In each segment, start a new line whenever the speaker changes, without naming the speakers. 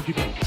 QUIZ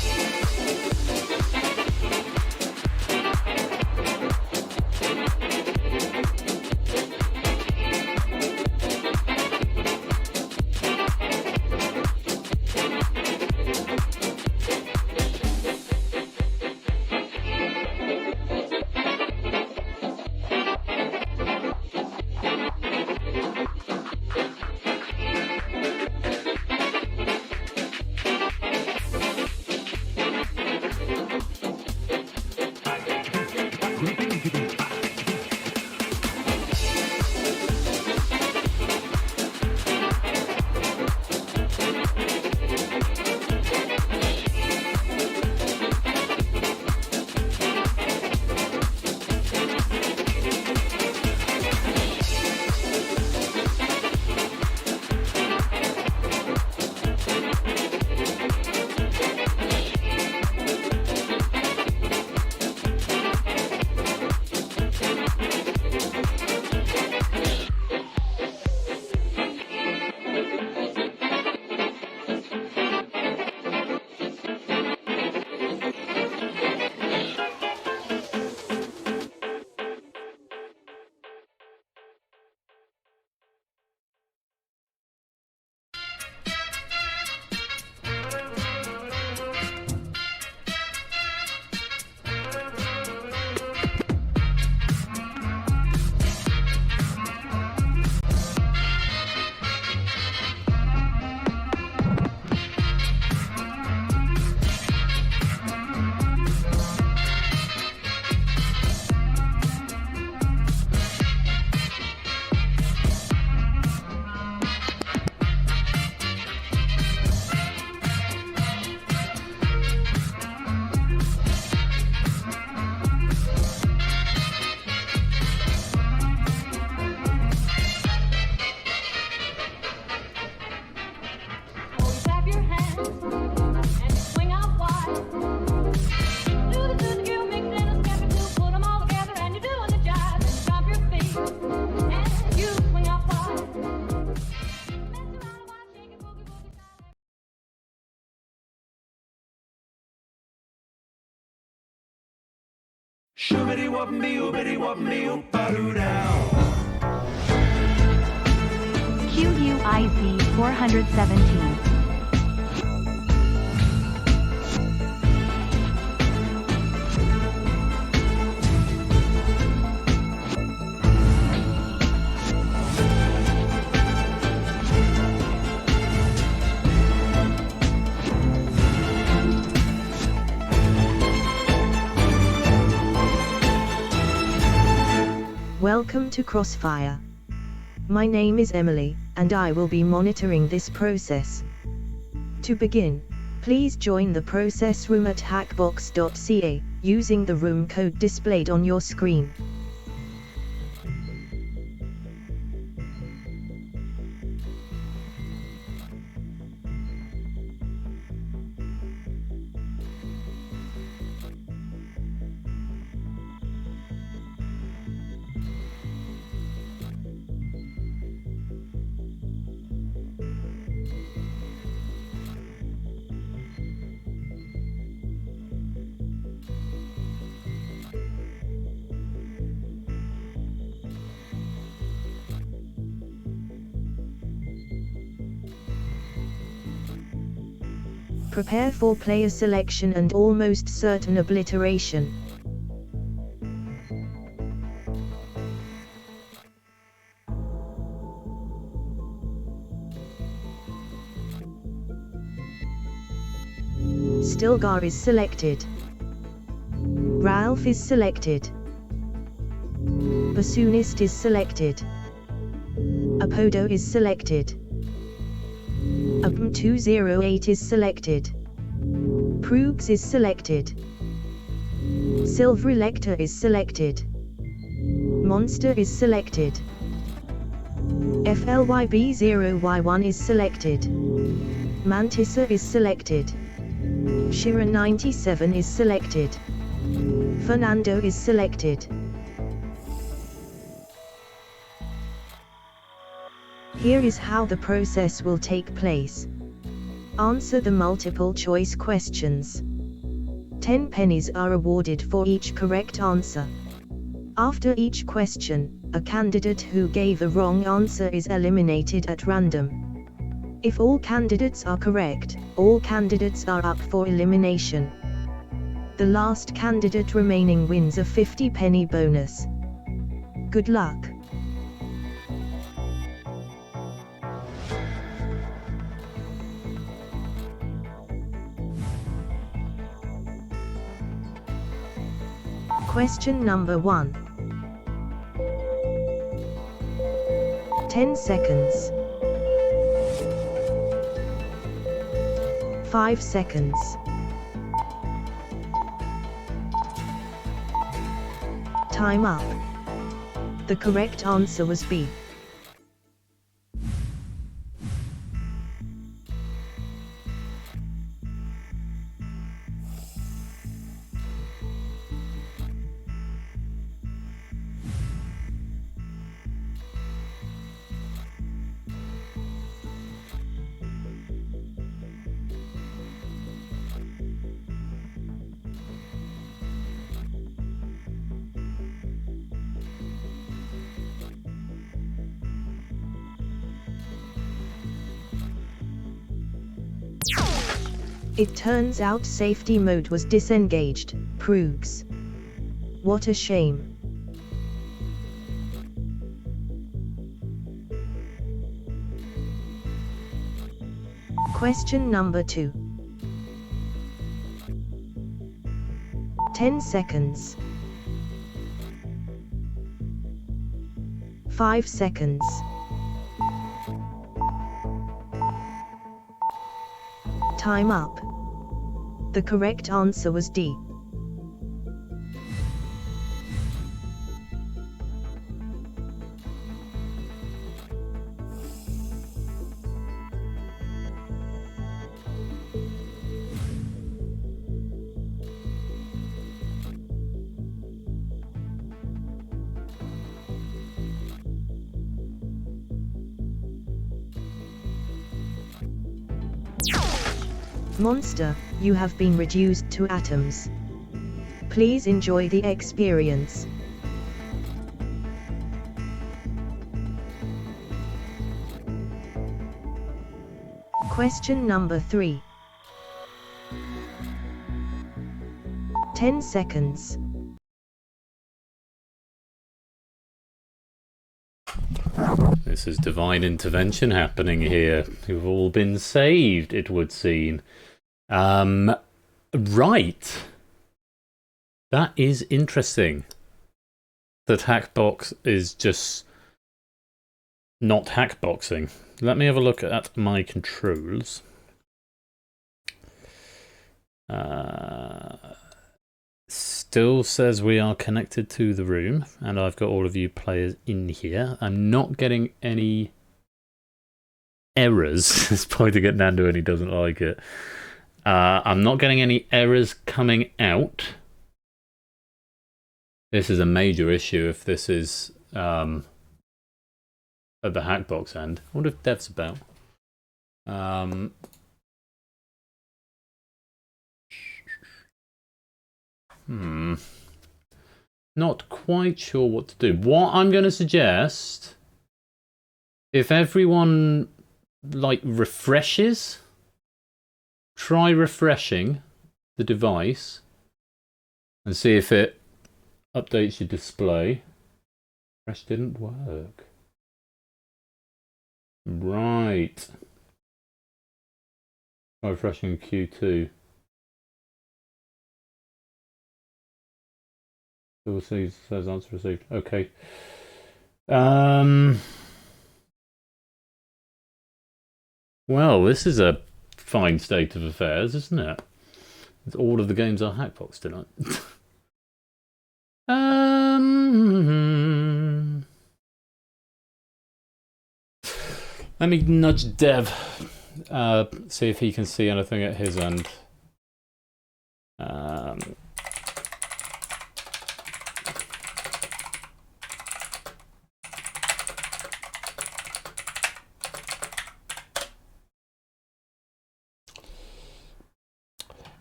417.
Welcome to Crossfire. My name is Emily, and I will be monitoring this process. To begin, please join the process room at hackbox.ca, using the room code displayed on your screen. Prepare for player selection and almost certain obliteration. Stilgar is selected. Ralph is selected. Bassoonist is selected. Apodo is selected. UPM208 is selected. Proogs is selected. Silver Elector is selected. Monster is selected. FLYB0Y1 is selected. Mantissa is selected. Shira 97 is selected. Fernando is selected. Here is how the process will take place. Answer the multiple choice questions. 10 pennies are awarded for each correct answer. After each question, a candidate who gave the wrong answer is eliminated at random. If all candidates are correct, all candidates are up for elimination. The last candidate remaining wins a 50-penny bonus. Good luck! Question number 1. 10 seconds. 5 seconds. Time up. The correct answer was B. It turns out safety mode was disengaged. Proogs. What a shame. Question number 2. 10 seconds. 5 seconds. Time up. The correct answer was D. Monster, you have been reduced to atoms. Please enjoy the experience. Question number 3. 10 seconds.
This is divine intervention happening here. You've all been saved, it would seem. Right. That is interesting. That Hackbox is just not hackboxing. Let me have a look at my controls. Still says we are connected to the room, and I've got all of you players in here. I'm not getting any errors. It's pointing at Nando and he doesn't like it. I'm not getting any errors coming out. This is a major issue if this is at the Hackbox end. I wonder if Dev's about. Not quite sure what to do. What I'm going to suggest, if everyone like refreshes, try refreshing the device and see if it updates your display. Refresh didn't work. Right. Try refreshing Q2. We'll see, says answer received. Okay. Well, this is a fine state of affairs, isn't it? All of the games are Hackbox tonight. Let me nudge Dev. See if he can see anything at his end.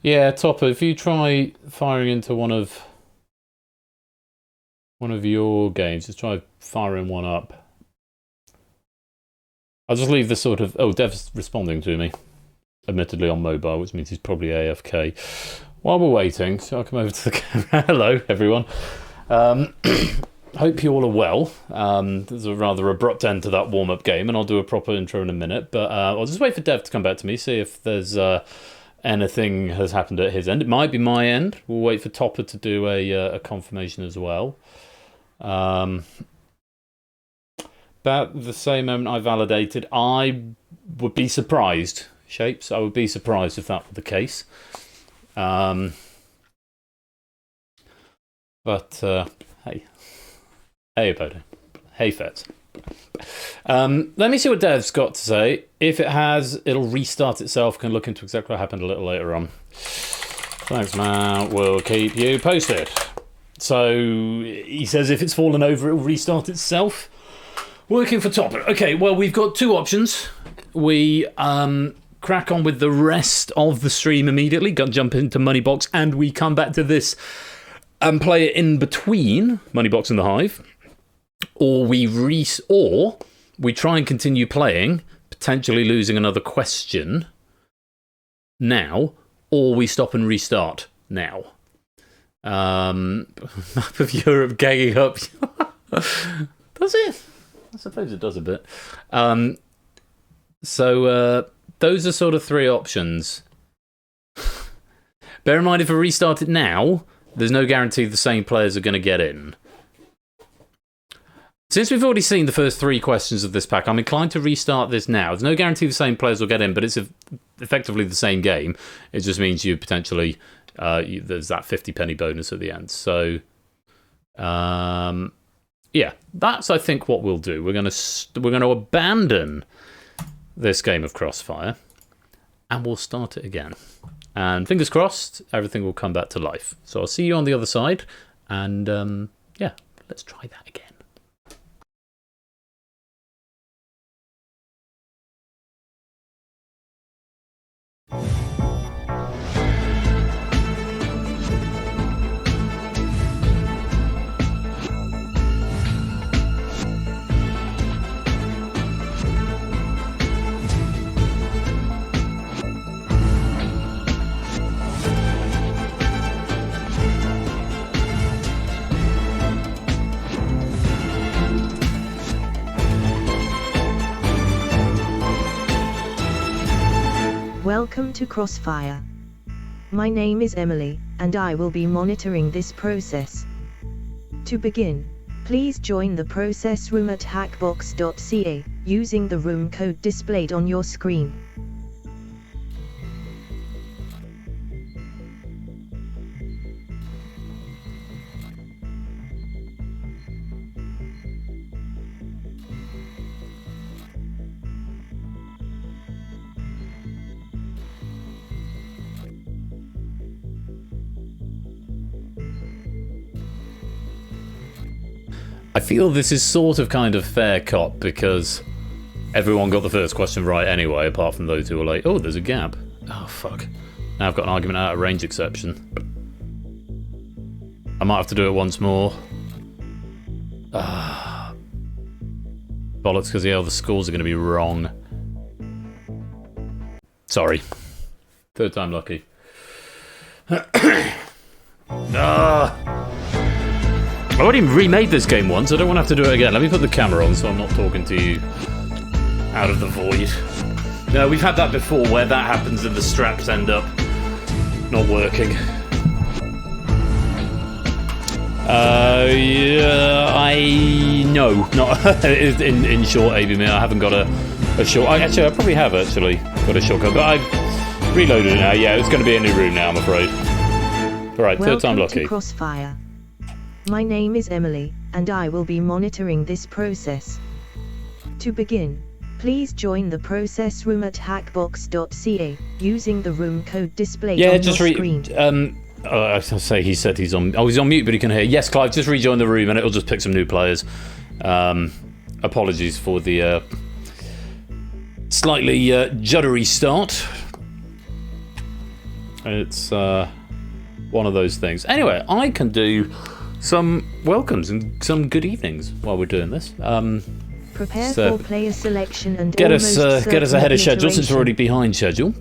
Yeah, Topper, if you try firing into one of your games, just try firing one up. I'll just leave the sort of... Oh, Dev's responding to me, admittedly on mobile, which means he's probably AFK. While we're waiting, so I'll come over to the camera. Hello, everyone. Hope you all are well. There's a rather abrupt end to that warm-up game, and I'll do a proper intro in a minute. But I'll just wait for Dev to come back to me, see if there's anything has happened at his end. It might be my end. We'll wait for Topper to do a confirmation as well. About the same moment I validated, I would be surprised, Shapes. I would be surprised if that were the case. But hey. Hey, Podo. Hey, Fets. Let me see what Dev's got to say. If it has, it'll restart itself. Can look into exactly what happened a little later on. Thanks, man. We'll keep you posted. So, he says if it's fallen over, it'll restart itself. Working for Topper. Okay, well, we've got two options. We crack on with the rest of the stream immediately, jump into Moneybox, and we come back to this and play it in between Moneybox and the Hive. Or we try and continue playing, potentially losing another question now, or we stop and restart now. Map of Europe gagging up. Does it? I suppose it does a bit. So those are sort of three options. Bear in mind, if I restart it now, there's no guarantee the same players are going to get in. Since we've already seen the first three questions of this pack, I'm inclined to restart this now. There's no guarantee the same players will get in, but it's effectively the same game. It just means you potentially... there's that 50p bonus at the end. So, yeah, that's, I think, what we'll do. We're going to abandon this game of Crossfire, and we'll start it again. And fingers crossed, everything will come back to life. So I'll see you on the other side, and yeah, let's try that again.
Welcome to Crossfire. My name is Emily, and I will be monitoring this process. To begin, please join the process room at hackbox.ca, using the room code displayed on your screen.
I feel this is sort of kind of fair cop because everyone got the first question right anyway, apart from those who were like, oh, there's a gap. Oh, fuck. Now I've got an argument out of range exception. I might have to do it once more. Bollocks, because the scores are going to be wrong. Sorry. Third time lucky. I already remade this game once, I don't want to have to do it again. Let me put the camera on so I'm not talking to you out of the void. No, we've had that before where that happens and the straps end up not working. Yeah, not in short, ABM, I haven't got a short... Actually, I probably have actually got a shortcut, but I've reloaded it now. Yeah, it's going to be a new room now, I'm afraid. Alright, third time lucky.
Welcome to Crossfire. My name is Emily, and I will be monitoring this process. To begin, please join the process room at hackbox.ca, using the room code displayed on your screen.
I say he said he's on... Oh, he's on mute, but he can hear. Yes, Clive, just rejoin the room and it'll just pick some new players. Apologies for the slightly juddery start. It's one of those things. Anyway, I can do some welcomes and some good evenings while we're doing this.
Prepare for player selection and
get us ahead of schedule since we're already
obliteration.
behind schedule.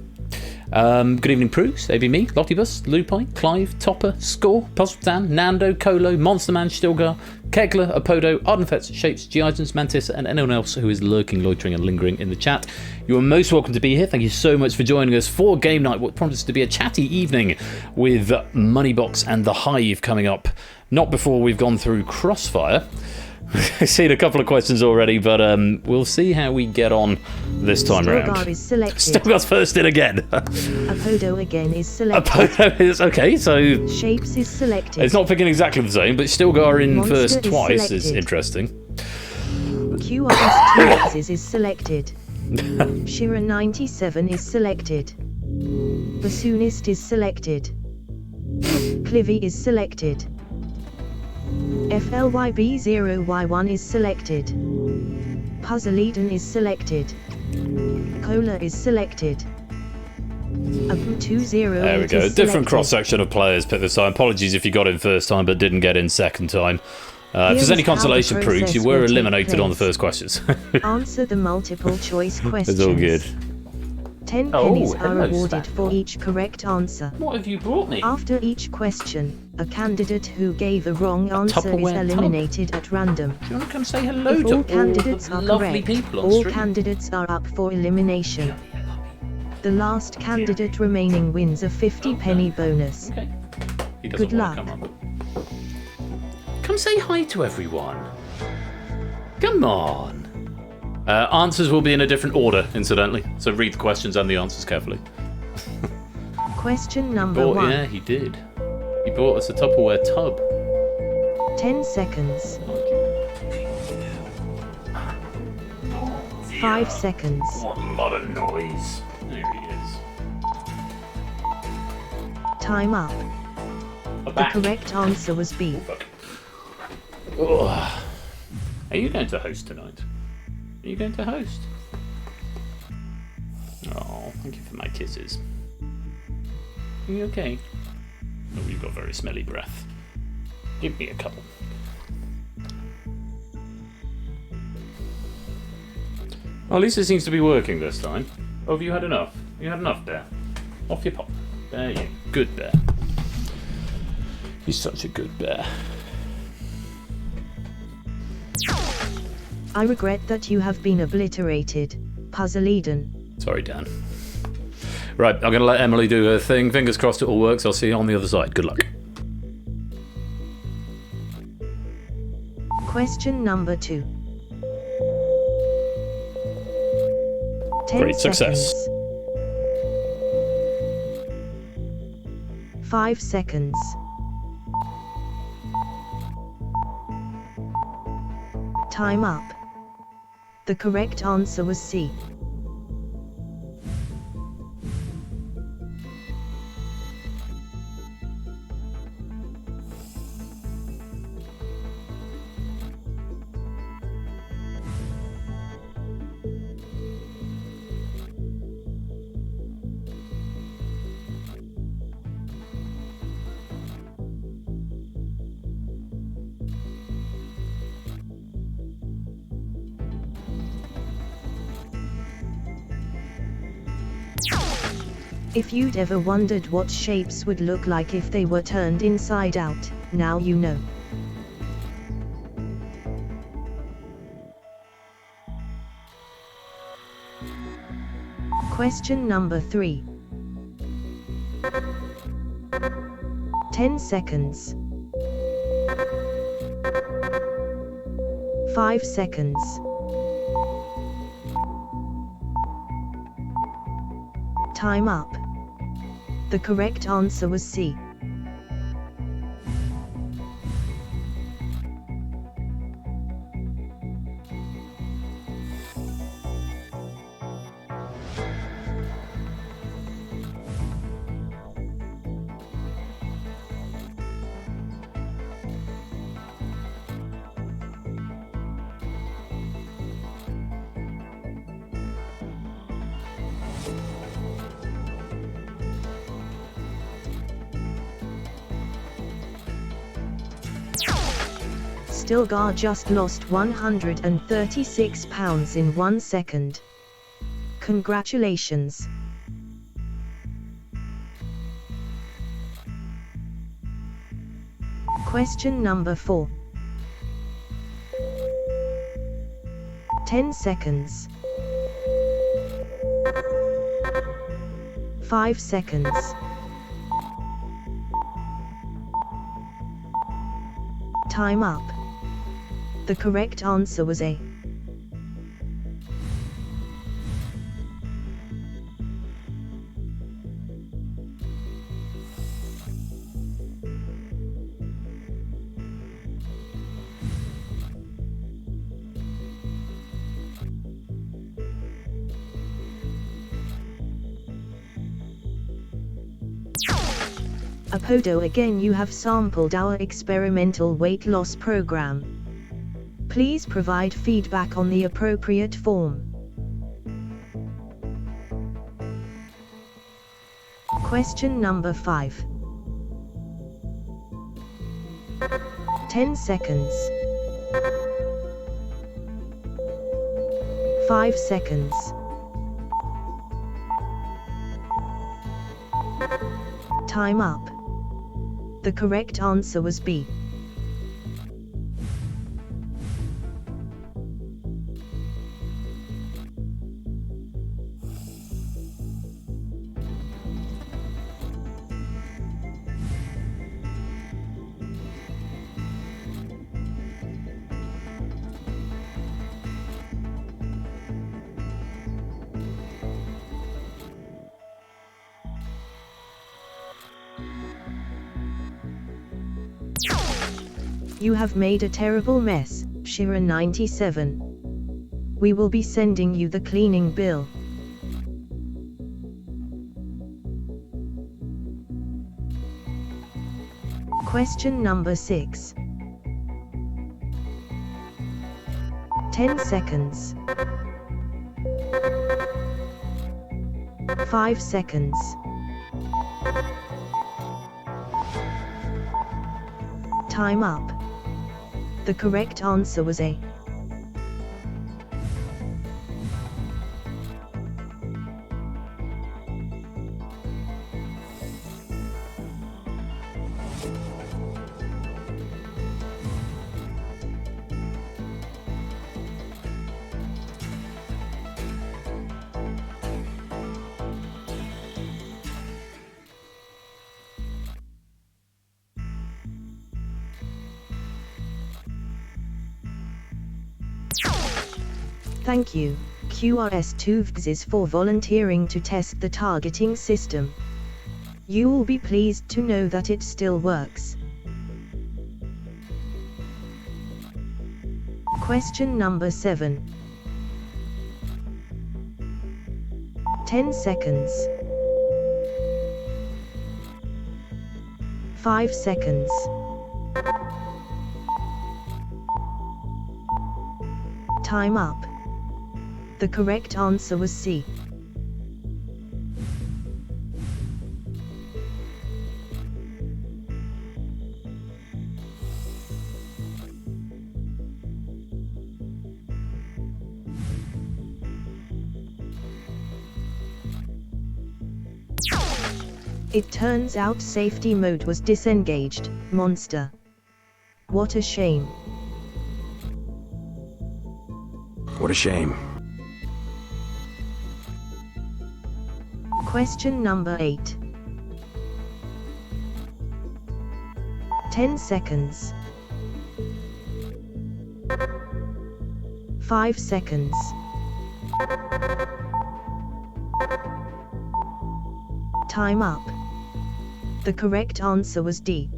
Good evening, Proust, AV me, Lottibus, Lupine, Clive, Topper, Score, Puzzle Dan, Nando, Colo, Monster Man, Stilgar, Kegler, Apodo, Ardenfetz, Shapes, Giants, Mantis, and anyone else who is lurking, loitering, and lingering in the chat. You are most welcome to be here. Thank you so much for joining us for game night, what promises to be a chatty evening with Moneybox and the Hive coming up. Not before we've gone through Crossfire. I've seen a couple of questions already, but we'll see how we get on this time
Stilgar
around.
is selected.
Stilgar's first in again.
Apodo again is selected.
Apodo is okay, so
Shapes is selected.
it's not picking exactly the same, but Stilgar in
Monster
first
is
twice is
selected.
interesting.
QRS2X's is selected. Shira 97 is selected. Bassoonist is selected. Clivy is selected. FLYB0Y1 is selected. Puzzle Eden is selected. Cola is selected. Abu20
There we
is
go. Different
selected.
cross-section of players picked this time. Apologies if you got in first time but didn't get in second time. If there's
Here
any
is how the
consolation proofs, you
process
were
will take
eliminated on the
place.
first questions.
Answer the multiple choice questions.
It's all good.
10
Oh,
pennies are
hello,
awarded
Stan.
for each correct answer.
What have you brought me?
After each question, a candidate who gave a wrong answer is
Tupperware tub.
eliminated at random.
Do you want to come say hello
If
to
all candidates
the
are
lovely
correct,
people on
all
stream?
candidates are up for elimination. The last candidate remaining wins a 50-penny bonus.
Okay. He doesn't
Good
want
luck.
to come up. Come say hi to everyone. Come on. Answers will be in a different order, incidentally. So read the questions and the answers carefully.
Question number 1.
Yeah, he did. He bought us a Tupperware tub.
10 seconds. 5 seconds.
What a lot of noise. There he is.
Time up.
A
The
back.
correct answer was B.
Fuck. Ugh. Are you going to host tonight? Are you going to host? Oh, thank you for my kisses. Are you okay? Oh, you've got very smelly breath. Give me a couple. Well, at least it seems to be working this time. Oh, have you had enough? You had enough, Bear? Off your pop. There you good Bear. He's such a good bear.
I regret that you have been obliterated. Puzzle Eden.
Sorry, Dan. Right, I'm going to let Emily do her thing. Fingers crossed it all works. I'll see you on the other side. Good luck.
Question number 2. 10
Great success.
seconds. 5 seconds. Time up. The correct answer was C. If you'd ever wondered what shapes would look like if they were turned inside out, now you know. Question number 3. 10 seconds. 5 seconds. Time up. The correct answer was C. Stilgar just lost 136 pounds in 1 second. Congratulations. Question number 4. 10 seconds. 5 seconds. Time up. The correct answer was A. Apodo, again you have sampled our experimental weight loss program. Please provide feedback on the appropriate form. Question number 5. 10 seconds. 5 seconds. Time up. The correct answer was B. You have made a terrible mess, Shira97. We will be sending you the cleaning bill. Question number 6. 10 seconds. 5 seconds. Time up. The correct answer was A. Thank you, QRS2VS, for volunteering to test the targeting system. You will be pleased to know that it still works. Question number 7. 10 seconds. 5 seconds. Time up. The correct answer was C. It turns out safety mode was disengaged, monster. What a shame.
What a shame.
Question number 8. 10 seconds. 5 seconds. Time up. The correct answer was D.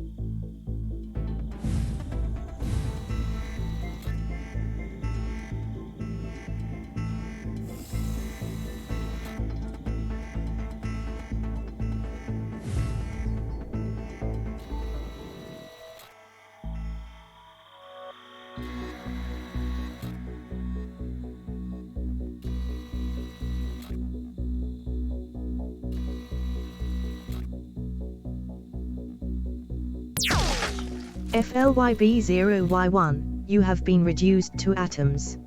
FLYB0Y1, you have been reduced to atoms.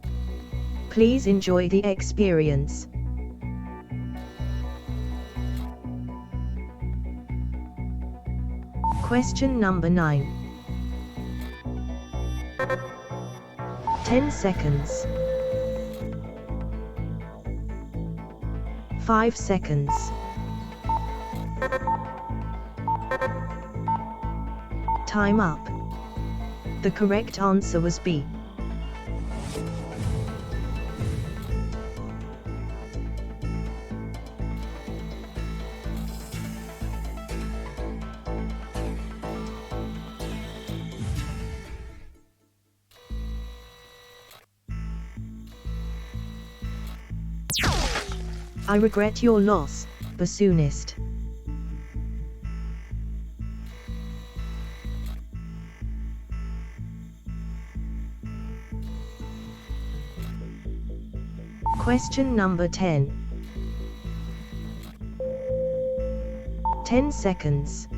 Please enjoy the experience. Question number 9. 10 seconds. 5 seconds. Time up. The correct answer was B. I regret your loss, bassoonist. Question number 10. 10 seconds.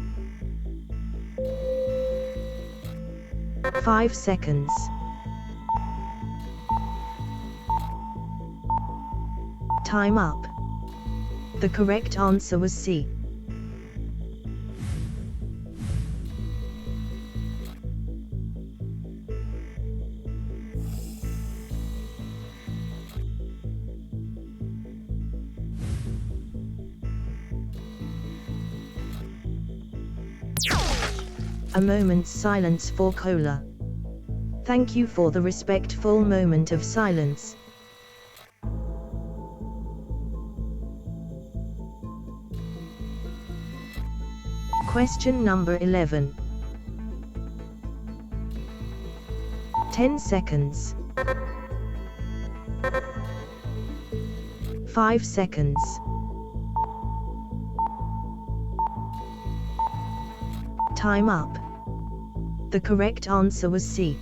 5 seconds. Time up. The correct answer was C. A moment's silence for Cola. Thank you for the respectful moment of silence. Question number 11. 10 seconds. 5 seconds. Time up. The correct answer was C.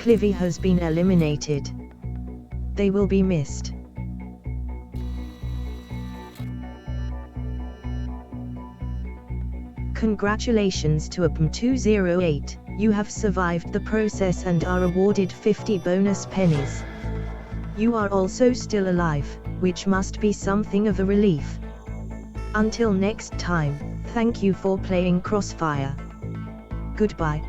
Clivy has been eliminated. They will be missed. Congratulations to APM208, you have survived the process and are awarded 50 bonus pennies. You are also still alive, which must be something of a relief. Until next time, thank you for playing Crossfire. Goodbye.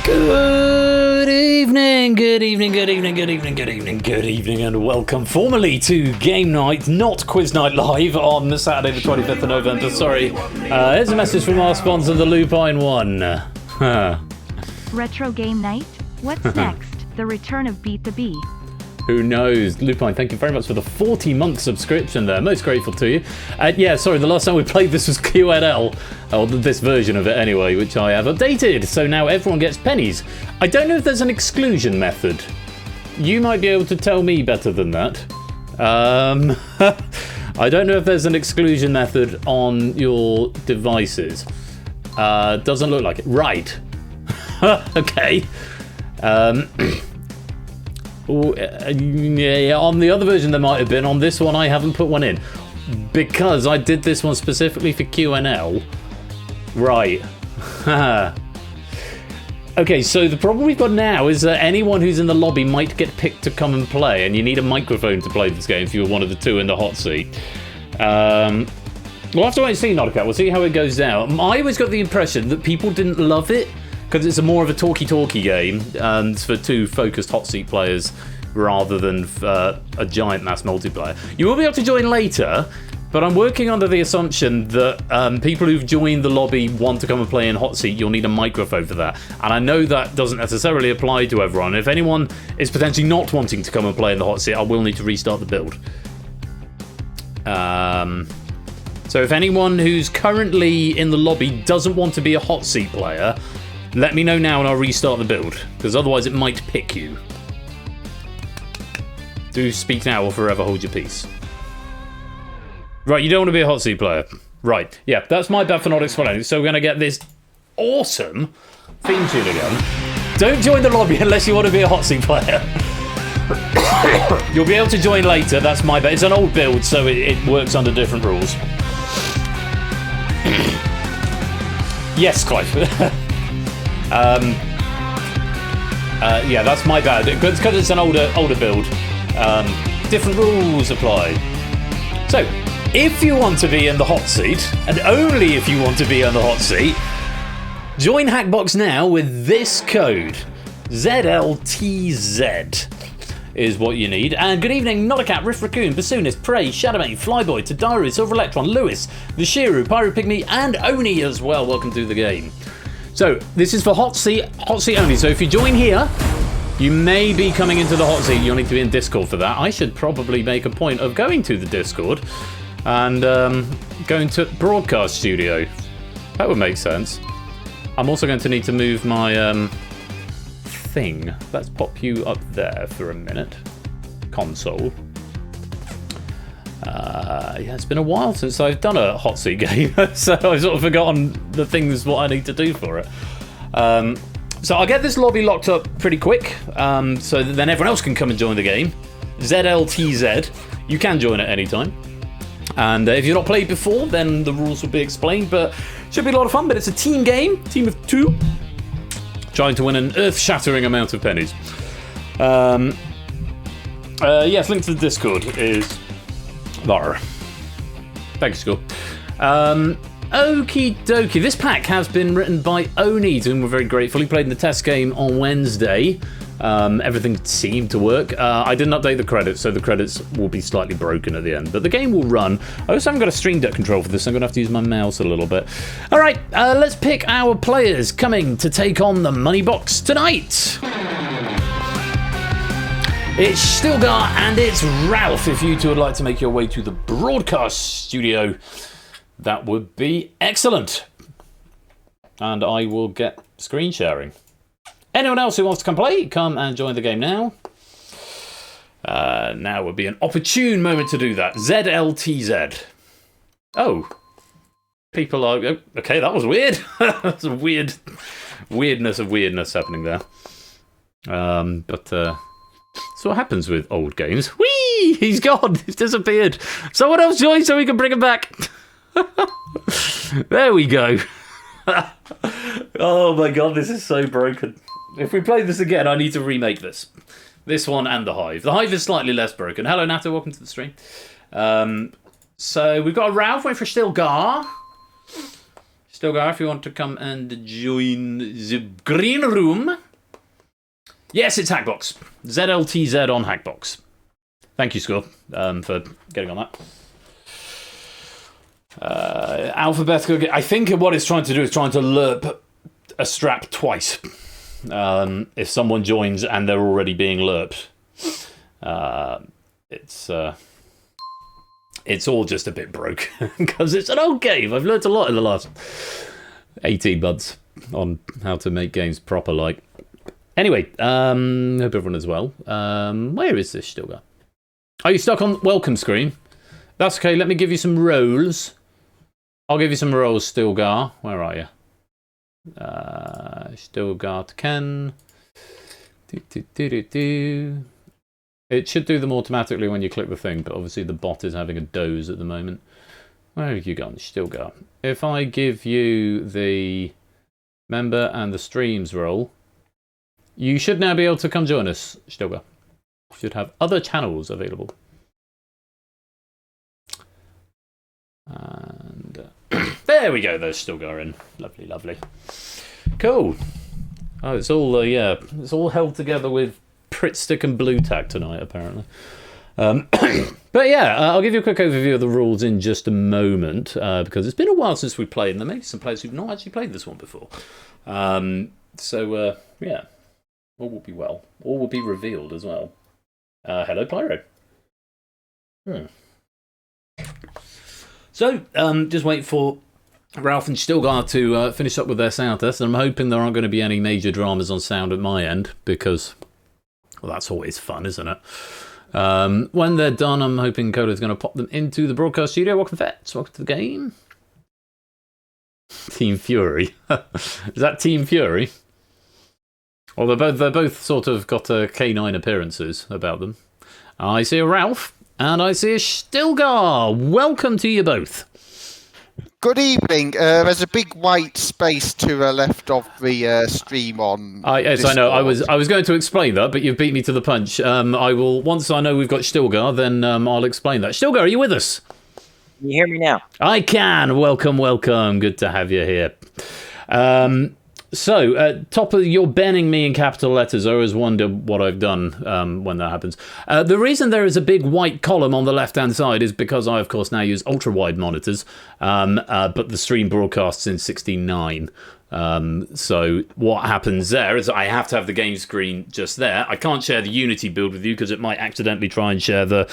Good evening, good evening, good evening, good evening, good evening, good evening, and welcome formally to Game Night, not Quiz Night Live, on Saturday the 25th of November. Sorry, here's a message from our sponsor, the Lupine One.
Retro Game Night? What's next? The return of Beat the Bee.
Who knows? Lupine, thank you very much for the 40-month subscription there. Most grateful to you. Yeah, sorry, the last time we played this was QNL, or this version of it anyway, which I have updated. So now everyone gets pennies. I don't know if there's an exclusion method. You might be able to tell me better than that. I don't know if there's an exclusion method on your devices. Doesn't look like it. Right. Okay. Yeah, on the other version there might have been. On this one I haven't put one in because I did this one specifically for QNL. Right. Okay, so the problem we've got now is that anyone who's in the lobby might get picked to come and play, and you need a microphone to play this game if you're one of the two in the hot seat. We'll have to wait and see, Nodcat. We'll see how it goes down. I always got the impression that people didn't love it because it's more of a talky game, and it's for two focused hot seat players rather than a giant mass multiplayer. You will be able to join later, but I'm working under the assumption that people who've joined the lobby want to come and play in hot seat. You'll need a microphone for that, and I know that doesn't necessarily apply to everyone. If anyone is potentially not wanting to come and play in the hot seat, I will need to restart the build. So if anyone who's currently in the lobby doesn't want to be a hot seat player, let me know now and I'll restart the build, because otherwise it might pick you. Do speak now or forever hold your peace. Right, you don't want to be a hot seat player. Right, yeah, that's my bad for not explaining. So we're going to get this awesome theme tune again. Don't join the lobby unless you want to be a hot seat player. You'll be able to join later, that's my bad. It's an old build, so it works under different rules. Yes, Clive. Yeah, that's my bad. It's because it's an older build. Different rules apply. So, if you want to be in the hot seat, and only if you want to be in the hot seat, join Hackbox now with this code. ZLTZ is what you need. And good evening, Notacat, Riff Raccoon, Bassoonist, Prey, Shadowmane, Flyboy, Tadaru, Silver Electron, Lewis, The Shiru, Pyro Pygmy, and Oni as well. Welcome to the game. So, this is for hot seat only. So if you join here, you may be coming into the hot seat. You'll need to be in Discord for that. I should probably make a point of going to the Discord and going to Broadcast Studio. That would make sense. I'm also going to need to move my thing. Let's pop you up there for a minute. Console. Yeah, it's been a while since I've done a hot seat game, so I've sort of forgotten the things what I need to do for it. So I'll get this lobby locked up pretty quick, so that then everyone else can come and join the game. ZLTZ. You can join at any time. And if you've not played before, then the rules will be explained, but should be a lot of fun. But it's a team game, team of two, trying to win an earth-shattering amount of pennies. Yes, link to the Discord is there. Thanks, school. Okie dokie. This pack has been written by Oni, to whom we're very grateful. He played in the test game on Wednesday. Everything seemed to work. I didn't update the credits, so the credits will be slightly broken at the end, but the game will run. I also haven't got a Stream Deck control for this, so I'm going to have to use my mouse a little bit. All right, let's pick our players coming to take on the Moneybox tonight. It's Stilgar and it's Ralph. If you two would like to make your way to the broadcast studio, that would be excellent. And I will get screen sharing. Anyone else who wants to come play, come and join the game now. Now would be an opportune moment to do that. ZLTZ. Oh. People are... Okay, that was weird. That's a weirdness of weirdness happening there. But that's what happens with old games. Whee! He's gone. He's disappeared. Someone else join so we can bring him back. There we go. Oh my god, this is so broken. If we play this again, I need to remake this. This one and the Hive. The Hive is slightly less broken. Hello, Nato. Welcome to the stream. So we've got a Ralph waiting for Stilgar. Stilgar, if you want to come and join the green room. Yes, it's Hackbox. ZLTZ on Hackbox. Thank you, Skull, for getting on that. Alphabetical. I think what it's trying to do is trying to lerp a strap twice. If someone joins and they're already being lerped. It's all just a bit broke. Because it's an old game. I've learnt a lot in the last 18 months on how to make games proper like. Anyway, hope everyone is well. Where is this still going? Are you stuck on welcome screen? That's okay, let me give you some rolls. I'll give you some rolls, Stilgar. Where are you? Stilgar to Ken. It should do them automatically when you click the thing, but obviously the bot is having a doze at the moment. Where have you gone, Stilgar? If I give you the member and the streams role, you should now be able to come join us, Stilgar. You should have other channels available. And there we go, those Stilgar in. Lovely, lovely. Cool. Oh, it's all, yeah, it's all held together with Pritt Stick and Blue Tack tonight, apparently. But yeah, I'll give you a quick overview of the rules in just a moment, because it's been a while since we played, and there may be some players who've not actually played this one before. So, yeah. All will be well. All will be revealed as well. Hello, Pyro. So, just wait for Ralph and Stilgar to finish up with their sound test, and I'm hoping there aren't going to be any major dramas on sound at my end, because, well, that's always fun, isn't it? When they're done, I'm hoping Coda's going to pop them into the broadcast studio. Welcome, Vets. Welcome to the game. Team Fury. Is that Team Fury? Well, they're both sort of got K9 appearances about them. I see a Ralph, and I see a Stilgar. Welcome to you both.
Good evening. There's a big white space to the left of the stream on.
Yes, I know. I was going to explain that, but you've beat me to the punch. I will once I know we've got Stilgar, then I'll explain that. Stilgar, are you with us?
Can you hear me now?
I can. Welcome, welcome. Good to have you here. So, top of you're banning me in capital letters. I always wonder what I've done when that happens. The reason there is a big white column on the left-hand side is because I, of course, now use ultra-wide monitors, but the stream broadcasts in 16:9. So what happens there is I have to have the game screen just there. I can't share the Unity build with you because it might accidentally try and share the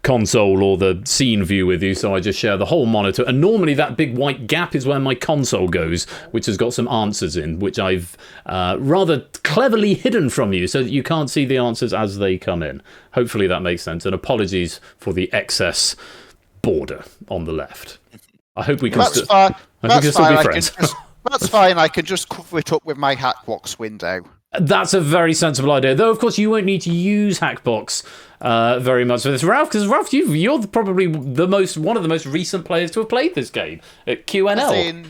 console or the scene view with you, so I just share the whole monitor. And normally that big white gap is where my console goes, which has got some answers in, which I've rather cleverly hidden from you so that you can't see the answers as they come in. Hopefully that makes sense, and apologies for the excess border on the left. I hope we can still be friends.
That's fine, I can just cover it up with my Hackbox window.
That's a very sensible idea. Though, of course, you won't need to use Hackbox very much for this. Ralph, because Ralph, you're probably one of the most recent players to have played this game at QNL.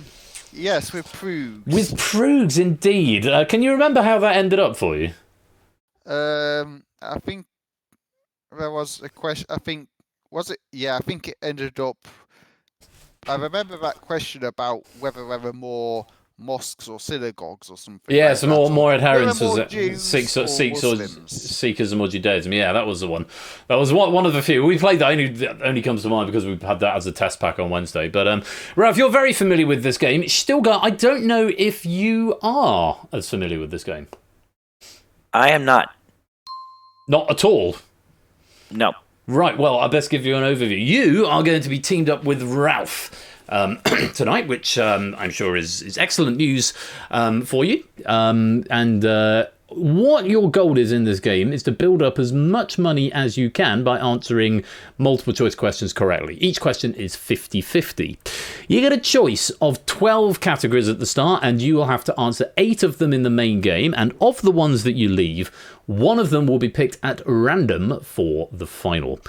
Yes, with Proogs.
With Proogs, indeed. Can you remember how that ended up for you?
I think there was a question, I think it ended up... I remember that question about whether there were more mosques or synagogues or something.
Yeah,
like
some
that.
more adherents,
Sikhs or
Sikhism or Judaism. Yeah, that was the one. That was one of the few. We played that, only comes to mind because we had that as a test pack on Wednesday. But Ralph, you're very familiar with this game. Stilgar, I don't know if you are as familiar with this game.
I am not.
Not at all?
No.
Right, well, I best give you an overview. You are going to be teamed up with Ralph. tonight, which I'm sure is excellent news for you. What your goal is in this game is to build up as much money as you can by answering multiple choice questions correctly. Each question is 50-50. You get a choice of 12 categories at the start, and you will have to answer 8 of them in the main game, and of the ones that you leave, one of them will be picked at random for the final.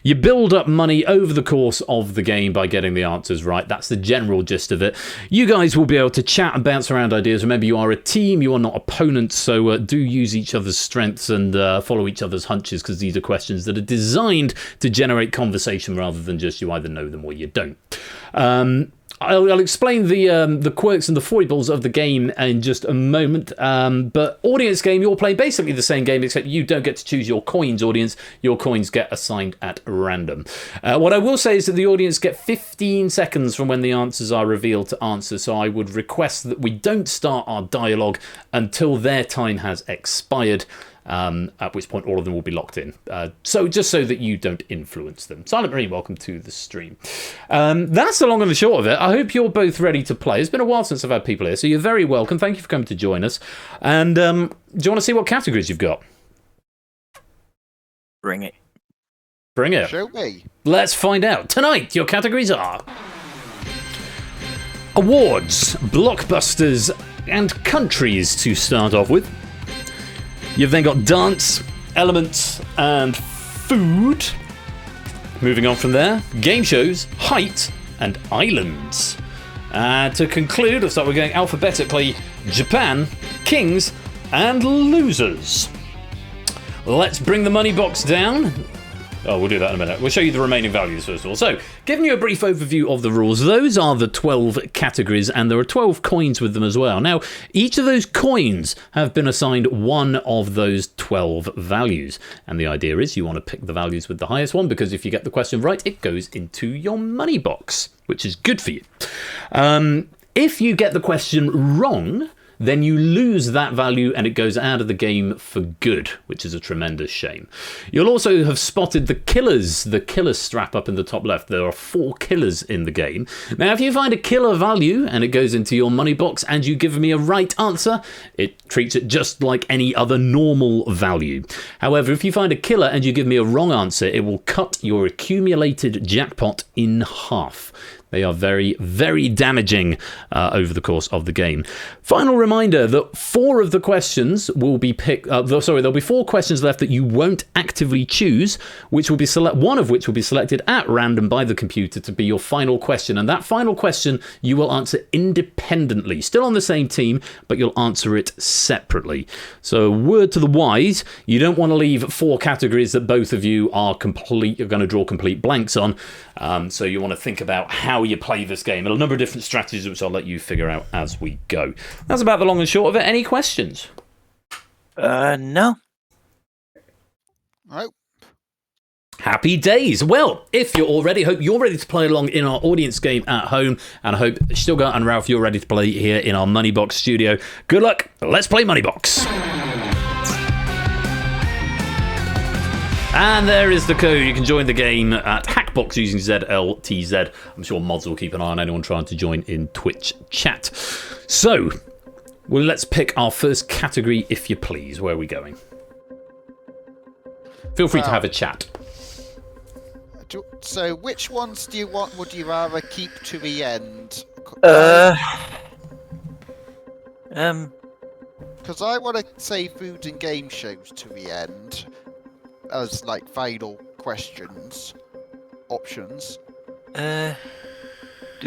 You build up money over the course of the game by getting the answers right. That's the general gist of it. You guys will be able to chat and bounce around ideas. Remember, you are a team, you are not opponents, so do use each other's strengths and follow each other's hunches, because these are questions that are designed to generate conversation rather than just you either know them or you don't. I'll explain the quirks and the foibles of the game in just a moment. But audience game, you're playing basically the same game, except you don't get to choose your coins, audience. Your coins get assigned at random. What I will say is that the audience get 15 seconds from when the answers are revealed to answer, so I would request that we don't start our dialogue until their time has expired. At which point all of them will be locked in. So just so that you don't influence them. Silent Marine, welcome to the stream. That's the long and the short of it. I hope you're both ready to play. It's been a while since I've had people here, so you're very welcome. Thank you for coming to join us. And do you want to see what categories you've got?
Bring it.
Bring it.
Show me.
Let's find out. Tonight, your categories are awards, blockbusters, and countries to start off with. You've then got dance, elements, and food. Moving on from there, game shows, height, and islands. To conclude, we'll start with going alphabetically: Japan, kings, and losers. Let's bring the money box down. Oh, we'll do that in a minute. We'll show you the remaining values first of all. So, giving you a brief overview of the rules. Those are the 12 categories, and there are 12 coins with them as well. Now, each of those coins have been assigned one of those 12 values. And the idea is you want to pick the values with the highest one, because if you get the question right, it goes into your money box, which is good for you. If you get the question wrong, then you lose that value and it goes out of the game for good, which is a tremendous shame. You'll also have spotted the killers, the killer strap up in the top left. There are 4 killers in the game. Now, if you find a killer value and it goes into your money box and you give me a right answer, it treats it just like any other normal value. However, if you find a killer and you give me a wrong answer, it will cut your accumulated jackpot in half. They are very, very damaging over the course of the game. Final reminder that 4 of the questions will be picked. There'll be 4 questions left that you won't actively choose, which will be one of which will be selected at random by the computer to be your final question. And that final question you will answer independently, still on the same team, but you'll answer it separately. So, word to the wise: you don't want to leave 4 categories that both of you are going to draw complete blanks on. So you want to think about how you play this game, and a number of different strategies which I'll let you figure out as we go. That's about the long and short of it. Any questions?
No.
No.
Happy days. Well, if you're all ready, hope you're ready to play along in our audience game at home, and I hope Stilgar and Ralph, you're ready to play here in our Moneybox studio. Good luck. Let's play Moneybox. And there is the code. You can join the game at Hackbox using ZLTZ. I'm sure mods will keep an eye on anyone trying to join in Twitch chat. So, well, let's pick our first category, if you please. Where are we going? Feel free to have a chat.
So, which ones do you want? Would you rather keep to the end? Because I want to say food and game shows to the end as like final questions options.
Do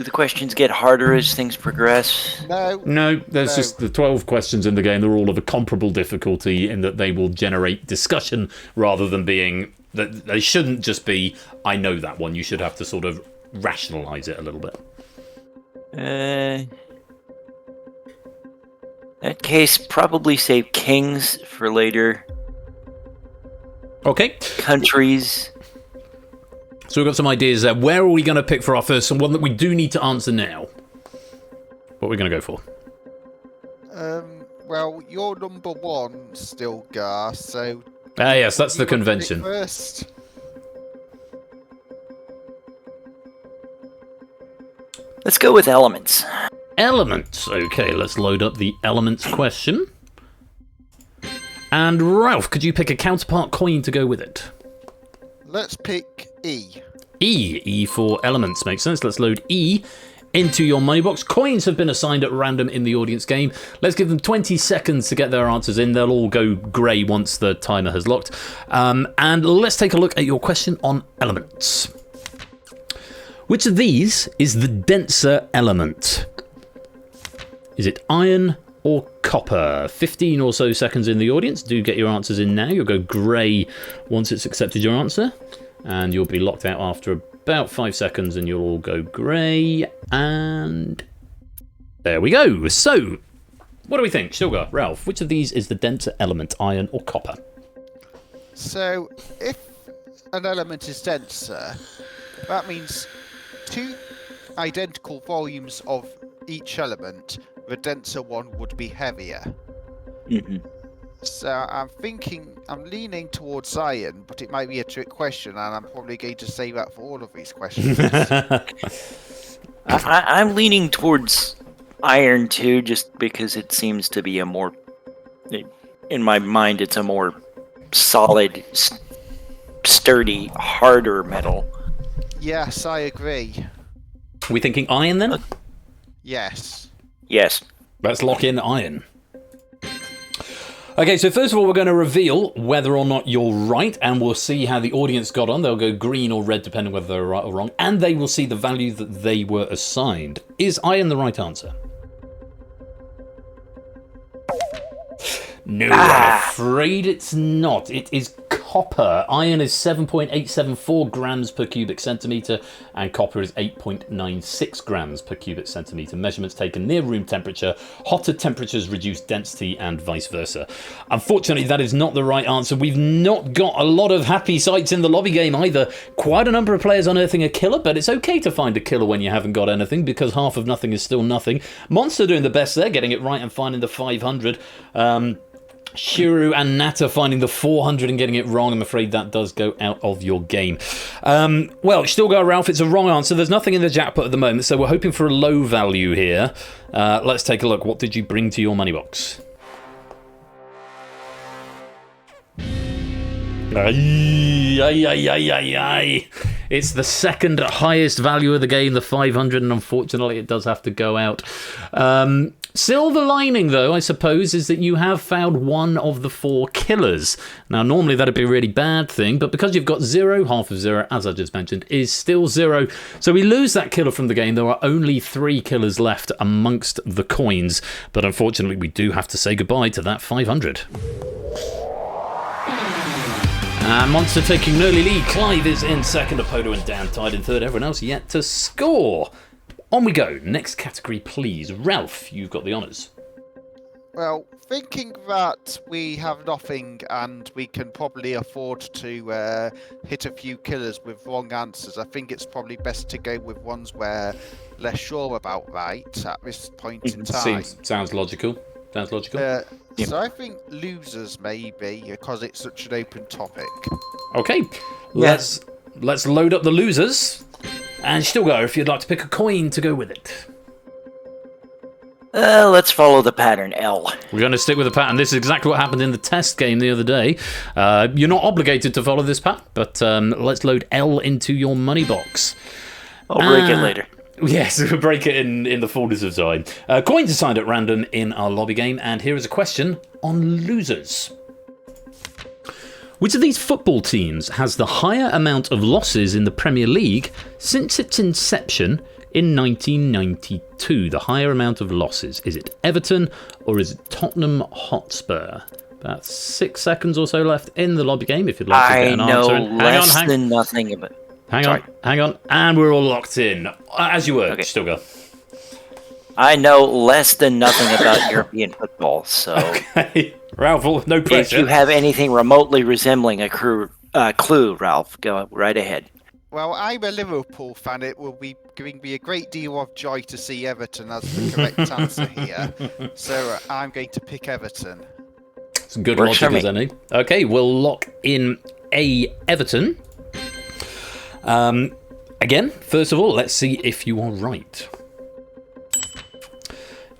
the questions get harder as things progress?
No, there's just the 12 questions in the game. They're all of a comparable difficulty in that they will generate discussion rather than being that they shouldn't just be I know that one. You should have to sort of rationalize it a little bit.
In that case, probably save kings for later.
Okay.
Countries.
So we've got some ideas there. Where are we going to pick for our first one that we do need to answer now? What are we going to go for?
Well, you're number 1 still, Gar, so...
yes, that's the convention.
First.
Let's go with elements.
Elements. Okay, let's load up the elements question. And Ralph, could you pick a counterpart coin to go with it?
Let's pick E.
E for elements makes sense. Let's load E into your money box. Coins have been assigned at random in the audience game. Let's give them 20 seconds to get their answers in. They'll all go grey once the timer has locked. And let's take a look at your question on elements. Which of these is the denser element? Is it iron or copper? 15 or so seconds in the audience. Do get your answers in now. You'll go grey once it's accepted your answer. And you'll be locked out after about 5 seconds and you'll all go grey. And there we go. So, what do we think? Sugar, Ralph, which of these is the denser element, iron or copper?
So, if an element is denser, that means 2 identical volumes of each element. The denser one would be heavier.
Mm-hmm. So
I'm leaning towards iron, but it might be a trick question, and I'm probably going to say that for all of these questions.
I'm leaning towards iron too, just because it seems to be a more, in my mind, it's a more solid, sturdy, harder metal.
Yes, I agree.
We thinking iron then?
Yes.
Yes.
Let's lock in iron. Okay, so first of all, we're going to reveal whether or not you're right, and we'll see how the audience got on. They'll go green or red, depending whether they're right or wrong, and they will see the value that they were assigned. Is iron the right answer? No, I'm afraid it's not. It is copper. Iron is 7.874 grams per cubic centimetre, and copper is 8.96 grams per cubic centimetre. Measurements taken near room temperature. Hotter temperatures reduce density, and vice versa. Unfortunately, that is not the right answer. We've not got a lot of happy sights in the lobby game either. Quite a number of players unearthing a killer, but it's okay to find a killer when you haven't got anything, because half of nothing is still nothing. Monster doing the best there, getting it right and finding the 500. Shiru and Nata finding the 400 and getting it wrong. I'm afraid that does go out of your game. Well, still go, Ralph. It's a wrong answer. There's nothing in the jackpot at the moment, so we're hoping for a low value here. Let's take a look. What did you bring to your money box? It's the second highest value of the game, the 500, and unfortunately it does have to go out. Silver lining, though, I suppose, is that you have found one of the 4 killers. Now, normally that'd be a really bad thing, but because you've got 0, half of 0, as I just mentioned, is still 0. So we lose that killer from the game. There are only 3 killers left amongst the coins, but unfortunately we do have to say goodbye to that 500. Monster taking an early lead. Clive is in second, Apodo and Dan tied in third. Everyone else yet to score. On we go. Next category, please. Ralph, you've got the honours.
Well, thinking that we have nothing and we can probably afford to hit a few killers with wrong answers, I think it's probably best to go with ones we're less sure about right at this point in time.
Sounds logical.
So I think losers maybe, because it's such an open topic.
Okay, let's load up the losers. And still go if you'd like to pick a coin to go with it.
Let's follow the pattern L.
We're going to stick with the pattern. This is exactly what happened in the test game the other day. You're not obligated to follow this pattern, but let's load L into your money box.
I'll break it later.
Yes, we'll break it in the fullness of time. Coins assigned at random in our lobby game, and here is a question on losers. Which of these football teams has the higher amount of losses in the Premier League since its inception in 1992? The higher amount of losses. Is it Everton or is it Tottenham Hotspur? About 6 seconds or so left in the lobby game if you'd like to get an answer.
I know less than nothing about it.
Hang on. And we're all locked in. As you were,
okay.
Still go.
I know less than nothing about European football, so...
Okay. Ralph, no pressure.
If you have anything remotely resembling a clue, Ralph, go right ahead.
Well, I'm a Liverpool fan. It will be giving me a great deal of joy to see Everton as the correct answer here. So I'm going to pick Everton.
It's good logic, isn't it? Okay, we'll lock in Everton. Again, first of all, let's see if you are right.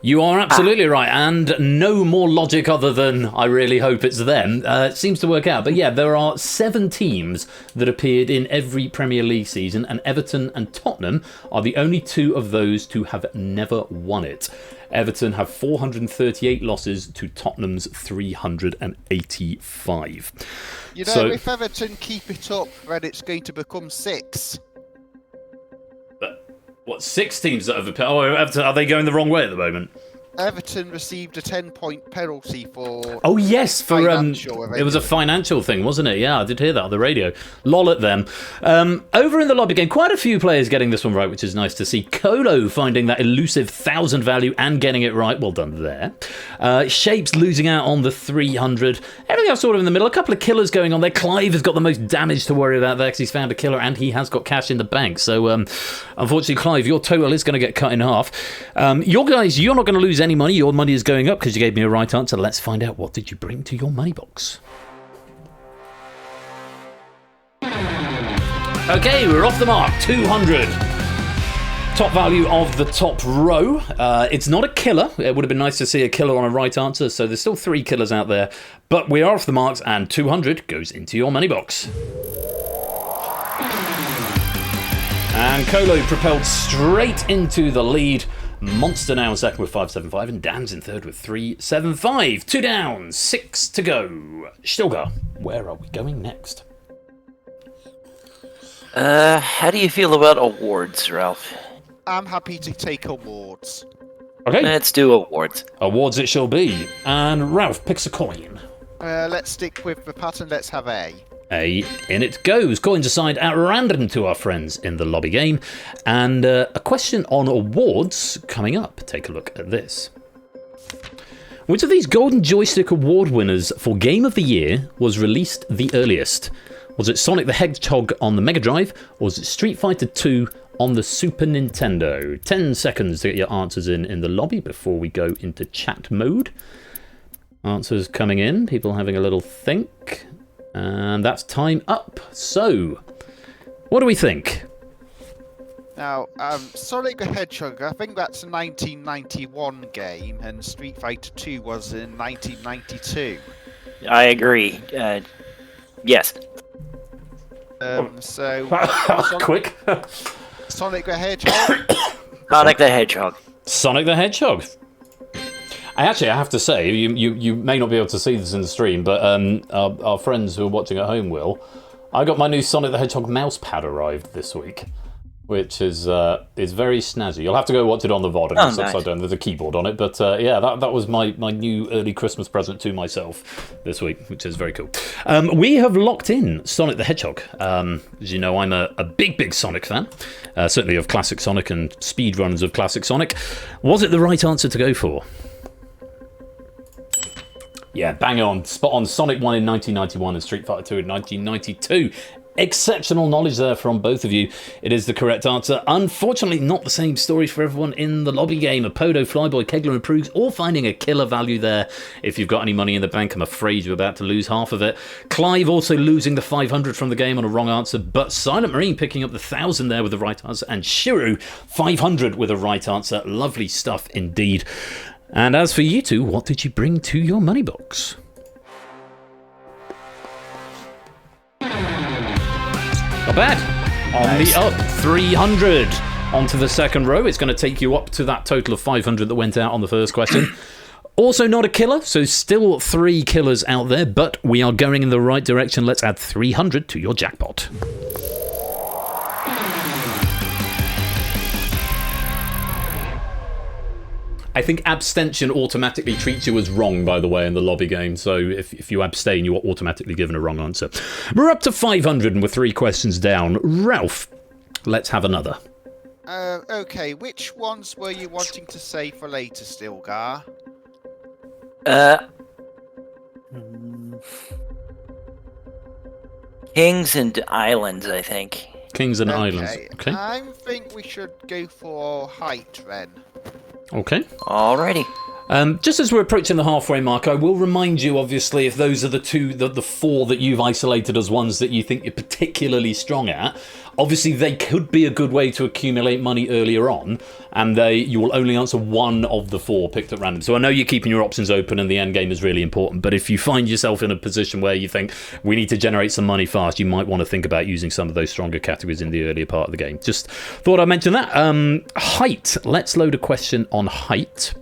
You are absolutely right, and no more logic other than I really hope it's them. It seems to work out. But yeah, there are 7 teams that appeared in every Premier League season, and Everton and Tottenham are the only 2 of those to have never won it. Everton have 438 losses to Tottenham's 385.
You know, if Everton keep it up, then it's going to become 6.
What, 6 teams that have appeared? Oh, Everton, are they going the wrong way at the moment?
Everton received a 10-point penalty for.
Oh yes, for
financial
it was a financial thing, wasn't it? Yeah, I did hear that on the radio. Lol at them. Over in the lobby game, quite a few players getting this one right, which is nice to see. Colo finding that elusive 1,000 value and getting it right. Well done there. Shapes losing out on the 300. Everything else sort of in the middle. A couple of killers going on there. Clive has got the most damage to worry about there because he's found a killer and he has got cash in the bank. So unfortunately, Clive, your total is going to get cut in half. Your guys, you're not going to lose any money. Your money is going up because you gave me a right answer. Let's find out, what did you bring to your money box? Okay, we're off the mark. 200. Top value of the top row. It's not a killer. It would have been nice to see a killer on a right answer, so there's still 3 killers out there. But we are off the marks, and 200 goes into your money box. And Colo propelled straight into the lead. Monster now in second with 575, and Dan's in third with 375. 2 down, 6 to go. Stilgar, where are we going next?
How do you feel about awards, Ralph?
I'm happy to take awards.
Okay.
Let's do awards.
Awards it shall be. And Ralph picks a coin.
Let's stick with the pattern. Let's have A.
A, in it goes. Coins assigned at random to our friends in the lobby game. And a question on awards coming up. Take a look at this. Which of these Golden Joystick Award winners for Game of the Year was released the earliest? Was it Sonic the Hedgehog on the Mega Drive, or was it Street Fighter 2 on the Super Nintendo? 10 seconds to get your answers in the lobby before we go into chat mode. Answers coming in, people having a little think. And that's time up. So, what do we think?
Now, Sonic the Hedgehog, I think that's a 1991 game, and Street Fighter 2 was in 1992.
I agree. Yes.
So...
Quick.
Sonic the Hedgehog?
Sonic the Hedgehog.
Sonic the Hedgehog. I have to say, you may not be able to see this in the stream, but our friends who are watching at home will. I got my new Sonic the Hedgehog mouse pad arrived this week, which is very snazzy. You'll have to go watch it on the VOD, and it's upside down. There's a keyboard on it, but yeah, that was my new early Christmas present to myself this week, which is very cool. We have locked in Sonic the Hedgehog. As you know, I'm a big Sonic fan, certainly of classic Sonic and speedruns of classic Sonic. Was it the right answer to go for? Yeah, bang on. Spot on. Sonic 1 in 1991 and Street Fighter 2 in 1992. Exceptional knowledge there from both of you. It is the correct answer. Unfortunately, not the same story for everyone in the lobby game. Apodo, Flyboy, Kegler and Proogs all finding a killer value there. If you've got any money in the bank, I'm afraid you're about to lose half of it. Clive also losing the 500 from the game on a wrong answer, but Silent Marine picking up the 1,000 there with the right answer, and Shiru 500 with a right answer. Lovely stuff indeed. And as for you two, what did you bring to your money box? Not bad. On the up, 300. Onto the second row. It's going to take you up to that total of 500 that went out on the first question. Also not a killer, so still 3 killers out there, but we are going in the right direction. Let's add 300 to your jackpot. I think abstention automatically treats you as wrong, by the way, in the lobby game. So if you abstain, you are automatically given a wrong answer. We're up to 500 and we're 3 questions down. Ralph, let's have another.
Okay, which ones were you wanting to say for later, Stilgar?
Kings and Islands, I think.
Kings and Islands. Okay.
I think we should go for height then.
Okay.
Alrighty.
Just as we're approaching the halfway mark, I will remind you, obviously, if those are the four that you've isolated as ones that you think you're particularly strong at, obviously they could be a good way to accumulate money earlier on, and you will only answer one of the four picked at random. So I know you're keeping your options open and the end game is really important, but if you find yourself in a position where you think we need to generate some money fast, you might want to think about using some of those stronger categories in the earlier part of the game. Just thought I'd mention that. Height. Let's load a question on height.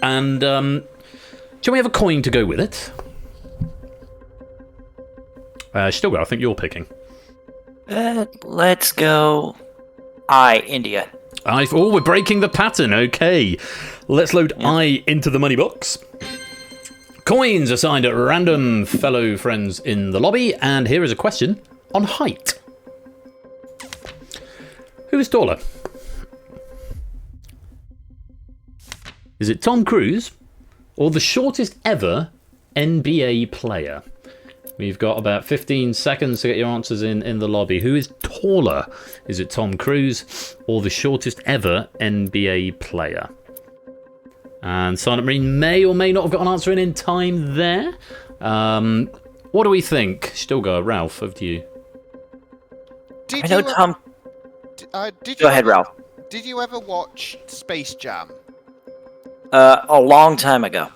And shall we have a coin to go with it? Still, I think you're picking.
Let's go. India.
Oh, we're breaking the pattern. Okay, let's load I into the money box. Coins assigned at random, fellow friends in the lobby, and here is a question on height. Who is taller? Is it Tom Cruise or the shortest ever NBA player? We've got about 15 seconds to get your answers in the lobby. Who is taller? Is it Tom Cruise or the shortest ever NBA player? And Silent Marine may or may not have got an answer in time there. What do we think? Still go, Ralph, over to you.
I know Tom.
Did
Go ahead, Ralph.
Did you ever watch Space Jam?
A long time ago.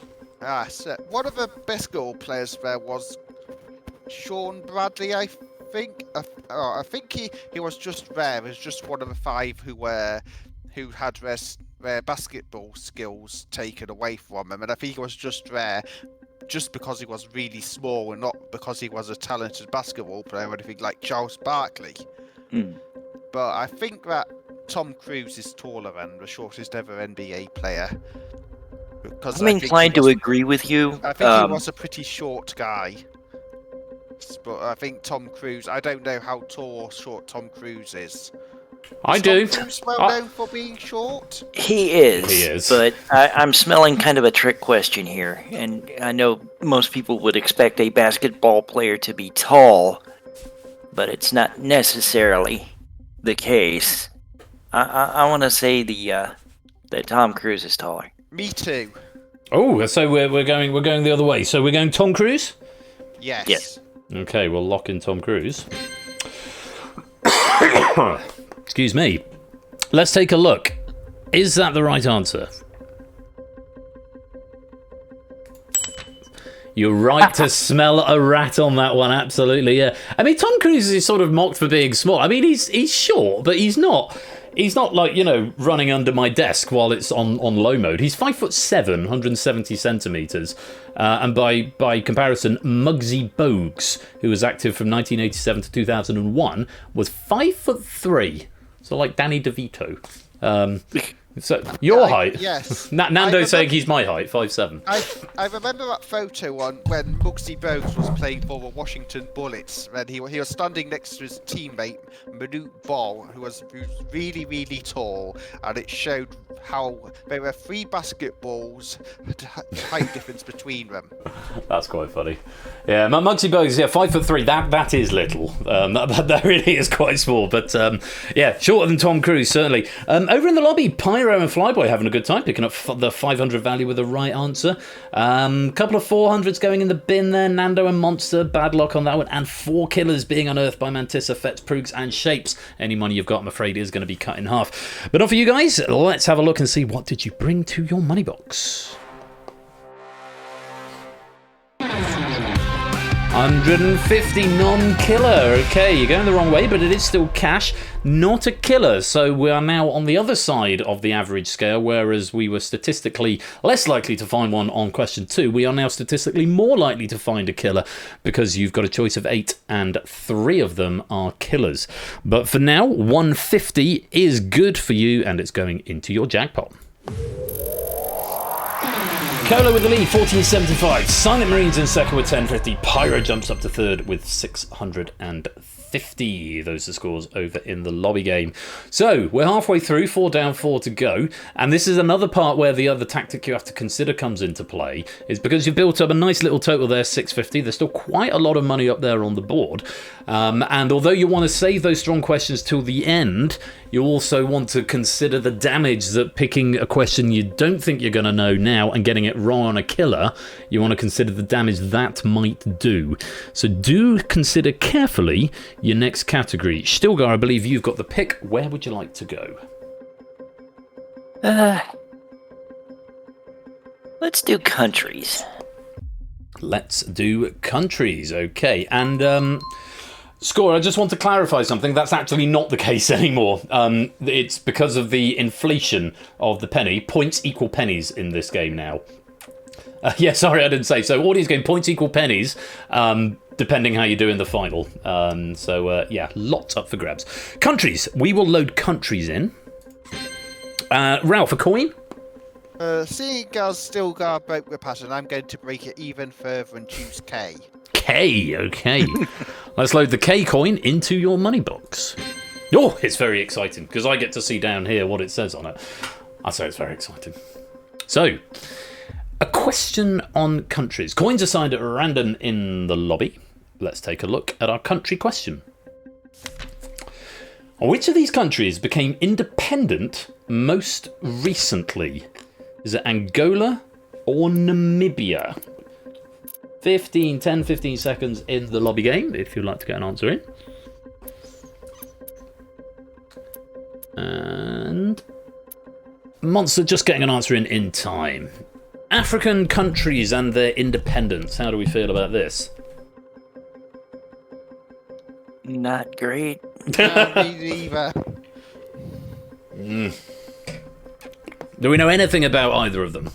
So one of the best goal players there was Sean Bradley, I think. I think he was just there. He was just one of the five who had their basketball skills taken away from him, and I think he was just there just because he was really small and not because he was a talented basketball player or anything like Charles Barkley. But I think that Tom Cruise is taller than the shortest ever NBA player.
I'm inclined to agree with you.
I think he was a pretty short guy. But I think Tom Cruise, I don't know how tall or short Tom Cruise is.
I do.
Tom Cruise well known for being short?
He is.
He is.
But I'm smelling kind of a trick question here. And I know most people would expect a basketball player to be tall, but it's not necessarily the case. I want to say that Tom Cruise is taller.
Me too.
Oh, so we're going the other way. So we're going Tom Cruise?
Yes.
Yes.
Okay, we'll lock in Tom Cruise. Excuse me. Let's take a look. Is that the right answer? You're right to smell a rat on that one, absolutely, yeah. I mean, Tom Cruise is sort of mocked for being small. I mean, he's short, but he's not like, running under my desk while it's on low mode. He's 5'7", 170 centimeters. And by comparison, Muggsy Bogues, who was active from 1987 to 2001, was 5'3". So like Danny DeVito. So your height?
Yes.
Nando's saying he's my height, 5'7".
I remember that photo when Muggsy Bogues was playing for the Washington Bullets, and he was standing next to his teammate Manute Bol, who's really, really tall, and it showed how there were 3 basketballs, height difference between them.
That's quite funny. Yeah, Muggsy Bogues, 5'3". That is little. That really is quite small. But yeah, shorter than Tom Cruise certainly. Over in the lobby, Pyro and Flyboy having a good time picking up the 500 value with the right answer. Couple of 400s going in the bin there. Nando and Monster, bad luck on that one, and 4 killers being unearthed by Mantissa, Fets, Proogs, and Shapes. Any money you've got, I'm afraid, is going to be cut in half. But not for you guys. Let's have a look and see what did you bring to your money box. 150 non-killer. Okay, you're going the wrong way, but it is still cash, not a killer. So we are now on the other side of the average scale, whereas we were statistically less likely to find one on question 2. We are now statistically more likely to find a killer because you've got a choice of 8 and 3 of them are killers. But for now, 150 is good for you and it's going into your jackpot. Cola with the lead, 1475. Silent Marines in second with 1050. Pyro jumps up to third with 650. Those are the scores over in the lobby game. So, we're halfway through, 4 down, 4 to go. And this is another part where the other tactic you have to consider comes into play, is because you've built up a nice little total there, 650. There's still quite a lot of money up there on the board. And although you want to save those strong questions till the end, you also want to consider the damage that picking a question you don't think you're going to know now and getting it wrong on a killer, you want to consider the damage that might do. So do consider carefully your next category. Stilgar, I believe you've got the pick. Where would you like to go?
Let's do countries.
Let's do countries, okay. And Score, I just want to clarify something. That's actually not the case anymore. It's because of the inflation of the penny. Points equal pennies in this game now. Yeah, sorry, I didn't say. So, audience game, points equal pennies, depending how you do in the final. Yeah, lots up for grabs. Countries. We will load countries in. Ralph, a coin?
Seeing girls still got broke with passion, I'm going to break it even further and choose K.
K, okay. Let's load the K coin into your money box. Oh, it's very exciting, because I get to see down here what it says on it. I say it's very exciting. So, a question on countries. Coins assigned at random in the lobby. Let's take a look at our country question. Which of these countries became independent most recently? Is it Angola or Namibia? 10, 15 seconds in the lobby game, if you'd like to get an answer in. And Monster just getting an answer in time. African countries and their independence. How do we feel about this?
Not great.
Me either.
Do we know anything about either of them?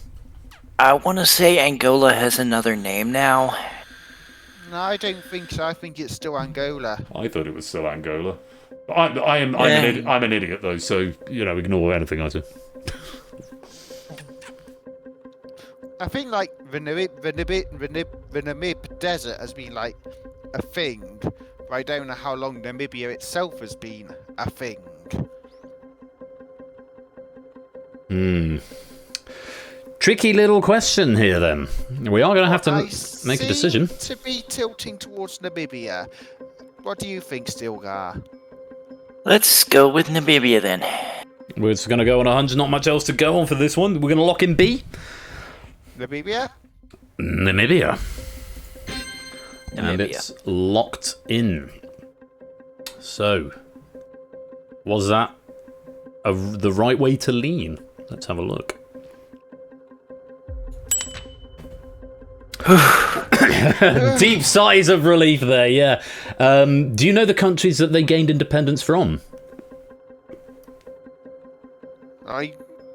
I want to say Angola has another name now.
No, I don't think so. I think it's still Angola.
I thought it was still Angola. I'm an idiot though, so ignore anything I say.
I think like the Namib Desert has been like a thing, but I don't know how long Namibia itself has been a thing.
Tricky little question here then. We are going to have to make a decision.
To be tilting towards Namibia. What do you think, Stilgar?
Let's go with Namibia then.
We're just going to go on 100, not much else to go on for this one. We're going to lock in B.
Namibia?
Namibia. And it's locked in. So, was that the right way to lean? Let's have a look. Deep sighs of relief there, yeah. Do you know the countries that they gained independence from?
I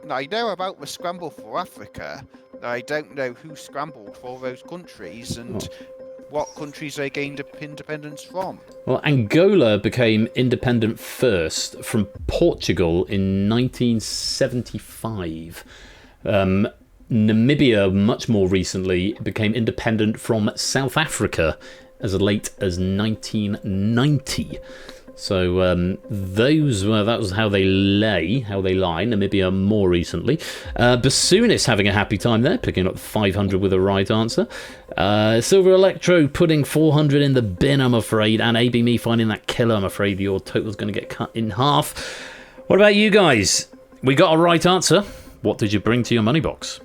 know about the scramble for Africa. I don't know who scrambled for those countries and what countries they gained independence from.
Well, Angola became independent first from Portugal in 1975. Namibia, much more recently, became independent from South Africa as late as 1990. So that was how they lie. Namibia more recently. Bassoonist having a happy time there, picking up 500 with the right answer. Silver Electro putting 400 in the bin, I'm afraid. And AB Me finding that killer, I'm afraid your total's going to get cut in half. What about you guys? We got a right answer. What did you bring to your money box?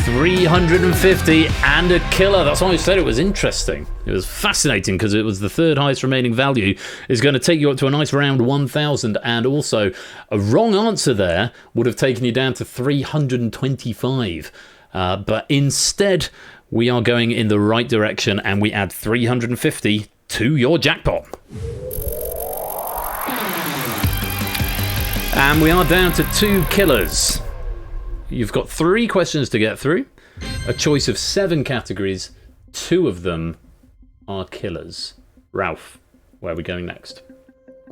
$350 and a killer. That's why I said it was interesting. It was fascinating because it was the third highest remaining value. Is going to take you up to a nice round 1,000, and also a wrong answer there would have taken you down to 325. But instead, we are going in the right direction, and we add 350 to your jackpot. And we are down to 2 killers. You've got 3 questions to get through, a choice of 7 categories, 2 of them are killers. Ralph, where are we going next?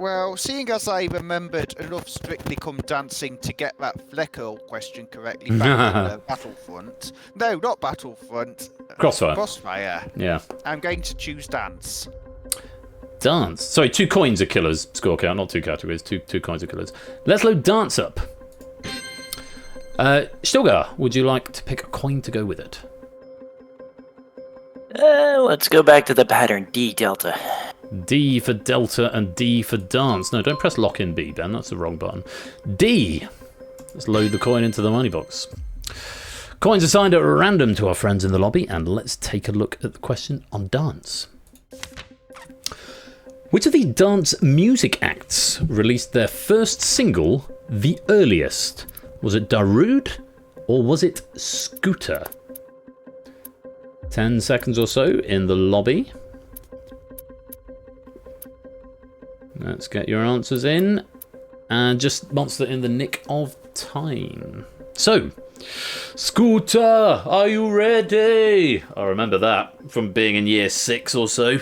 Well, seeing as I remembered enough Strictly Come Dancing to get that Fleckle question correctly back in Battlefront. No, not Battlefront.
Crossfire.
Crossfire.
Yeah.
I'm going to choose Dance.
Dance. Sorry, 2 coins are killers. Score count, not 2 categories. Two coins are killers. Let's load Dance up. Stilgar, would you like to pick a coin to go with it?
Let's go back to the pattern. D, Delta.
D for Delta and D for Dance. No, don't press lock in B, Ben. That's the wrong button. D. Let's load the coin into the money box. Coins assigned at random to our friends in the lobby, and let's take a look at the question on Dance. Which of the dance music acts released their first single the earliest? Was it Darude or was it Scooter? 10 seconds or so in the lobby. Let's get your answers in. And just Monster in the nick of time. So, Scooter, are you ready? I remember that from being in year 6 or so.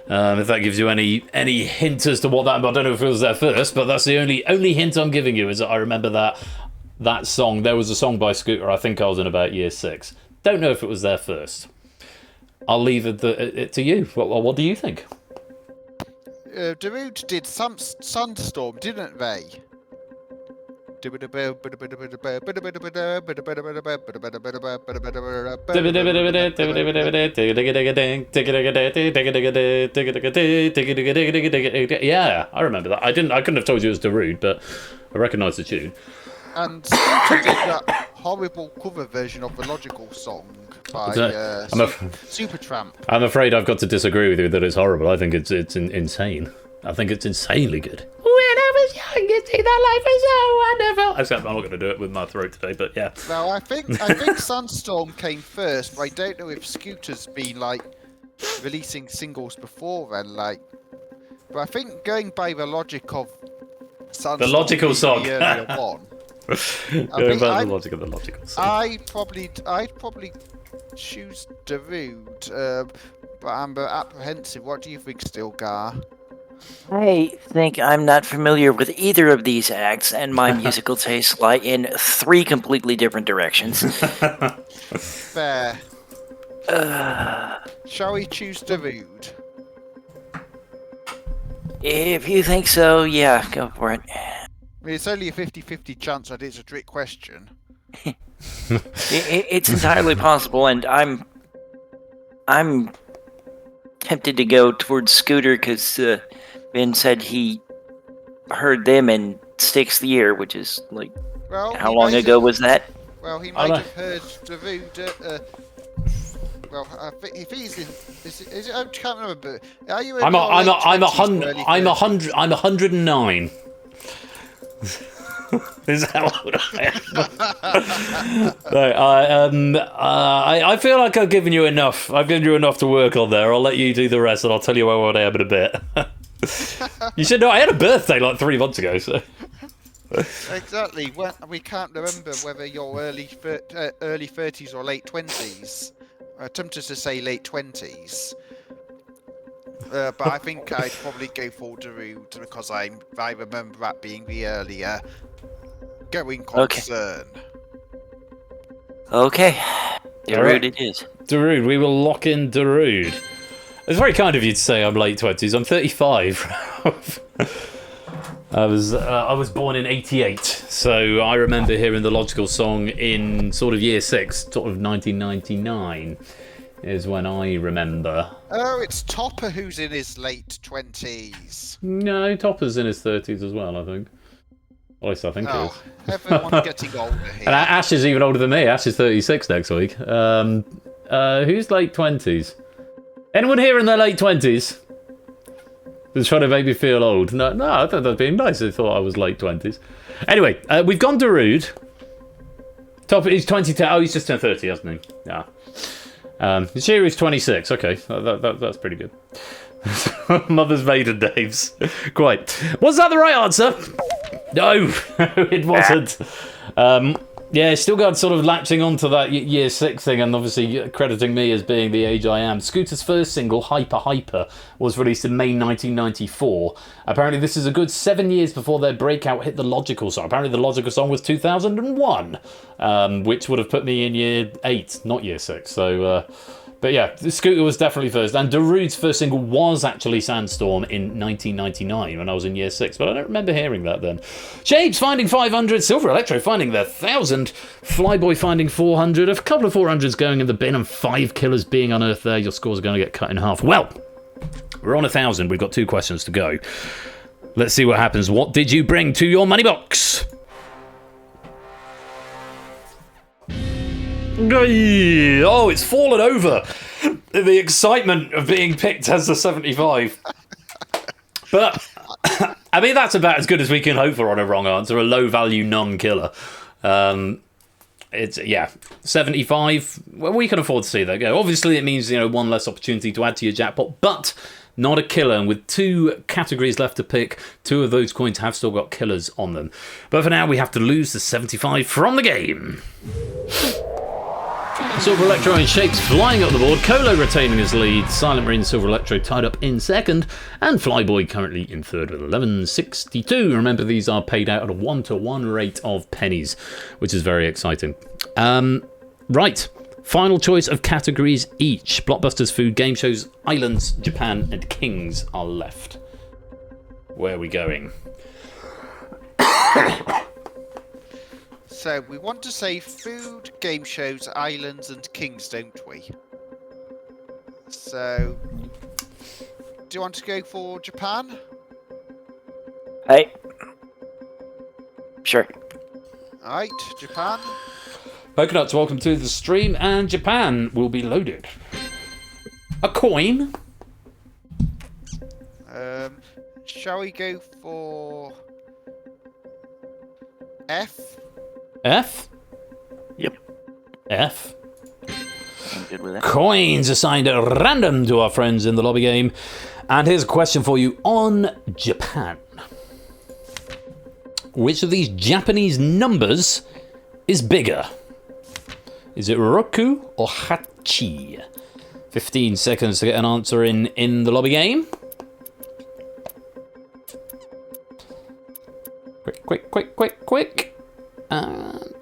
If that gives you any hint as to what that, I don't know if it was there first, but that's the only hint I'm giving you is that I remember that song. There was a song by Scooter. I think I was in about year 6. Don't know if it was there first. I'll leave it to you. What do you think?
Darude did some Sunstorm, didn't they?
Yeah, I remember that. I couldn't have told you it was Darude, but I recognise the tune.
And Scooter did that horrible cover version of the Logical song by Supertramp.
I'm afraid I've got to disagree with you that it's horrible. I think it's insane. I think it's insanely good. When I was young, you see that life was so wonderful. Except I'm not going to do it with my throat today, but yeah.
Well, I think Sunstorm came first, but I don't know if Scooter's been like releasing singles before then. But I think going by the logic of Sunstorm,
the logical song.
The earlier one.
Going by the logic of the logical song.
I'd probably choose Darude, but I'm apprehensive. What do you think, Stilgar?
I think I'm not familiar with either of these acts, and my musical tastes lie in 3 completely different directions.
Fair. Shall we choose Darude?
If you think so, yeah, go for it.
I mean, it's only a 50-50 chance that it's a trick question.
It's entirely possible, and I'm tempted to go towards Scooter because Ben said he heard them in 6th year, which is like, how long ago was that?
Well, he might have heard Darude. If he's in, is it? I can't remember. Are you?
I'm 109. Is how old I am. I feel like I've given you enough. I've given you enough to work on there. I'll let you do the rest, and I'll tell you how old I am in a bit. You should know I had a birthday like 3 months ago, so.
Exactly. Well, we can't remember whether you're early 30s or late 20s. I'm tempted to say late 20s. But I think I'd probably go for Darude because I remember that being the earlier going concern.
Okay. Darude it is.
Darude, we will lock in Darude. It's very kind of you to say I'm late 20s. I'm 35. I was born in 88, so I remember hearing the Logical song in sort of year 6, sort of 1999 is when I remember.
Oh, it's Topper who's in his late 20s.
No, Topper's in his 30s as well, I think. At least I think he is.
Everyone's getting older here.
And Ash is even older than me. Ash is 36 next week. Who's late 20s? Anyone here in their late 20s? Just trying to make me feel old. No, I thought that'd be nice. I thought I was late 20s. Anyway, we've gone Darude. Topper, he's 22. Oh, he's just turned 30, hasn't he? Yeah. This year he's 26. Okay, that's pretty good. Mother's maiden names. Quite. Was that the right answer? No, it wasn't. Yeah, still got sort of lapsing onto that year 6 thing, and obviously crediting me as being the age I am. Scooter's first single, Hyper Hyper, was released in May 1994. Apparently this is a good 7 years before their breakout hit the Logical song. Apparently the Logical song was 2001, which would have put me in year 8, not year 6. So, but yeah, the Scooter was definitely first. And Darude's first single was actually Sandstorm in 1999 when I was in year 6, but I don't remember hearing that then. Shapes finding 500, Silver Electro finding their 1,000, Flyboy finding 400, a couple of 400s going in the bin, and 5 killers being unearthed there. Your scores are going to get cut in half. Well, we're on 1,000. We've got 2 questions to go. Let's see what happens. What did you bring to your money box? Oh, it's fallen over. The excitement of being picked as the 75. But, I mean, that's about as good as we can hope for on a wrong answer. A low-value non-killer. It's, yeah, 75. Well, we can afford to see that go. Obviously, it means, one less opportunity to add to your jackpot, but not a killer. And with 2 categories left to pick, 2 of those coins have still got killers on them. But for now, we have to lose the 75 from the game. Silver Electro and Shapes flying up the board, Colo retaining his lead, Silent Marine Silver Electro tied up in second, and Flyboy currently in third with 1162. Remember, these are paid out at a 1-to-1 rate of pennies, which is very exciting. Right, final choice of categories each. Blockbusters, food, game shows, islands, Japan, and kings are left. Where are we going?
So we want to say food, game shows, islands, and kings, don't we? So, do you want to go for Japan?
Hey. Sure.
Alright, Japan.
Pokenuts, welcome to the stream, and Japan will be loaded. A coin.
Shall we go for F?
F?
Yep.
F.
I'm good with that.
Coins assigned at random to our friends in the lobby game. And here's a question for you on Japan. Which of these Japanese numbers is bigger? Is it Roku or Hachi? 15 seconds to get an answer in the lobby game. Quick. And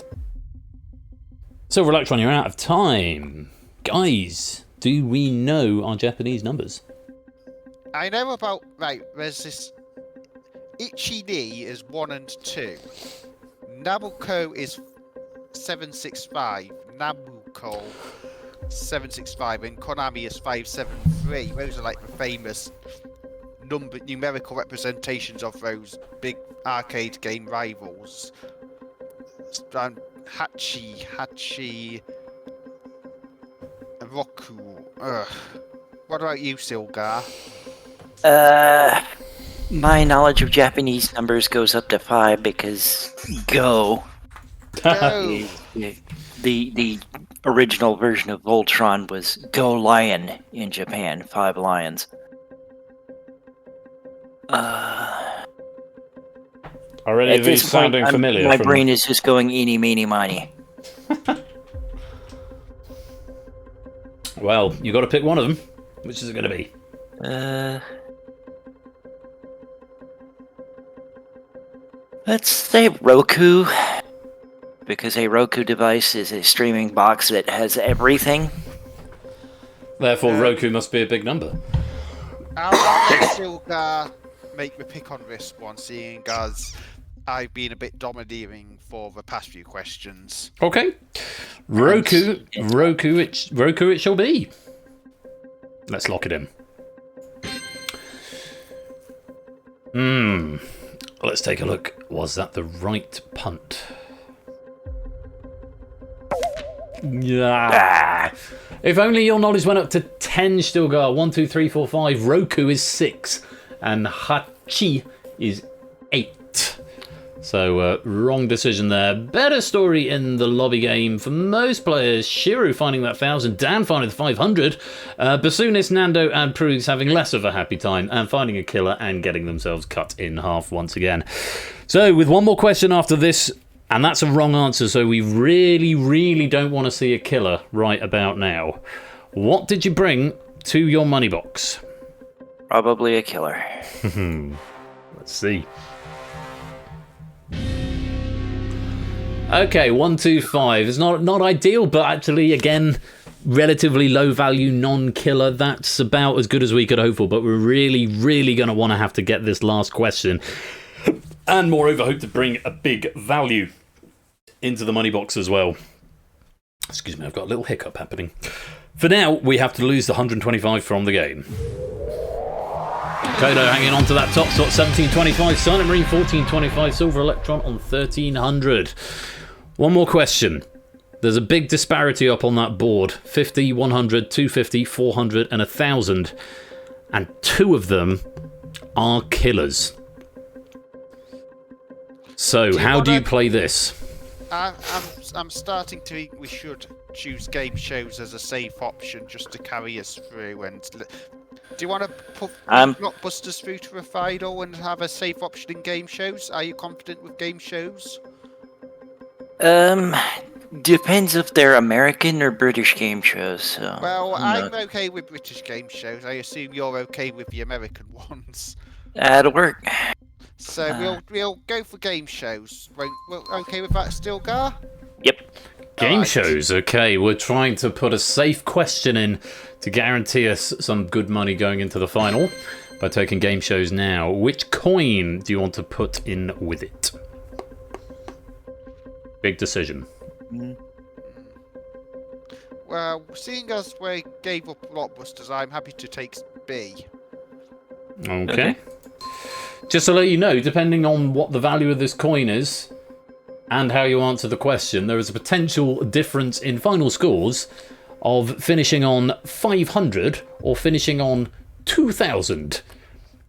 Silver Electron, you're out of time. Guys, do we know our Japanese numbers?
I know about, right, there's this Ichi-ni is 1 and 2. Nabucco is 765. Nabucco 765, and Konami is 573. Those are like the famous numerical representations of those big arcade game rivals. And Hachi, Roku. What about you, Silgar?
My knowledge of Japanese numbers goes up to 5 because Go.
Go.
The original version of Voltron was Go Lion in Japan, 5 lions.
Already
At
these
this point,
sounding familiar.
my brain is just going eeny, meeny, miny.
Well, you got to pick one of them. Which is it going to be?
Let's say Roku, because a Roku device is a streaming box that has everything.
Therefore, Roku must be a big number.
I'll let Silgar make the pick on this one, seeing as I've been a bit domineering for the past few questions.
Okay. Roku it shall be. Let's lock it in. Let's take a look. Was that the right punt? Yeah. If only your knowledge went up to 10, Stilgar. 1, 2, 3, 4, 5. Roku is 6. And Hachi is 8. So, wrong decision there. Better story in the lobby game for most players. Shiru finding that 1,000, Dan finding the 500. Bassoonist, Nando, and Prugs having less of a happy time and finding a killer and getting themselves cut in half once again. So, with one more question after this And that's a wrong answer, so we really, really don't want to see a killer right about now. What did you bring to your money box?
Probably a killer.
Let's see. Okay, 125. It's not ideal, but actually, again, relatively low value, non-killer. That's about as good as we could hope for, but we're really, really going to want to have to get this last question. And moreover, hope to bring a big value into the money box as well. Excuse me, I've got a little hiccup happening. For now, we have to lose the 125 from the game. Kodo hanging on to that top spot, 1725. Silent Marine, 1425. Silver Electron on 1300. One more question. There's a big disparity up on that board. 50, 100, 250, 400 and 1000. And 2 of them are killers. So, how do you play this?
I'm starting to think we should choose game shows as a safe option just to carry us through. And do you want to put blockbusters through to a final and have a safe option in game shows? Are you confident with game shows?
Depends if they're American or British game shows. So
well, I'm okay with British game shows. I assume you're okay with the American ones.
That'll work.
So we'll go for game shows. We're okay with that still, Gar?
Yep.
Game shows, okay. We're trying to put a safe question in to guarantee us some good money going into the final by taking game shows now. Which coin do you want to put in with it? Big decision.
Well, seeing as we gave up blockbusters, I'm happy to take B.
Okay. Just to let you know, depending on what the value of this coin is and how you answer the question, there is a potential difference in final scores of finishing on 500 or finishing on 2,000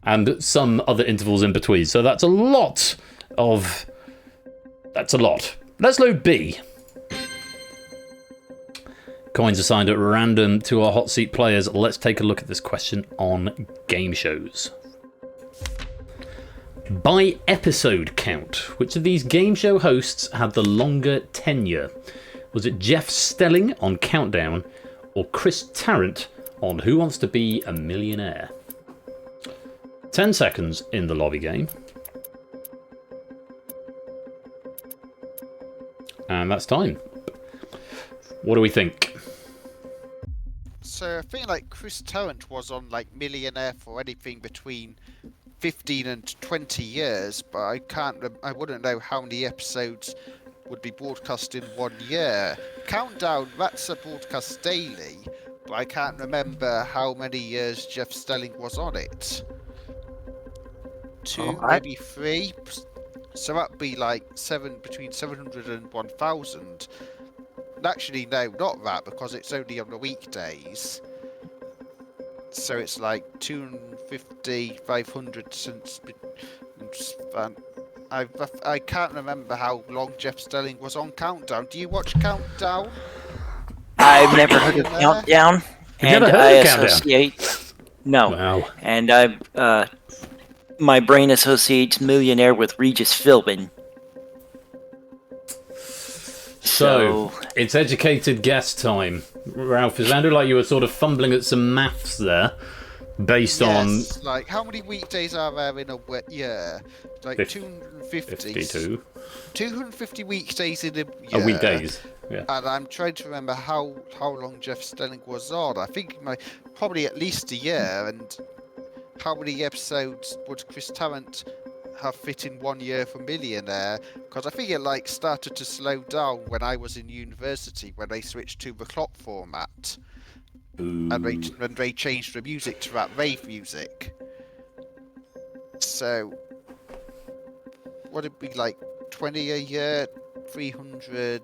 and some other intervals in between. So that's a lot. Let's load B. Coins assigned at random to our hot seat players. Let's take a look at this question on game shows. By episode count, which of these game show hosts had the longer tenure? Was it Jeff Stelling on Countdown or Chris Tarrant on Who Wants to Be a Millionaire? 10 seconds in the lobby game. And that's time. What do we think?
So I think like Chris Tarrant was on like Millionaire for anything between 15 and 20 years, but I wouldn't know how many episodes would be broadcast in 1 year. Countdown, that's a broadcast daily, but I can't remember how many years Jeff Stelling was on it. 2, maybe 3. So that'd be like between 700 and 1,000. Actually, no, not that, because it's only on the weekdays. So it's like 250, 500 since. I can't remember how long Jeff Stelling was on Countdown. Do you watch Countdown?
I've never heard of Countdown.
You've never heard of Countdown?
No.
Wow.
And my brain associates Millionaire with Regis Philbin.
So, it's educated guess time. Ralph, it sounded like you were sort of fumbling at some maths there, based on...
like, how many weekdays are there in a year? Like 250.
52.
250 weekdays in a year.
Oh, weekdays, yeah.
And I'm trying to remember how long Jeff Stelling was on. I think probably at least a year, and how many episodes would Chris Tarrant have fit in 1 year for Millionaire? Because I think it like started to slow down when I was in university when they switched to the clock format.
Ooh.
And when they changed the music to that rave music. So would it be like 20 a year, 300?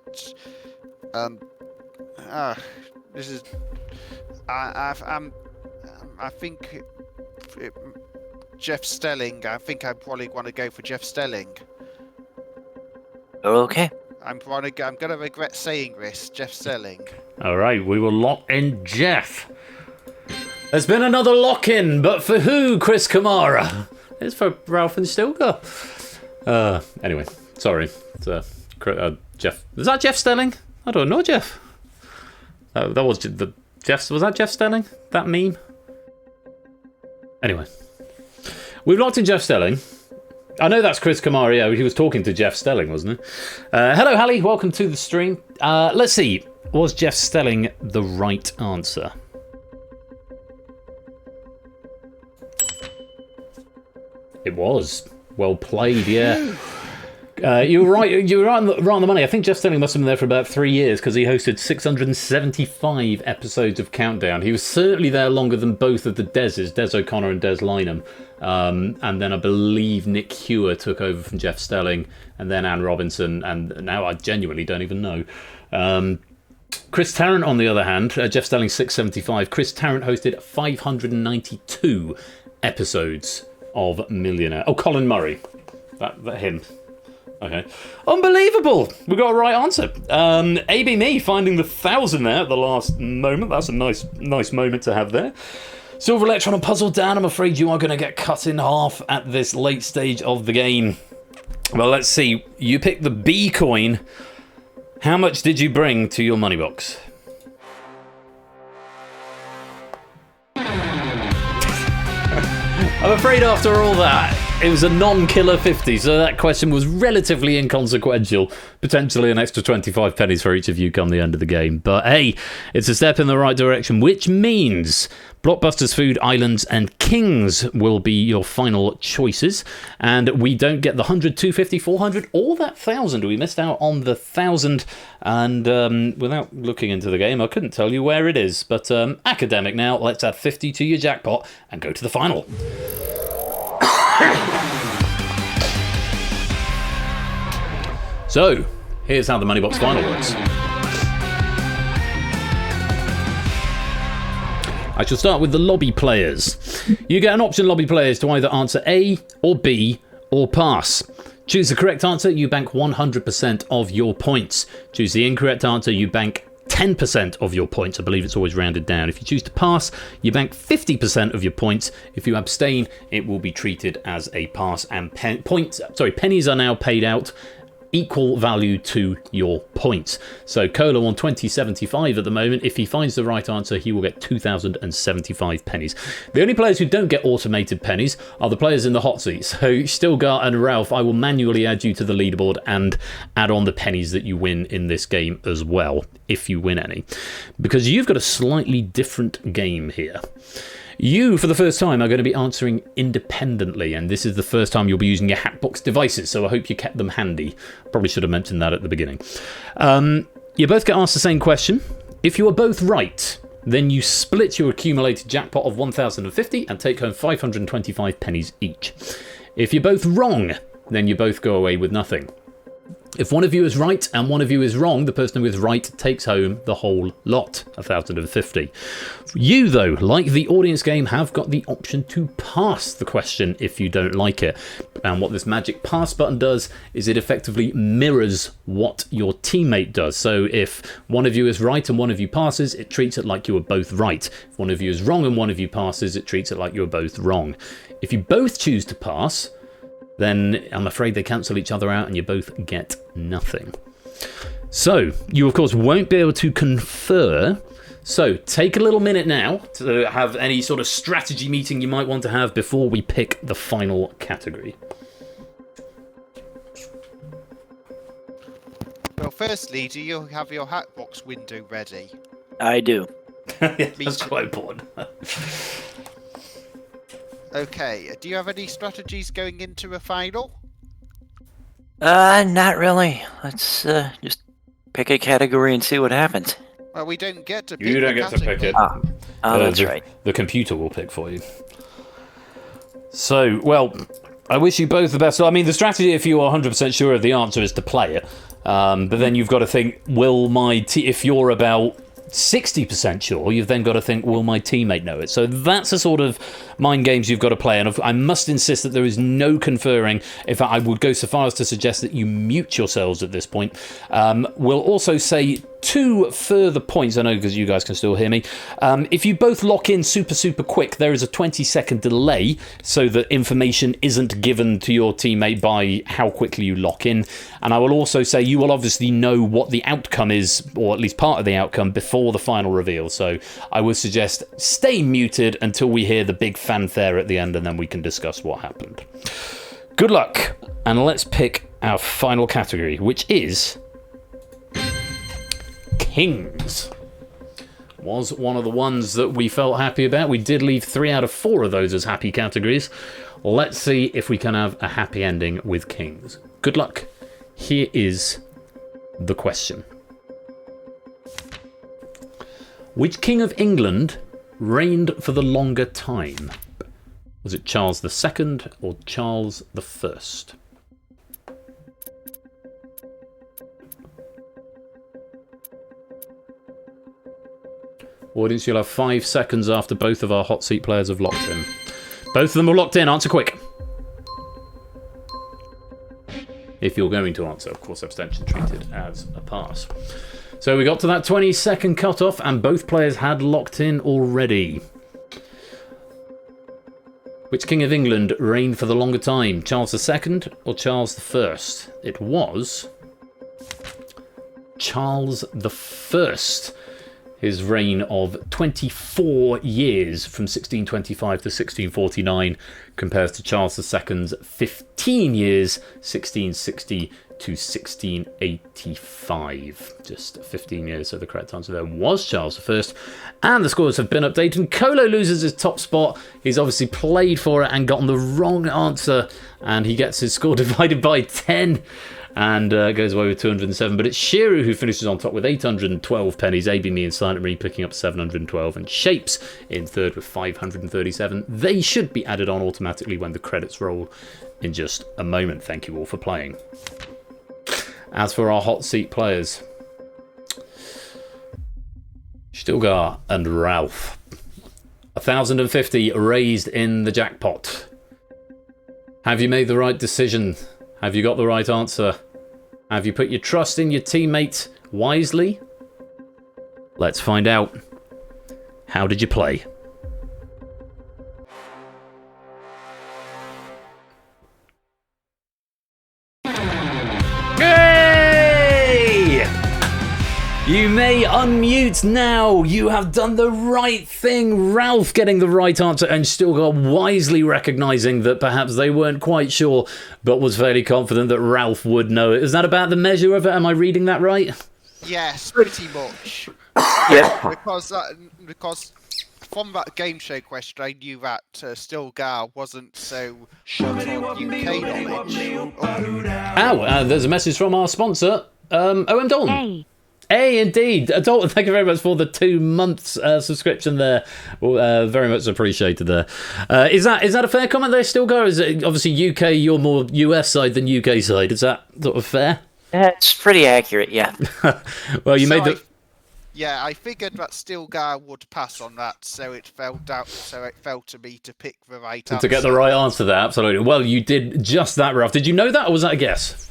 This is I think Jeff Stelling. I think I probably want to go for Jeff Stelling.
Okay.
I'm gonna regret saying this, Jeff Stelling.
All right, we will lock in Jeff. There's been another lock-in, but for who, Chris Kamara? It's for Ralph and Stilgar. Anyway, sorry. It's Jeff. Was that Jeff Stelling? I don't know, Jeff. That was the Jeff. Was that Jeff Stelling? That meme. Anyway, we've locked in Jeff Stelling. I know that's Chris Camario. He was talking to Jeff Stelling, wasn't he? Hello, Hallie. Welcome to the stream. Let's see. Was Jeff Stelling the right answer? It was. Well played, yeah. You were right. You were right on the money. I think Jeff Stelling must have been there for about 3 years because he hosted 675 episodes of Countdown. He was certainly there longer than both of the Dez's, Des O'Connor and Des Lynam. And then I believe Nick Hewer took over from Jeff Stelling, and then Anne Robinson, and now I genuinely don't even know. Chris Tarrant, on the other hand, Jeff Stelling 675. Chris Tarrant hosted 592 episodes of Millionaire. Oh, Colin Murray. That him. Okay. Unbelievable! We got a right answer. AB Me finding the 1,000 there at the last moment. That's a nice moment to have there. Silver Electron and Puzzle Dan, I'm afraid you are going to get cut in half at this late stage of the game. Well, let's see. You picked the B coin. How much did you bring to your money box? I'm afraid after all that, it was a non-killer 50, so that question was relatively inconsequential. Potentially an extra 25 pennies for each of you come the end of the game. But hey, it's a step in the right direction, which means Blockbusters, Food, Islands, and Kings will be your final choices. And we don't get the 100, 250, 400, or that 1,000. We missed out on the 1,000. And without looking into the game, I couldn't tell you where it is. But academic now, let's add 50 to your jackpot and go to the final. So, here's how the Moneybox final works. I shall start with the lobby players. You get an option, lobby players, to either answer A or B or pass. Choose the correct answer, you bank 100% of your points. Choose the incorrect answer, you bank 10% of your points. I believe it's always rounded down. If you choose to pass, you bank 50% of your points. If you abstain, it will be treated as a pass, and pennies are now paid out equal value to your points. So Colo on 2075 at the moment. If he finds the right answer, he will get 2,075 pennies. The only players who don't get automated pennies are the players in the hot seats. So Stilgar and Ralph, I will manually add you to the leaderboard and add on the pennies that you win in this game as well, if you win any. Because you've got a slightly different game here. You, for the first time, are going to be answering independently, and this is the first time you'll be using your Hatbox devices, so I hope you kept them handy. Probably should have mentioned that at the beginning. You both get asked the same question. If you are both right, then you split your accumulated jackpot of 1,050 and take home 525 pennies each. If you're both wrong, then you both go away with nothing. If one of you is right and one of you is wrong, the person who is right takes home the whole lot, 1,050. You, though, like the audience game, have got the option to pass the question if you don't like it. And what this magic pass button does is it effectively mirrors what your teammate does. So if one of you is right and one of you passes, it treats it like you were both right. If one of you is wrong and one of you passes, it treats it like you were both wrong. If you both choose to pass, then I'm afraid they cancel each other out and you both get nothing. So, you of course won't be able to confer. So, take a little minute now to have any sort of strategy meeting you might want to have before we pick the final category.
Well, firstly, do you have your Hatbox window ready?
I do.
Yeah, that's quite important.
Okay, do you have any strategies going into a final?
Not really. Let's just pick a category and see what happens.
Well, we don't get to pick
You don't
the
get to pick it.
That's right.
The computer will pick for you. So, well, I wish you both the best. So, I mean, the strategy, if you are 100% sure of the answer, is to play it. But then you've got to think, will my if you're about 60% sure, you've then got to think, will my teammate know it? So that's the sort of mind games you've got to play. And I must insist that there is no conferring. In fact, I would go so far as to suggest that you mute yourselves at this point. We'll also say 2 further points, I know because you guys can still hear me. If you both lock in super quick, there is a 20-second delay so that information isn't given to your teammate by how quickly you lock in. And I will also say you will obviously know what the outcome is, or at least part of the outcome, before the final reveal. So I would suggest stay muted until we hear the big fanfare at the end, and then we can discuss what happened. Good luck, and let's pick our final category, which is Kings. Was one of the ones that we felt happy about. We did leave 3 out of 4 of those as happy categories. Let's see if we can have a happy ending with Kings. Good luck. Here is the question. Which King of England reigned for the longer time? Was it Charles II or Charles I? Audience, you'll have 5 seconds after both of our hot seat players have locked in. Both of them are locked in. Answer quick. If you're going to answer, of course, abstention treated as a pass. So we got to that 20-second cutoff, and both players had locked in already. Which King of England reigned for the longer time? Charles II or Charles I? It was Charles I. His reign of 24 years from 1625 to 1649 compares to Charles II's 15 years, 1660 to 1685. Just 15 years, so the correct answer there was Charles I. And the scores have been updated. Colo loses his top spot. He's obviously played for it and gotten the wrong answer, and he gets his score divided by 10. And goes away with 207. But it's Shiru who finishes on top with 812 pennies. AB, me and Silent Marie picking up 712. And Shapes in third with 537. They should be added on automatically when the credits roll in just a moment. Thank you all for playing. As for our hot seat players, Stilgar and Ralph. 1,050 raised in the jackpot. Have you made the right decision? Have you got the right answer? Have you put your trust in your teammate wisely? Let's find out. How did you play? Hey! You may unmute now. You have done the right thing. Ralph getting the right answer and Stilgar wisely recognising that perhaps they weren't quite sure, but was fairly confident that Ralph would know it. Is that about the measure of it? Am I reading that right?
Yes, pretty much.
Yeah.
Because from that game show question, I knew that Stilgar wasn't so sure on UK knowledge.
There's a message from our sponsor, OM Dalton. Hey, indeed. Dalton, thank you very much for the 2 months subscription there. Very much appreciated there. Is that a fair comment there, Stilgar? Is it obviously UK, you're more US side than UK side? Is that sort of fair?
It's pretty accurate, yeah.
Well, you made the...
Yeah, I figured that Stilgar would pass on that, so it fell to me to pick the right answer.
To get the right answer there, absolutely. Well, you did just that, Ralph. Did you know that, or was that a guess?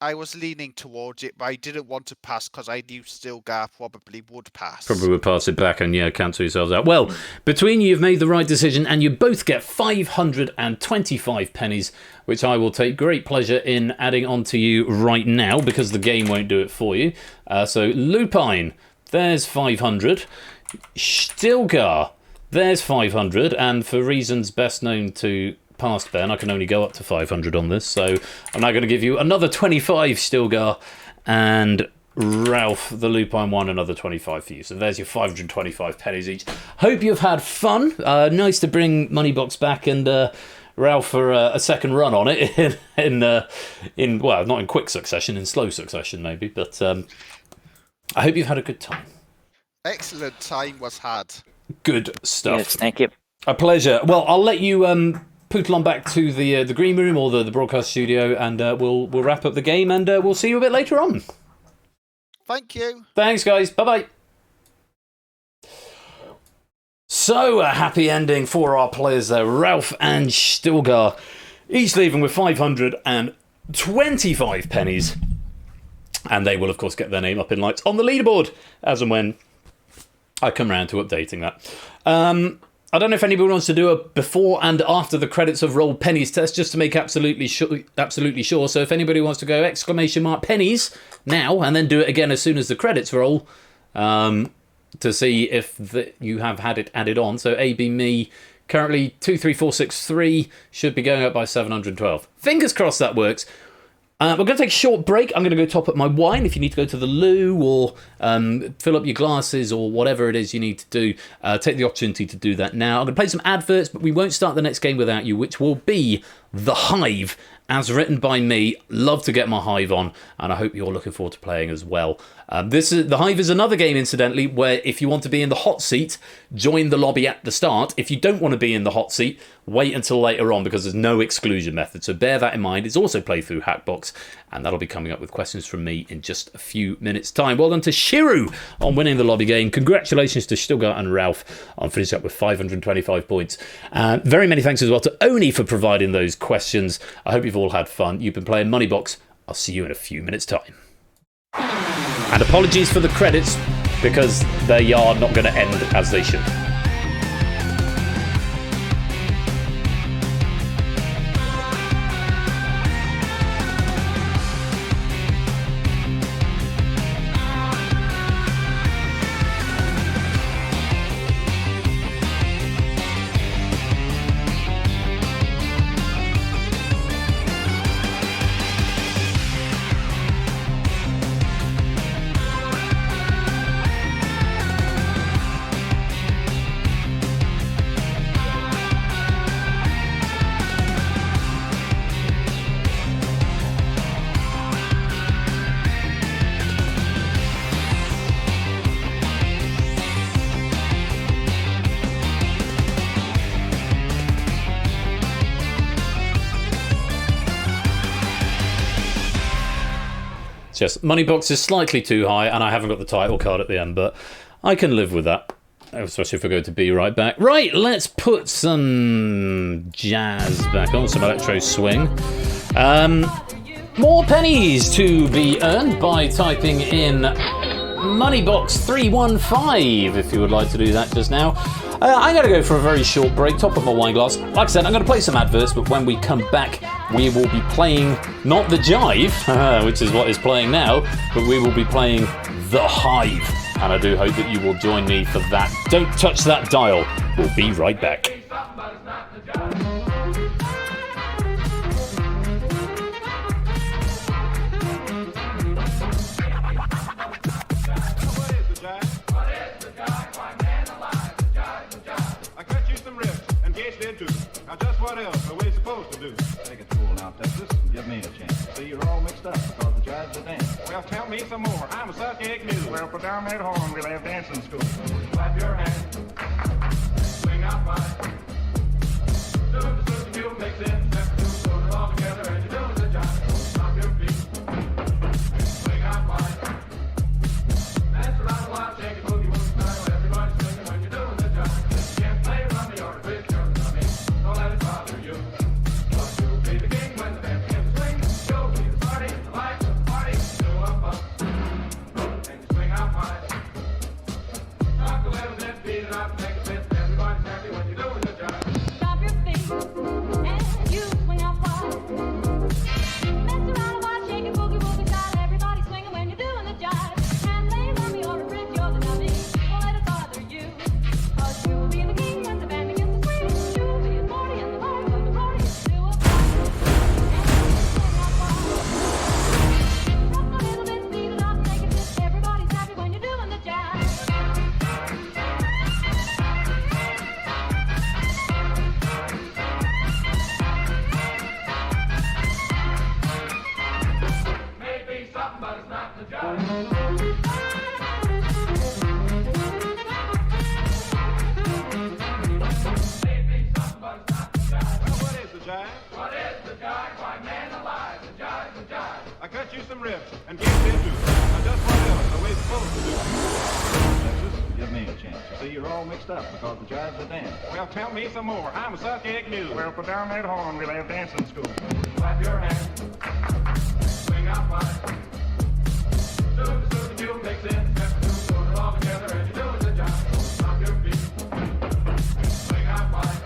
I was leaning towards it, but I didn't want to pass because I knew Stilgar probably would pass.
Probably would pass it back and, cancel yourselves out. Well, between you, you've made the right decision, and you both get 525 pennies, which I will take great pleasure in adding onto you right now, because the game won't do it for you. So, Lupine, there's 500. Stilgar, there's 500. And for reasons best known to past Ben, I can only go up to 500 on this, so I'm now going to give you another 25, Stilgar, and Ralph, the Lupine one, another 25 for you. So there's your 525 pennies each. Hope you've had fun. Nice to bring Moneybox back, and Ralph for a second run on it in well, not in quick succession, in slow succession maybe, but I hope you've had a good time.
Excellent time was had.
Good stuff.
Yes, thank you.
A pleasure. Well, I'll let you poodle on back to the green room or the broadcast studio, and we'll wrap up the game, and we'll see you a bit later on.
Thank you.
Thanks, guys. Bye-bye. So, a happy ending for our players there. Ralph and Stilgar, each leaving with 525 pennies. And they will, of course, get their name up in lights on the leaderboard as and when I come around to updating that. I don't know if anybody wants to do a before and after the credits of rolled pennies test, just to make absolutely sure. So if anybody wants to go ! Pennies now, and then do it again as soon as the credits roll, to see if you have had it added on. So AB me, currently 23463, should be going up by 712. Fingers crossed that works. We're going to take a short break. I'm going to go top up my wine. If you need to go to the loo or fill up your glasses or whatever it is you need to do, take the opportunity to do that now. I'm going to play some adverts, but we won't start the next game without you, which will be The Hive, as written by me. Love to get my Hive on, and I hope you're looking forward to playing as well. The Hive is another game, incidentally, where if you want to be in the hot seat, join the lobby at the start. If you don't want to be in the hot seat, wait until later on, because there's no exclusion method. So bear that in mind. It's also playthrough Hackbox, and that'll be coming up with questions from me in just a few minutes' time. Well done to Shiru on winning the lobby game. Congratulations to Stilgar and Ralph on finishing up with 525 points. Very many thanks as well to Oni for providing those questions. I hope you've all had fun. You've been playing Moneybox. I'll see you in a few minutes' time. And apologies for the credits, because they are not going to end as they should. Just Moneybox is slightly too high, and I haven't got the title card at the end, but I can live with that, especially if we go to Be Right Back. Right, let's put some jazz back on, some electro swing. More pennies to be earned by typing in Moneybox 315 if you would like to do that just now. I'm going to go for a very short break, top up my wine glass. Like I said, I'm going to play some adverts, but when we come back, we will be playing not the Jive, which is what is playing now, but we will be playing The Hive. And I do hope that you will join me for that. Don't touch that dial. We'll be right back.
Now just what else are we supposed to do? Take a tool now, Texas, and give me a chance. See, you're all mixed up because the jive's a dance. Well, tell me some more. I'm a suck egg mule. Well, put down that horn. We'll have dancing school. Clap your hands. Swing out wide. Do the mule mix in. Step two, put it all together, and you're doing the jive. Stop your feet. Swing out wide. Dance around a while, shake it, boogie, woogie style. Everybody's swinging when you're doing the jive. You can't play rummy or twist your tummy. Don't let it bother you. But you'll be the king when the band begins to swing. You'll be the party, the life of the party. Do a bump. And you swing out wide. Talk a little bit, beat it up, take a bit. Everybody's happy when you're doing the job.
Stop your feet and you swing out wide. Mess around a while, shake it, boogie woogie style. Everybody swinging when you're doing the jive. And lay rummy or a bridge, you're the dummy. Don't let it bother you. 'Cause you'll be the king when the band begins to swing. You'll be the party and the life of the party. Do a bump and swing out wide. Rock a little bit, beat it up, take a bit. Everybody's happy when you're doing the jive.
Maybe something, but it's not the jive. What is the jive? What is the jive? Why, man alive, the jive's the jive. I cut you some ribs and gave it into. Now just what else? supposed to do? Texas, give me a chance. You see, you're all mixed up because the jives are dancing. Well, tell me some more. I'm a suck egg mule. Well, put down that horn. We'll have dancing school. Clap your hands. Swing out wide. The mule makes it. Step two, put it all together, and you're doing the job. Stop your feet. Swing out wide.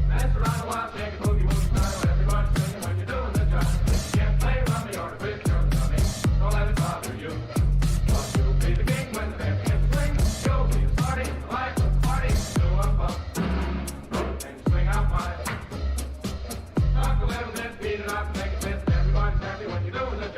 Dance around a while, shake a boogie woogie style. Everybody singing when you're doing the job. You can't play rummy or the bitch you're dummy. Don't let it bother you. But you'll be the king when the band begins to swing. You'll be the party, the life of the party. Do a bump and swing out wide. Talk a little bit, beat it up, make it fit. Everybody's happy when you're doing the job.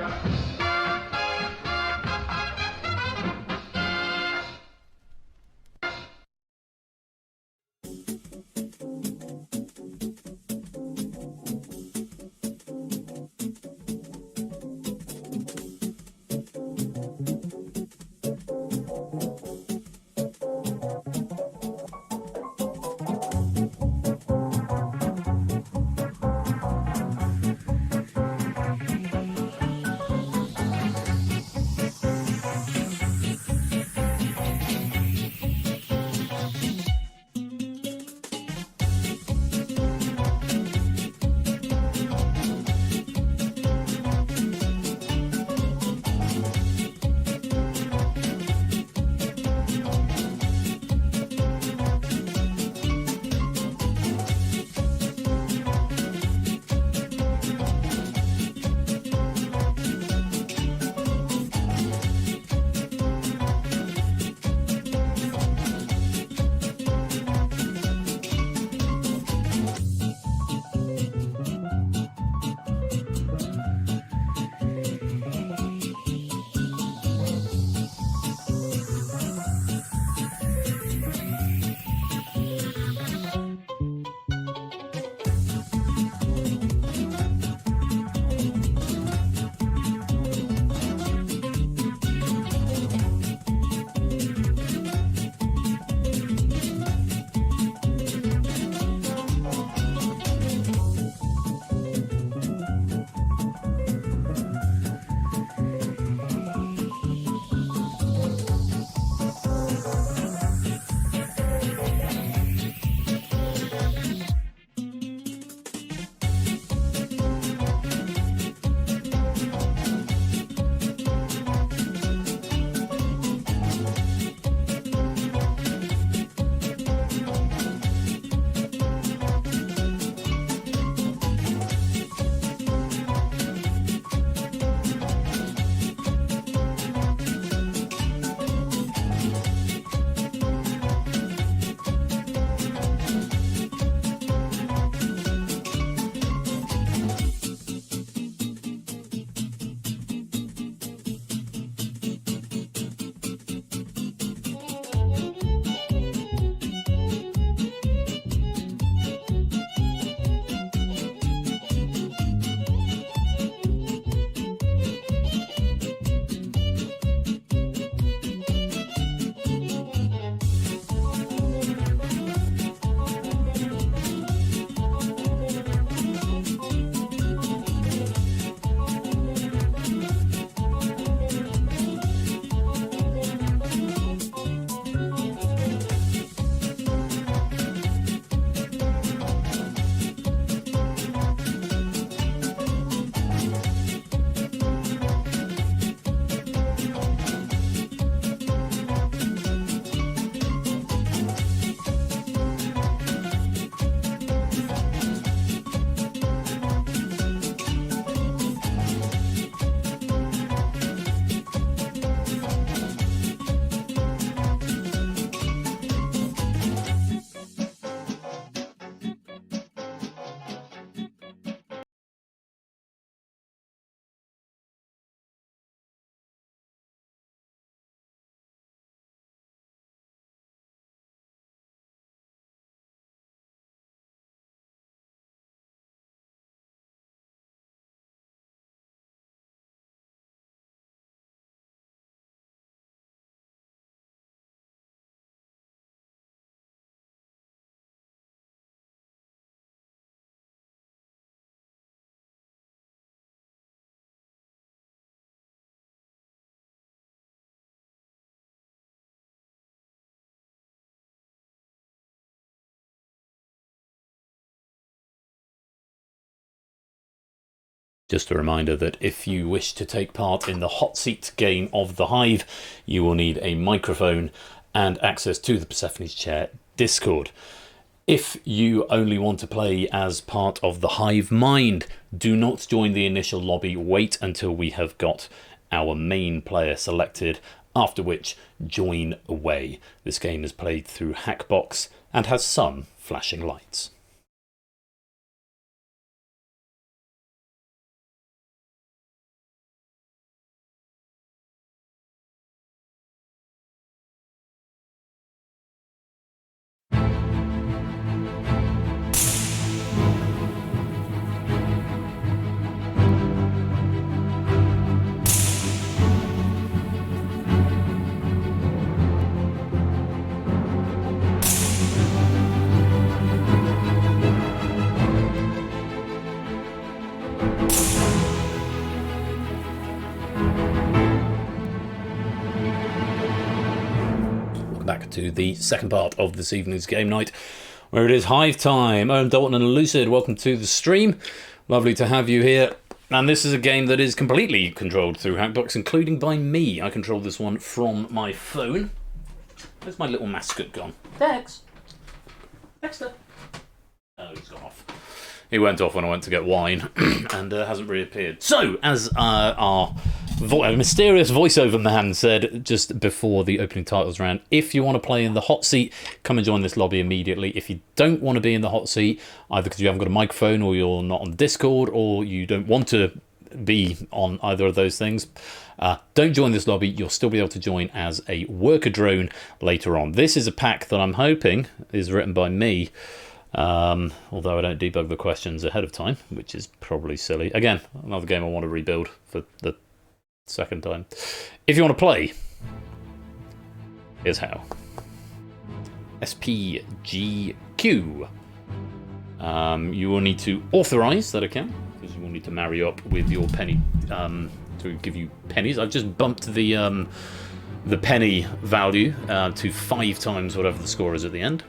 Just a reminder that if you wish to take part in the hot seat game of the Hive, you will need a microphone and access to the Persephone's Chair Discord. If you only want to play as part of the Hive Mind, do not join the initial lobby. Wait until we have got our main player selected, after which join away. This game is played through Hackbox and has some flashing lights. Back to the second part of this evening's game night, where it is Hive time. I'm Dalton and Lucid. Welcome to the stream. Lovely to have you here. And this is a game that is completely controlled through Hackbox, including by me. I control this one from my phone. Where's my little mascot gone? Dex. Dexter. Oh, he's gone off. He went off when I went to get wine and hasn't reappeared. So, as our mysterious voiceover man said just before the opening titles round, if you want to play in the hot seat, come and join this lobby immediately. If you don't want to be in the hot seat, either because you haven't got a microphone or you're not on Discord or you don't want to be on either of those things, don't join this lobby. You'll still be able to join as a worker drone later on. This is a pack that I'm hoping is written by me. Although I don't debug the questions ahead of time, which is probably silly. Again, another game I want to rebuild for the second time. If you want to play, here's how. SPGQ. You will need to authorize that account, because you will need to marry up with your penny to give you pennies. I've just bumped the penny value to 5 times whatever the score is at the end.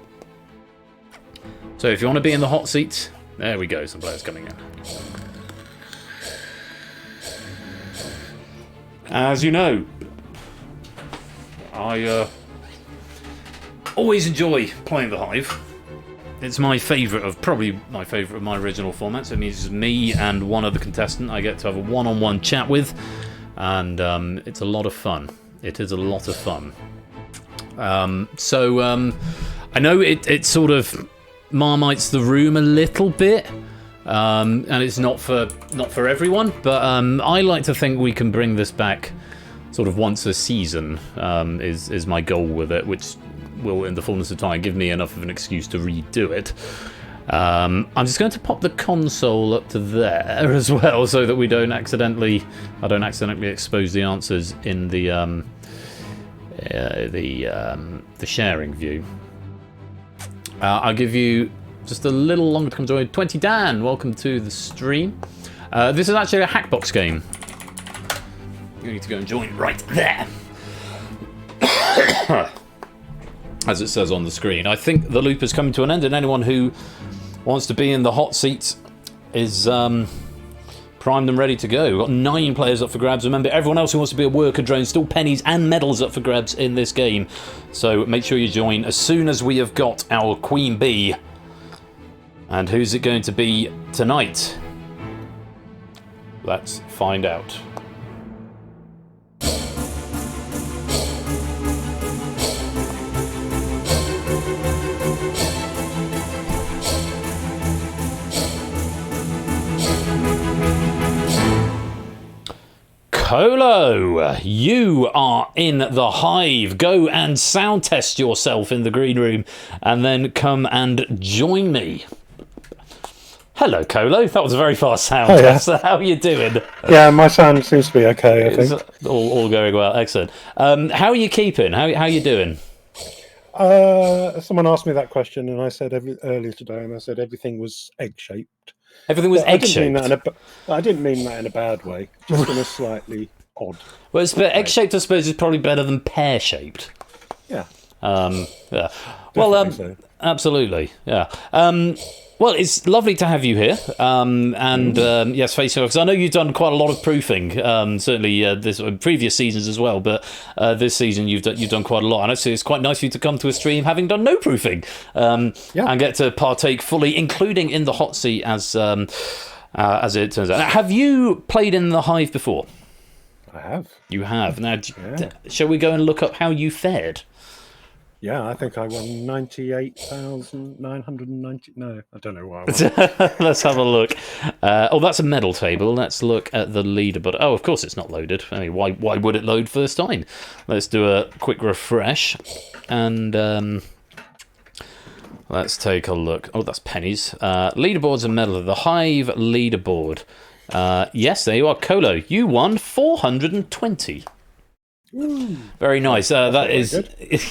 So if you want to be in the hot seat, there we go, some players coming in. As you know, I always enjoy playing the Hive. It's my favourite of, probably my favourite of my original formats. It means me and one other contestant I get to have a one-on-one chat with, and it's a lot of fun. It is a lot of fun. I know it sort of marmites the room a little bit, and it's not for everyone, but I like to think we can bring this back sort of once a season, is my goal with it, which will, in the fullness of time, give me enough of an excuse to redo it. I'm just going to pop the console up to there as well, so that I don't accidentally expose the answers in the sharing view. I'll give you just a little longer to come join. 20 Dan, welcome to the stream. This is actually a Hackbox game. You need to go and join right there. As it says on the screen. I think the loop is coming to an end, and anyone who wants to be in the hot seat is primed and ready to go. We've got 9 players up for grabs. Remember, everyone else who wants to be a worker drone, still pennies and medals up for grabs in this game. So make sure you join as soon as we have got our Queen Bee. And who's it going to be tonight? Let's find out. Colo, you are in the Hive. Go and sound test yourself in the green room and then come and join me. Hello, Colo. That was a very fast sound test. How are you doing?
Yeah, my sound seems to be okay, I think.
It's all going well. Excellent. How are you keeping? How are you doing?
Someone asked me that question, and I said earlier today, and I said everything was egg-shaped.
Everything was egg-shaped?
I didn't mean that in a bad way, just in a slightly odd
Well, egg-shaped, I suppose, is probably better than pear-shaped.
Yeah.
Yeah. Well,
Definitely so.
absolutely, yeah. Well, it's lovely to have you here, and yes, face because I know you've done quite a lot of proofing. Certainly, this previous seasons as well, but this season you've done quite a lot, and it's quite nice for you to come to a stream having done no proofing, and get to partake fully, including in the hot seat as it turns out. Now, have you played in the Hive before?
I have.
You have. Now, shall we go and look up how you fared?
Yeah, I think I won 98,990. No, I don't know why.
Let's have a look. That's a medal table. Let's look at the leaderboard. Oh, of course it's not loaded. I mean, why would it load first time? Let's do a quick refresh. And let's take a look. Oh, that's pennies. Leaderboards and medal. The Hive leaderboard. Yes, there you are. Colo, you won 420.
Ooh,
very nice. That is,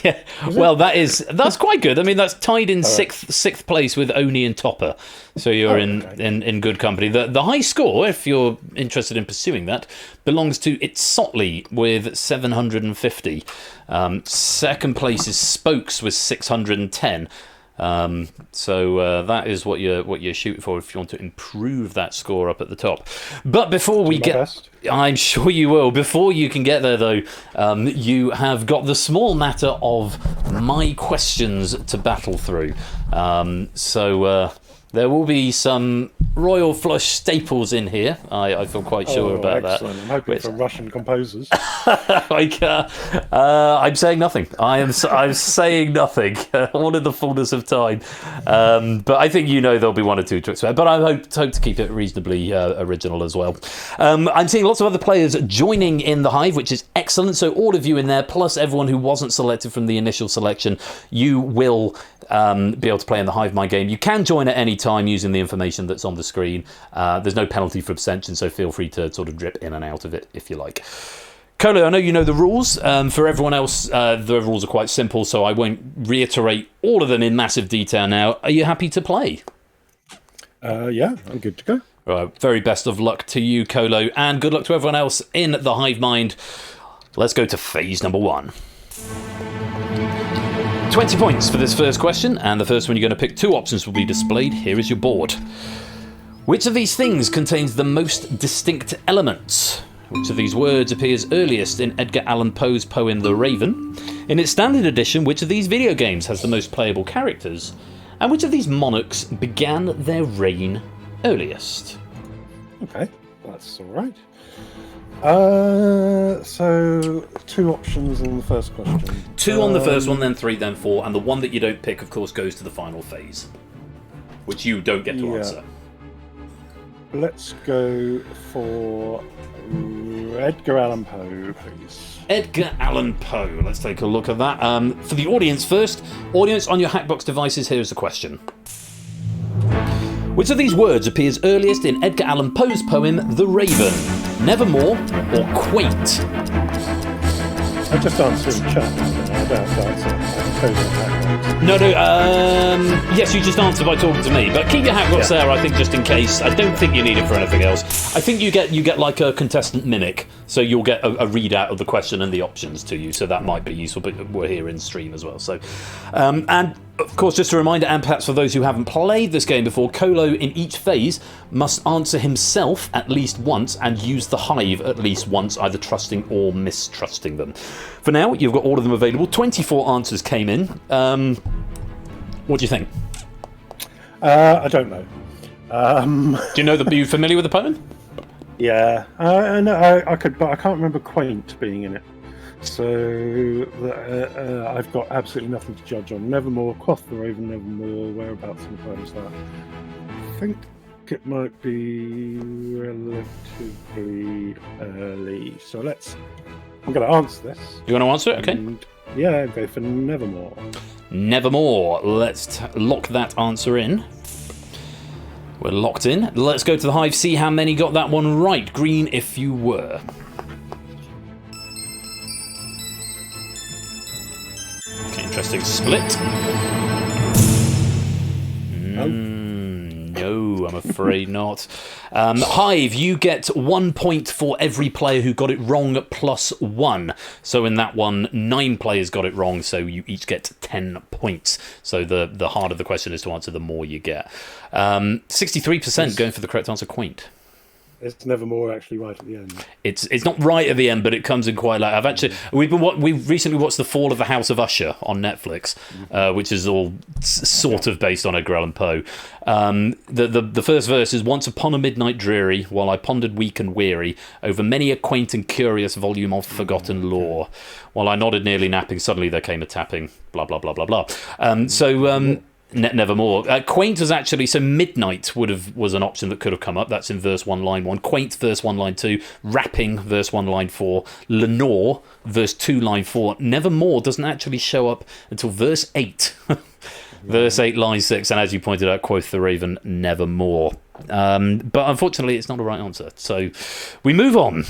yeah. Well, that's quite good. I mean, that's tied in sixth place with Oni and Topper, so you're in good company. The high score, if you're interested in pursuing that, belongs to Itsotley with 750. Second place is Spokes with 610. So that is what you're shooting for if you want to improve that score up at the top. But before we get, I'm sure you will. Before you can get there, though, you have got the small matter of my questions to battle through. So there will be some Royal Flush staples in here. I feel quite sure about
excellent.
that.
I'm hoping for Russian composers.
I'm saying nothing. I'm saying nothing. All in the fullness of time. But I think there'll be one or two to expect. But I hope to keep it reasonably original as well. I'm seeing lots of other players joining in the Hive, which is excellent. So all of you in there, plus everyone who wasn't selected from the initial selection, you will be able to play in the Hive My Game. You can join at any time using the information that's on the screen. There's no penalty for abstention, so feel free to sort of drip in and out of it if you like. Colo, I know you know the rules. For everyone else, the rules are quite simple, so I won't reiterate all of them in massive detail now. Are you happy to play?
Yeah, I'm good to go.
Right, very best of luck to you, Colo, and good luck to everyone else in the Hive Mind. Let's go to phase number 1. 20 points for this first question, and the first one you're going to pick. 2 options will be displayed. Here is your board. Which of these things contains the most distinct elements? Which of these words appears earliest in Edgar Allan Poe's poem The Raven? In its standard edition, which of these video games has the most playable characters? And which of these monarchs began their reign earliest?
Okay, that's all right. So 2 options on the first question.
2 on the first one, then 3, then 4, and the one that you don't pick, of course, goes to the final phase, which you don't get to answer.
Let's go for Edgar Allan Poe, please.
Edgar Allan Poe. Let's take a look at that. For the audience first. Audience, on your Hackbox devices, here's the question. Which of these words appears earliest in Edgar Allan Poe's poem The Raven? Nevermore or quaint?
I just answered in chat. I don't have to answer.
No. Yes, you just answered by talking to me. But keep your Hackbox there, I think, just in case. I don't think you need it for anything else. I think you get like a contestant mimic, so you'll get a readout of the question and the options to you. So that might be useful. But we're here in stream as well. So, and of course, just a reminder, and perhaps for those who haven't played this game before, Colo in each phase must answer himself at least once and use the Hive at least once, either trusting or mistrusting them. For now, you've got all of them available. 24 answers came in. What do you think?
I don't know.
Do you know are you familiar with the poem?
Yeah, I could, but I can't remember quaint being in it. So I've got absolutely nothing to judge on. Nevermore, Quoth the Raven, Nevermore, whereabouts in the poem is that? I think it might be relatively early. So I'm going to answer this.
You want to answer it? Okay.
And, yeah, go for Nevermore.
Nevermore. Let's lock that answer in. We're locked in. Let's go to the Hive, see how many got that one right. Green if you were. Okay, interesting split. No, No, I'm afraid not. Hive, you get 1 point for every player who got it wrong plus 1. So in that one, 9 players got it wrong, so you each get 10 points. So the harder the question is to answer, the more you get. 63% going for the correct answer, quaint.
It's Nevermore actually right at the end.
It's not right at the end, but it comes in quite late. We've recently watched The Fall of the House of Usher on Netflix, which is all sort of based on Edgar Allan Poe. The first verse is, once upon a midnight dreary, while I pondered weak and weary over many a quaint and curious volume of forgotten lore. While I nodded nearly napping, suddenly there came a tapping, blah, blah, blah, blah, blah. Nevermore. Quaint was actually, so midnight was an option that could have come up. That's in verse 1, line 1. Quaint, verse 1, line 2. Rapping, verse 1, line 4. Lenore, verse 2, line 4. Nevermore doesn't actually show up until verse 8. Verse 8, line 6. And as you pointed out, quoth the Raven, nevermore. But unfortunately, it's not a right answer. So we move on.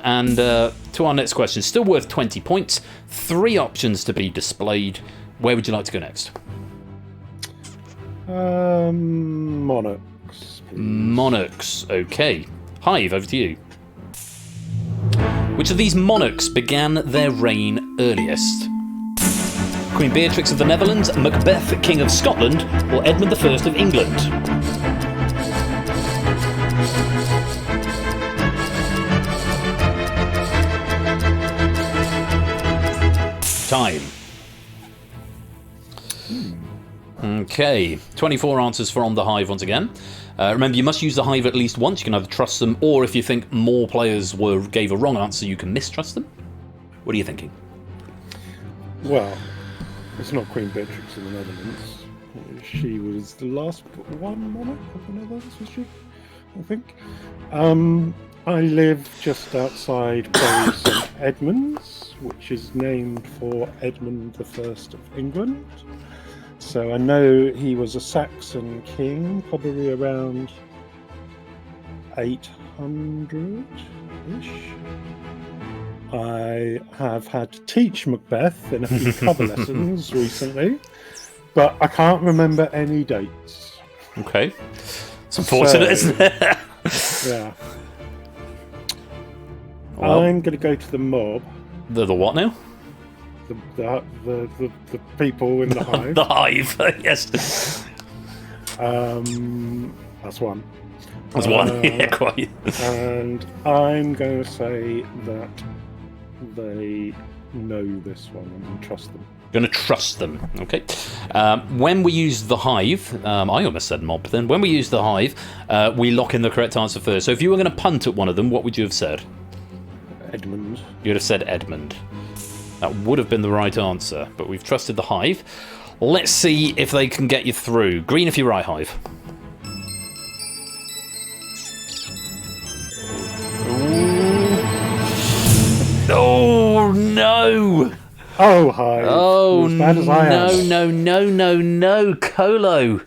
And to our next question. Still worth 20 points. 3 options to be displayed. Where would you like to go next?
Monarchs, please.
Monarchs, okay. Hive, over to you. Which of these monarchs began their reign earliest? Queen Beatrix of the Netherlands, Macbeth, King of Scotland, or Edmund I of England? Time. Okay, 24 answers from the Hive once again. Remember, you must use the Hive at least once. You can either trust them, or if you think more players gave a wrong answer, you can mistrust them. What are you thinking?
Well, it's not Queen Beatrix in the Netherlands. She was the last one monarch of the Netherlands, was she? I think. I live just outside Bury St Edmunds, which is named for Edmund I of England. So I know he was a Saxon king, probably around 800-ish. I have had to teach Macbeth in a few cover lessons recently, but I can't remember any dates.
Okay. It's unfortunate, isn't it?
Yeah.
Well,
I'm going to go to the mob.
The what now?
The people in the Hive.
The Hive, yes.
That's one.
That's one, yeah, quite.
And I'm going to say that they know this one and trust them.
Going to trust them, okay. When we use the Hive, I almost said mob then. When we use the Hive, we lock in the correct answer first. So if you were going to punt at one of them, what would you have said?
Edmund.
You'd have said Edmund. That would have been the right answer, but we've trusted the Hive. Let's see if they can get you through. Green if you're right, Hive. Ooh. Oh, no!
Oh, Hive.
Oh,
as bad as I am.
No, Colo.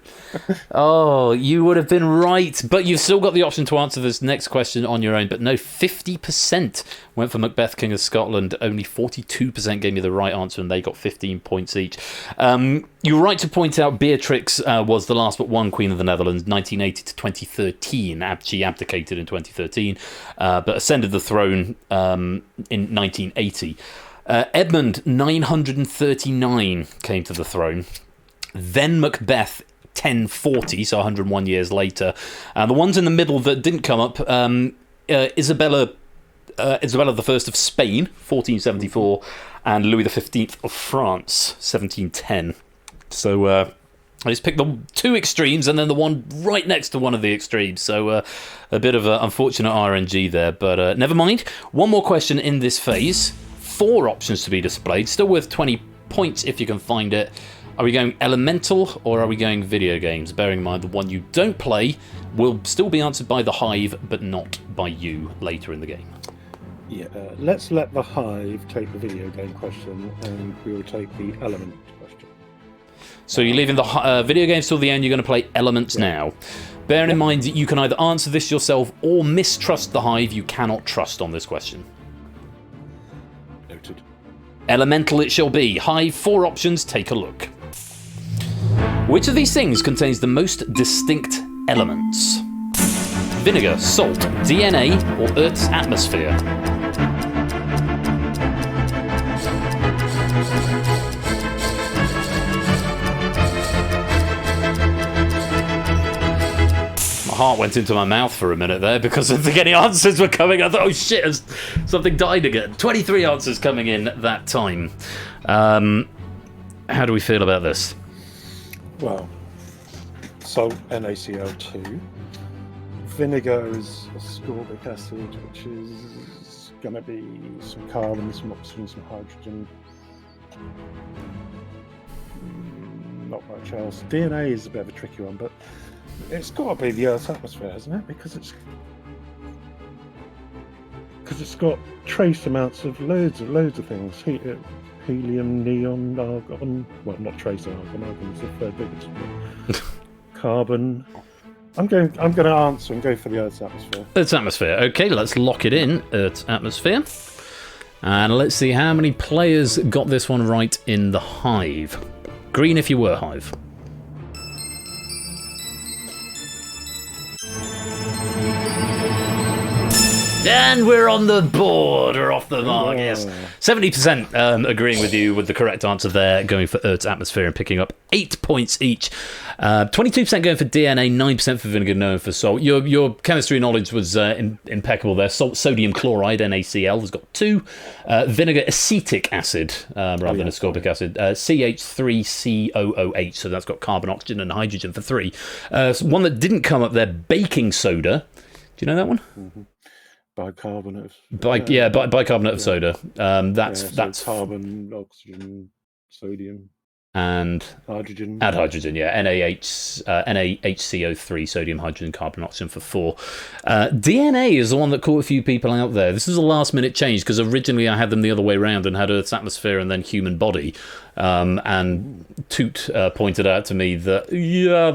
Oh, you would have been right, but you've still got the option to answer this next question on your own. But no, 50% went for Macbeth, King of Scotland. Only 42% gave me the right answer, and they got 15 points each. You're right to point out Beatrix was the last but one Queen of the Netherlands, 1980 to 2013. She abdicated in 2013, but ascended the throne in 1980. Edmund, 939, came to the throne. Then Macbeth, 1040, so 101 years later. And the ones in the middle that didn't come up, Isabella I of Spain, 1474, and Louis XV of France, 1710. So I just picked the two extremes and then the one right next to one of the extremes. So a bit of unfortunate RNG there, but never mind. One more question in this phase. 4 options to be displayed, still worth 20 points if you can find it. Are we going elemental or are we going video games? Bearing in mind the one you don't play will still be answered by the Hive, but not by you later in the game.
Yeah, let's let the Hive take the video game question and we will take the element question.
So you're leaving the video games till the end, you're going to play elements now. Bearing in mind that you can either answer this yourself or mistrust the Hive, you cannot trust on this question.
Noted.
Elemental it shall be. Hive, 4 options, take a look. Which of these things contains the most distinct elements. Vinegar, salt, DNA, or Earth's atmosphere? My heart went into my mouth for a minute there because I didn't think any answers were coming. I thought, oh shit, something died again. 23 answers coming in that time. How do we feel about this?
Well, salt, NaCl2. Vinegar is ascorbic acid, which is going to be some carbon, some oxygen, some hydrogen. Not much else. DNA is a bit of a tricky one, but it's got to be the Earth's atmosphere, hasn't it? Because it's got trace amounts of loads of things. Helium, neon, argon. Well, not trace argon. Argon is the third biggest. Carbon. I'm going to answer and go for the Earth's atmosphere.
Earth's atmosphere. Okay, let's lock it in. Earth's atmosphere. And let's see how many players got this one right in the Hive. Green if you were Hive. And we're on the board. We're off the mark, yes. 70% agreeing with you with the correct answer there, going for Earth's atmosphere and picking up 8 points each. 22% going for DNA, 9% for vinegar, no for salt. Your chemistry knowledge was impeccable there. Sodium chloride, NaCl, has got 2. Vinegar acetic acid, rather than ascorbic acid, CH3COOH, so that's got carbon, oxygen, and hydrogen for 3. One that didn't come up there, baking soda. Do you know that one?
Mm-hmm. Bicarbonate.
Bicarbonate of soda. That's
carbon, oxygen, sodium,
and
hydrogen.
Add hydrogen, yeah. NaHCO3, sodium, hydrogen, carbon, oxygen for 4. DNA is the one that caught a few people out there. This is a last-minute change because originally I had them the other way around and had Earth's atmosphere and then human body. And Toot pointed out to me that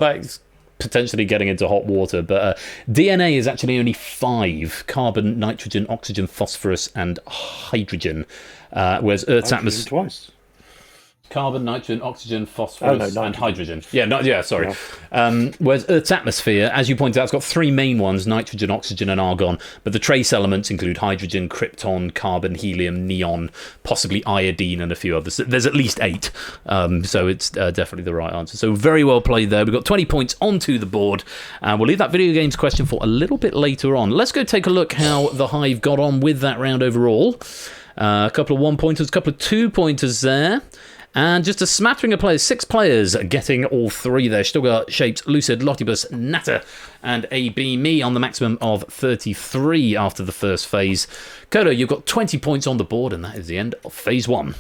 that's potentially getting into hot water, but DNA is actually only 5: carbon, nitrogen, oxygen, phosphorus, and hydrogen. Whereas Earth's atmosphere
twice.
Carbon, nitrogen, oxygen, phosphorus, and hydrogen. Sorry.
Yeah.
Whereas Earth's atmosphere, as you pointed out, it's got 3 main ones: nitrogen, oxygen, and argon. But the trace elements include hydrogen, krypton, carbon, helium, neon, possibly iodine, and a few others. There's at least 8. So it's definitely the right answer. So very well played there. We've got 20 points onto the board. We'll leave that video games question for a little bit later on. Let's go take a look how the Hive got on with that round overall. A couple of 1-pointers, a couple of 2-pointers there. And just a smattering of players, 6 players getting all 3 there. Still got Shaped, Lucid, Lottibus, Natter, and AB Me on the maximum of 33 after the first phase. Kodo, you've got 20 points on the board, and that is the end of phase 1.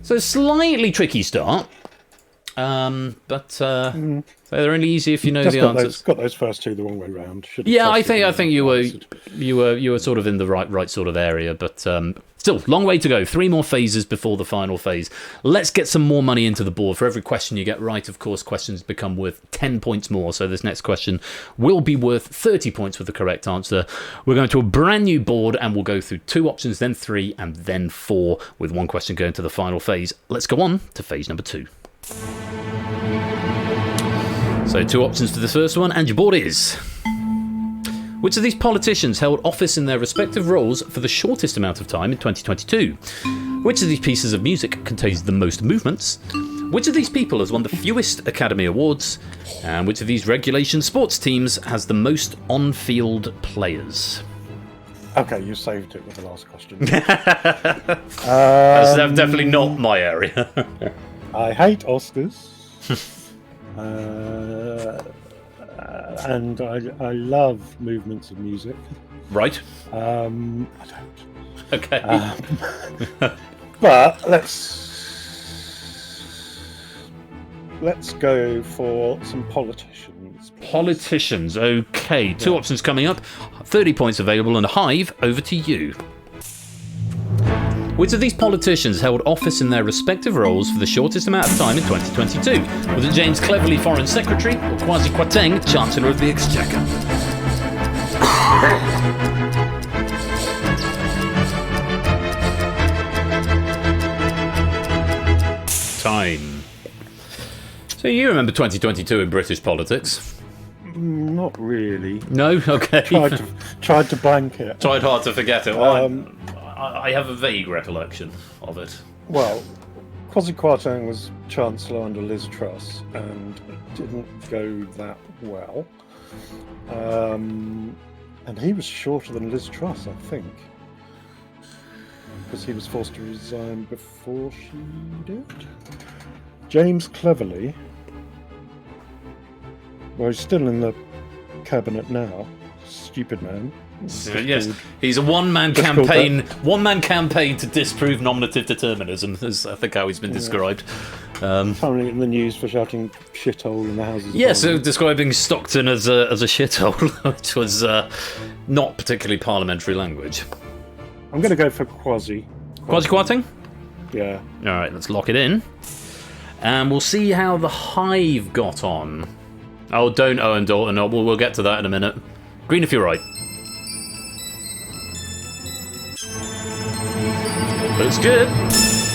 So slightly tricky start. They're only easy if you know the answers.
Got those first 2 the wrong way round.
Yeah, I think you were sort of in the right sort of area, but still, long way to go. 3 more phases before the final phase. Let's get some more money into the board. For every question you get right, of course, questions become worth 10 points more. So this next question will be worth 30 points with the correct answer. We're going to a brand new board, and we'll go through 2 options, then 3, and then 4, with 1 question going to the final phase. Let's go on to phase number 2. So 2 options for the first one, and your board is: which of these politicians held office in their respective roles for the shortest amount of time in 2022? Which of these pieces of music contains the most movements? Which of these people has won the fewest Academy Awards? And which of these regulation sports teams has the most on-field players?
Okay, you saved it with the last question.
That's definitely not my area.
I hate Oscars. And I love movements of music.
Right.
I don't.
Okay.
But let's go for some politicians. Please.
Politicians. Okay. 2 options coming up. 30 points available, and Hive, over to you. Which of these politicians held office in their respective roles for the shortest amount of time in 2022? Was it James Cleverly, Foreign Secretary, or Kwasi Kwarteng, Chancellor of the Exchequer? Time. So you remember 2022 in British politics?
Not really.
No? Okay.
Tried to blank it.
Tried hard to forget it. Well, I have a vague recollection of it.
Well, Kwasi Kwarteng was Chancellor under Liz Truss and it didn't go that well. And he was shorter than Liz Truss, I think. Because he was forced to resign before she did. James Cleverly, well, he's still in the cabinet now. Stupid man.
Yes, he's a one-man campaign to disprove nominative determinism, is I think how he's been described.
Currently in the news for shouting shithole in the Houses.
Yeah, so describing Stockton as a shithole, which was not particularly parliamentary language.
I'm going to go for Kwasi.
Kwasi Kwarteng?
Yeah.
All right, let's lock it in. And we'll see how the Hive got on. Oh, don't Owen Dalton. No, we'll get to that in a minute. Green if you're right. Looks good.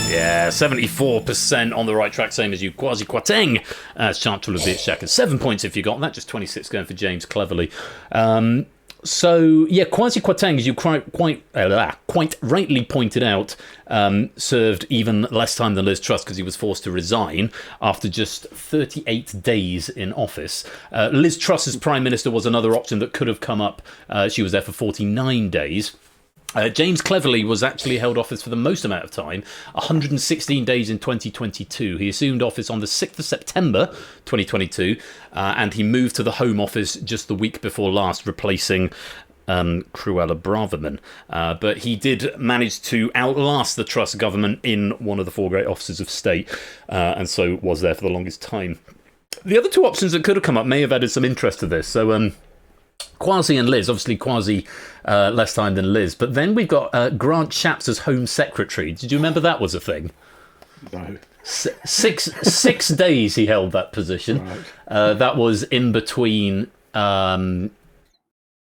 Yeah, 74% on the right track, same as you. Kwasi Kwarteng as Chancellor of the Exchequer. 7 points if you got that, just 26 going for James Cleverly. So, yeah, Kwasi Kwarteng, as you quite rightly pointed out, served even less time than Liz Truss because he was forced to resign after just 38 days in office. Liz Truss as Prime Minister was another option that could have come up. She was there for 49 days. James Cleverly was actually held office for the most amount of time, 116 days in 2022. He assumed office on the 6th of September 2022, and he moved to the Home Office just the week before last, replacing Cruella Braverman. But he did manage to outlast the Truss government in one of the four great offices of state, and so was there for the longest time. The other two options that could have come up may have added some interest to this. So, Kwasi and Liz, obviously Kwasi less time than Liz, but then we've got Grant Shapps as Home Secretary. Did you remember that was a thing?
No.
Six days he held that position. Right. That was in between. Oh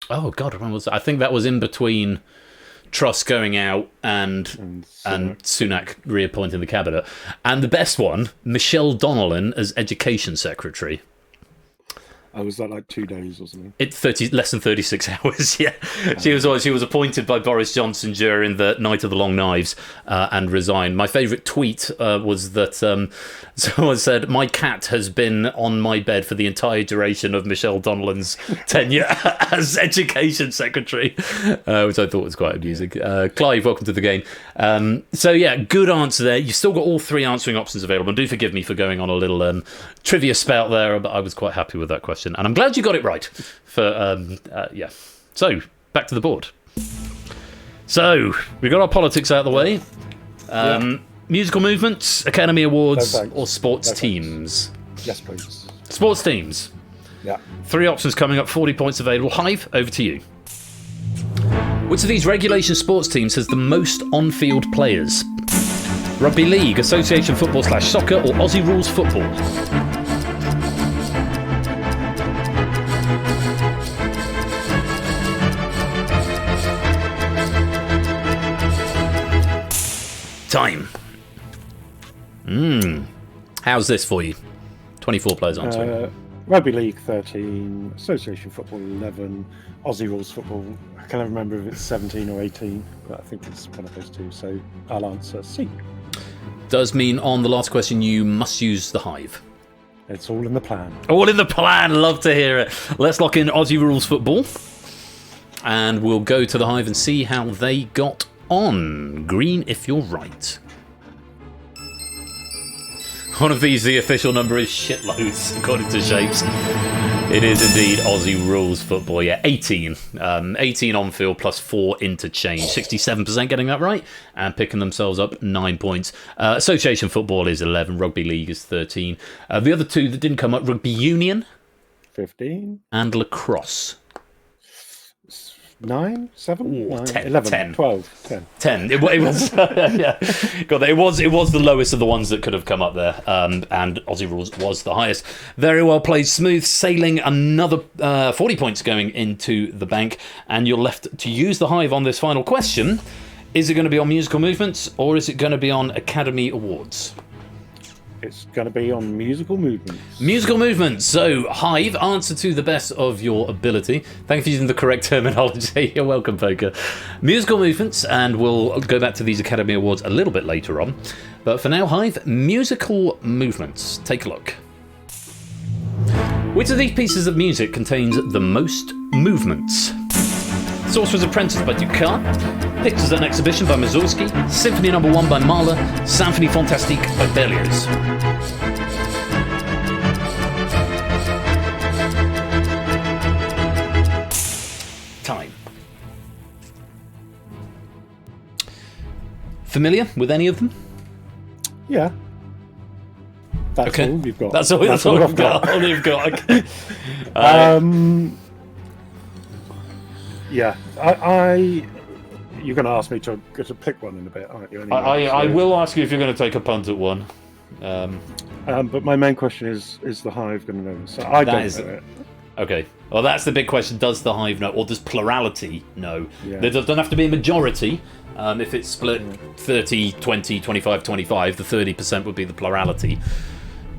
God, when was that? I think that was in between Truss going out and Sunak reappointing the cabinet. And the best one, Michelle Donnellan as Education Secretary.
Oh, was that like 2 days or something?
Less than 36 hours, yeah. She was appointed by Boris Johnson during the Night of the Long Knives and resigned. My favourite tweet was that someone said, "My cat has been on my bed for the entire duration of Michelle Donnellan's tenure as Education Secretary," which I thought was quite amusing. Clive, welcome to the game. So, yeah, good answer there. You've still got all three answering options available. And do forgive me for going on a little trivia spout there, but I was quite happy with that question. And I'm glad you got it right. Yeah. So, back to the board. So, we got our politics out of the way. Musical movements, Academy Awards, or sports teams?
Yes, please.
Sports teams.
Yeah.
Three options coming up, 40 points available. Hive, over to you. Which of these regulation sports teams has the most on-field players? Rugby League, Association Football / Soccer, or Aussie Rules Football? Time. How's this for you? 24 players answering.
Rugby League 13, Association Football 11, Aussie Rules Football. I can't remember if it's 17 or 18, but I think it's one of those two. So I'll answer C.
Does mean on the last question you must use the Hive.
It's all in the plan.
All in the plan. Love to hear it. Let's lock in Aussie Rules Football, and we'll go to the Hive and see how they got on. Green if you're right. One of these, the official number is shitloads, according to Shapes. It is indeed Aussie Rules Football, yeah. 18. 18 on field plus 4 interchange. 67% getting that right, and picking themselves up 9 points. Association Football is 11. Rugby League is 13. The other two that didn't come up, Rugby Union.
15.
And Lacrosse.
9, 7, 9,
10,
11,
10.
12, 10.
10. It was, yeah. God, it was the lowest of the ones that could have come up there, and Aussie Rules was the highest. Very well played, smooth sailing. Another 40 points going into the bank, and you're left to use the Hive on this final question. Is it going to be on musical movements, or is it going to be on Academy Awards?
It's going to be on musical movements.
Musical movements. So, Hive, answer to the best of your ability. Thank you for using the correct terminology. You're welcome, Poker. Musical movements, and we'll go back to these Academy Awards a little bit later on. But for now, Hive, musical movements. Take a look. Which of these pieces of music contains the most movements? Sorcerer's Apprentice by Ducat, Pictures at an Exhibition by Mussorgsky, Symphony No. 1 by Mahler, Symphonie Fantastique by Berlioz. Time. Familiar with any of them?
Yeah. That's
Okay.
all you've got.
That's all
I've
you've got. All you've got. Okay.
Yeah, I you're going to ask me to pick one in a bit, aren't you? Anyway,
I will ask you if you're going to take a punt at one.
but my main question is the Hive going to know this? So I don't know it.
Okay. Well, that's the big question. Does the Hive know, or does plurality know?
Yeah.
There doesn't have to be a majority. If it's split 30, 20, 25, 25, the 30% would be the plurality.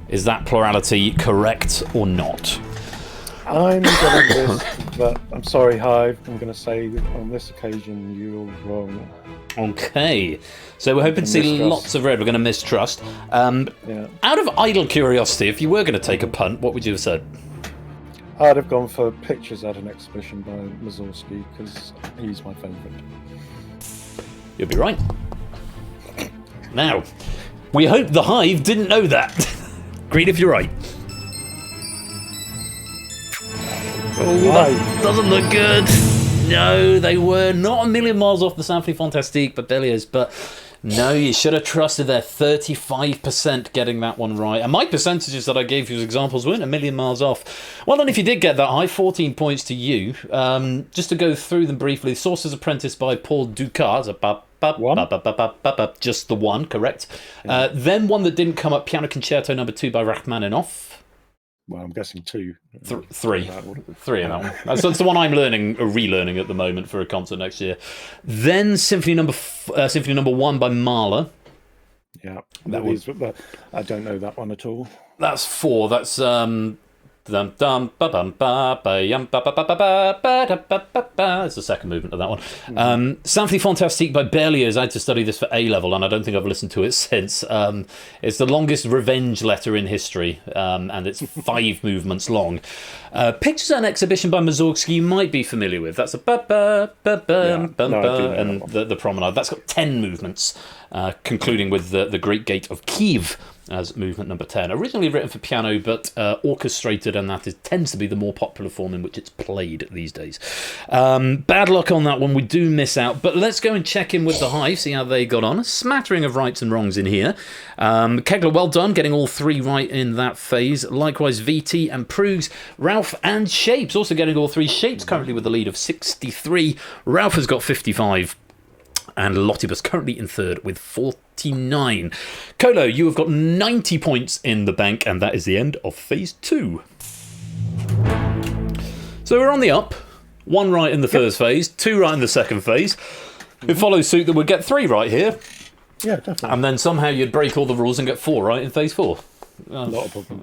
Is that plurality correct or not?
I'm going to miss, but I'm sorry, Hive. I'm going to say that on this occasion you're wrong.
Okay. So we're hoping to see
Mistrust.
lots of red. We're going to mistrust. Out of idle curiosity, if you were going to take a punt, what would you have said?
I'd have gone for Pictures at an Exhibition by Mussorgsky because he's my favourite.
You'll be right. Now, we hope the Hive didn't know that. Green if you're right. Oh, that doesn't look good. No, they were not a million miles off the Symphonie Fantastique by Berlioz, but no, you should have trusted their 35% getting that one right. And my percentages that I gave you as examples weren't a million miles off. Well done if you did get that high, 14 points to you. Just to go through them briefly, Sorcerer's Apprentice by Paul Dukas, just the one, correct. Then one that didn't come up, Piano Concerto No. 2 by Rachmaninoff.
Well, I'm guessing two.
Three in that one. That's the one I'm relearning at the moment for a concert next year. Then Symphony No. 1 by Mahler.
Yeah, I don't know that one at all.
That's 4. That's It's the second movement of that one. Symphonie Fantastique by Berlioz. I had to study this for A level, and I don't think I've listened to it since. It's the longest revenge letter in history, and it's 5 movements long. Pictures at an Exhibition by Mussorgsky you might be familiar with. That's a and the promenade. That's got 10 movements, concluding with the Great Gate of Kiev as movement number 10. Originally written for piano, but orchestrated, and that tends to be the more popular form in which it's played these days. Bad luck on that one. We do miss out, but let's go and check in with the Hive, see how they got on. A smattering of rights and wrongs in here. Kegler, well done, getting all 3 right in that phase. Likewise, VT and Prugs, Ralph and Shapes also getting all 3. Shapes currently with the lead of 63. Ralph has got 55. And Lottibus currently in third with 49. Colo, you have got 90 points in the bank, and that is the end of phase 2. So we're on the up. 1 right in the first phase, 2 right in the second phase. It follows suit that we'd get 3 right here.
Yeah, definitely.
And then somehow you'd break all the rules and get 4 right in phase 4.
Not a problem.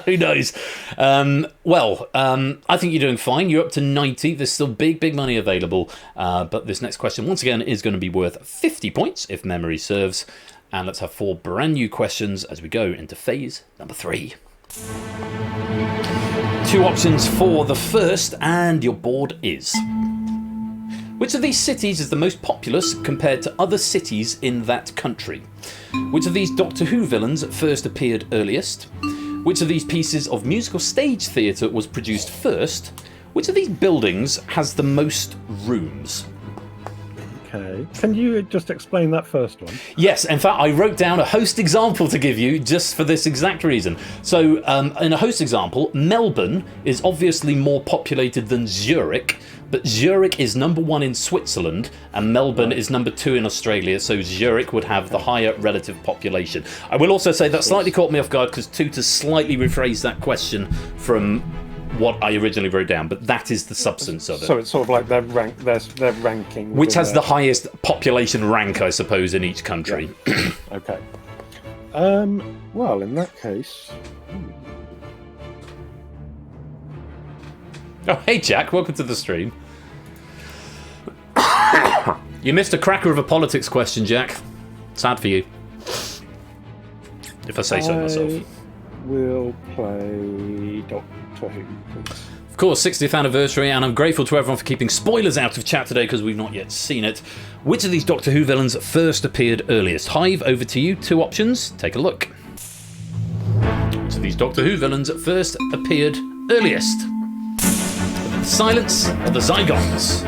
Who knows? I think you're doing fine. You're up to 90. There's still big money available. But this next question, once again, is going to be worth 50 points, if memory serves. And let's have 4 brand new questions as we go into phase number 3. 2 options for the first, and your board is: which of these cities is the most populous compared to other cities in that country? Which of these Doctor Who villains first appeared earliest? Which of these pieces of musical stage theatre was produced first? Which of these buildings has the most rooms?
Okay. Can you just explain that first one?
Yes, in fact, I wrote down a host example to give you just for this exact reason. So, in a host example, Melbourne is obviously more populated than Zurich, but Zurich is number 1 in Switzerland, and Melbourne is number 2 in Australia, so Zurich would have the higher relative population. I will also say that slightly caught me off guard, because Tutor slightly rephrased that question from what I originally wrote down, but that is the substance of it.
So it's sort of like their ranking.
Which has the highest population rank, I suppose, in each country.
Yeah. Okay. Well, in that case,
Oh, hey Jack, welcome to the stream. You missed a cracker of a politics question, Jack. Sad for you. If I say so myself.
We'll play Doctor Who, please.
Of course, 60th anniversary, and I'm grateful to everyone for keeping spoilers out of chat today because we've not yet seen it. Which of these Doctor Who villains first appeared earliest? Hive, over to you. 2 options. Take a look. Which of these Doctor Who villains first appeared earliest? The Silence or the Zygons?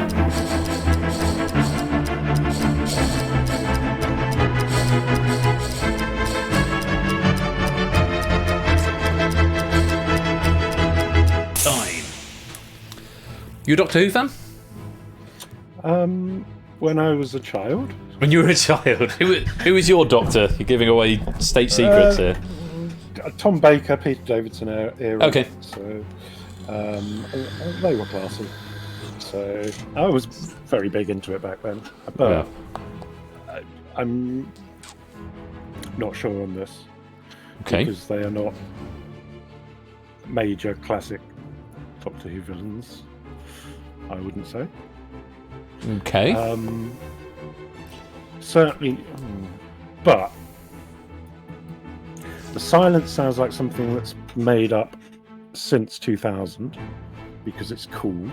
You a Doctor Who fan?
When I was a child.
When you were a child? Who was your Doctor? You're giving away state secrets here.
Tom Baker, Peter Davidson era.
Okay.
So they were classy. So I was very big into it back then. But I'm not sure on this.
Okay.
Because they are not major classic Doctor Who villains. I wouldn't say.
Okay.
Certainly, but the Silence sounds like something that's made up since 2000 because it's cool,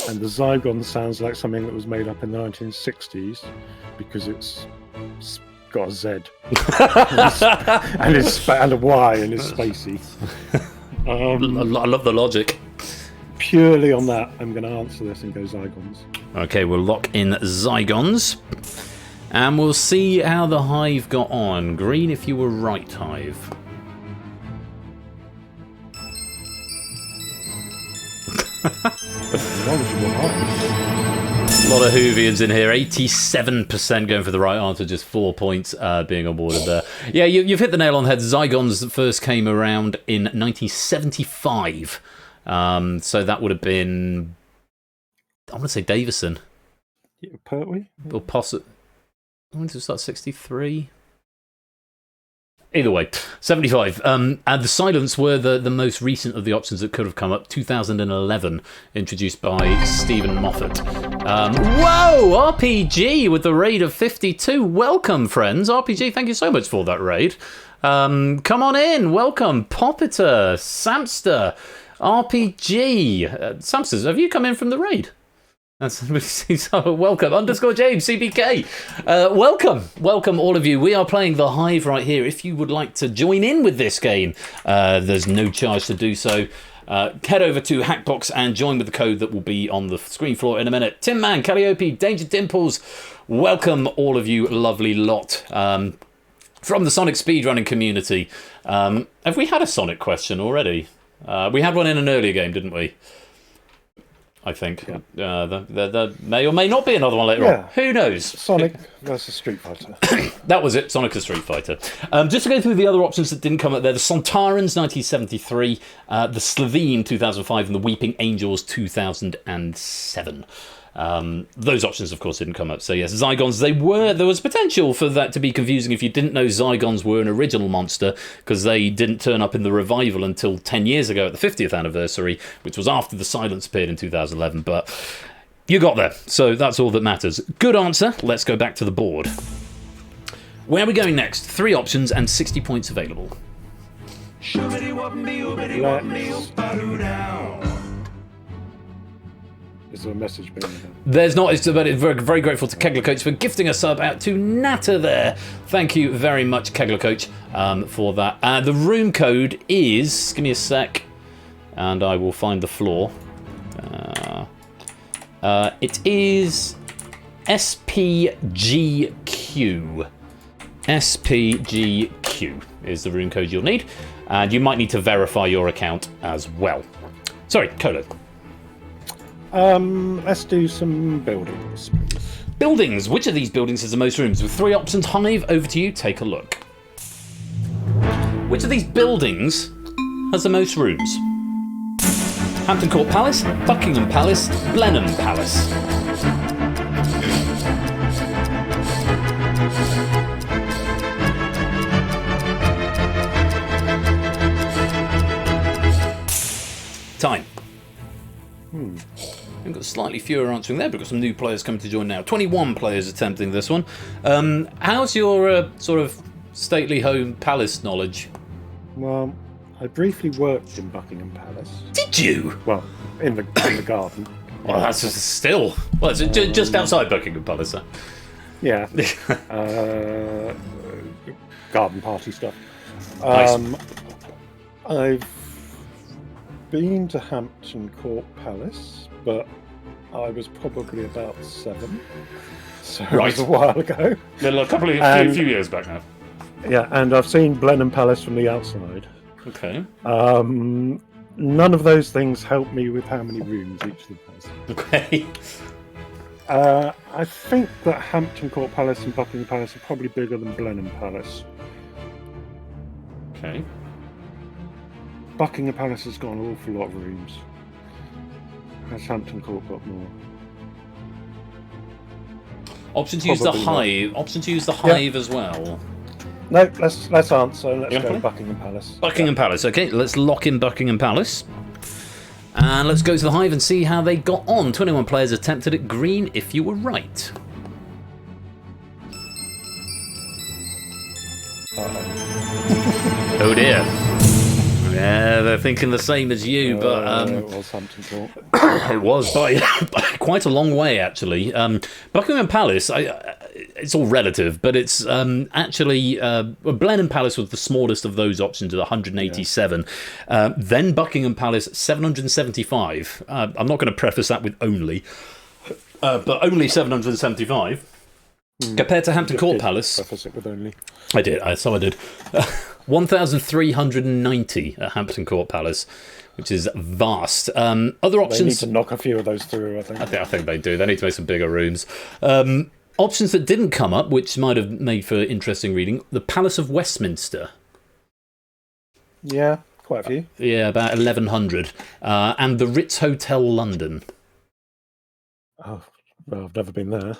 and the Zygon sounds like something that was made up in the 1960s because it's got a Z and a Y and is spacey.
I love the logic.
Purely on that, I'm going to answer this and go Zygons.
Okay, we'll lock in Zygons. And we'll see how the Hive got on. Green if you were right, Hive. A lot of Whovians in here. 87% going for the right answer, just 4 points being awarded there. Yeah, you've hit the nail on the head. Zygons first came around in 1975. So that would have been, I want to say Davison.
Pertwee?
Or possibly, I want to start 63. Either way, 75. And the Silence were the most recent of the options that could have come up. 2011, introduced by Stephen Moffat. Whoa! RPG with the raid of 52. Welcome, friends. RPG, thank you so much for that raid. Come on in. Welcome. Poppiter, Samster, RPG. Samsters, have you come in from the raid? That's welcome. _ James CBK. Welcome all of you. We are playing the Hive right here. If you would like to join in with this game, there's no charge to do so. Head over to Hackbox and join with the code that will be on the screen floor in a minute. Tim Man, Calliope, Danger Dimples. Welcome all of you, lovely lot. From the Sonic speedrunning community. Have we had a Sonic question already? We had one in an earlier game, didn't we? I think. Yeah. There may or may not be another one later on. Who knows?
Sonic versus Street Fighter.
That was it, Sonic and Street Fighter. Just to go through the other options that didn't come up there, the Sontarans, 1973, the Slovene, 2005, and the Weeping Angels, 2007. Those options, of course, didn't come up. So yes, Zygons, there was potential for that to be confusing if you didn't know Zygons were an original monster, because they didn't turn up in the revival until 10 years ago at the 50th anniversary, which was after the Silence appeared in 2011. But you got there, so that's all that matters. Good answer. Let's go back to the board. Where are we going next? 3 options and 60 points available.
Is there a message being there?
There's not. It's very, very grateful to Kegler Coach for gifting a sub out to Natter there. Thank you very much, Kegler Coach, for that. The room code is, give me a sec, and I will find the floor. It is SPGQ. SPGQ is the room code you'll need, and you might need to verify your account as well. Sorry, Colo.
Let's do some buildings.
Buildings. Which of these buildings has the most rooms? With 3 options, Hive, over to you. Take a look. Which of these buildings has the most rooms? Hampton Court Palace, Buckingham Palace, Blenheim Palace. but slightly fewer answering there. We've got some new players coming to join now. 21 players attempting this one. How's your sort of stately home palace knowledge?
Well, I briefly worked in Buckingham Palace.
Did you?
Well, in the garden.
Well, that's still... Well, it's just outside Buckingham Palace, huh?
Yeah. Garden party stuff.
Nice.
I've been to Hampton Court Palace, but I was probably about 7. So it was a while ago.
A few years back now.
Yeah, and I've seen Blenheim Palace from the outside.
Okay.
None of those things help me with how many rooms each of them has.
Okay.
I think that Hampton Court Palace and Buckingham Palace are probably bigger than Blenheim Palace.
Okay.
Buckingham Palace has got an awful lot of rooms. Has Hampton Court got more?
Option to use the Hive. Option to use the Hive as well.
No, let's answer. Let's go Buckingham Palace.
Buckingham Palace. Okay, let's lock in Buckingham Palace. And let's go to the Hive and see how they got on. 21 players attempted it. Green if you were right. Oh dear. Yeah, they're thinking the same as you, but
it was Hampton Court.
it was by quite a long way, actually. Buckingham Palace, it's all relative, but it's actually Blenheim Palace was the smallest of those options at 187. Then Buckingham Palace 775. I'm not going to preface that with only, but only 775. Compared to Hampton Court Palace.
Preface it with only.
I did. 1,390 at Hampton Court Palace, which is vast. Other options.
They need to knock a few of those through, I think.
I think they do. They need to make some bigger rooms. Options that didn't come up, which might have made for interesting reading. The Palace of Westminster.
Yeah, quite a few.
Yeah, about 1,100. And the Ritz Hotel London.
Oh, well, I've never been there.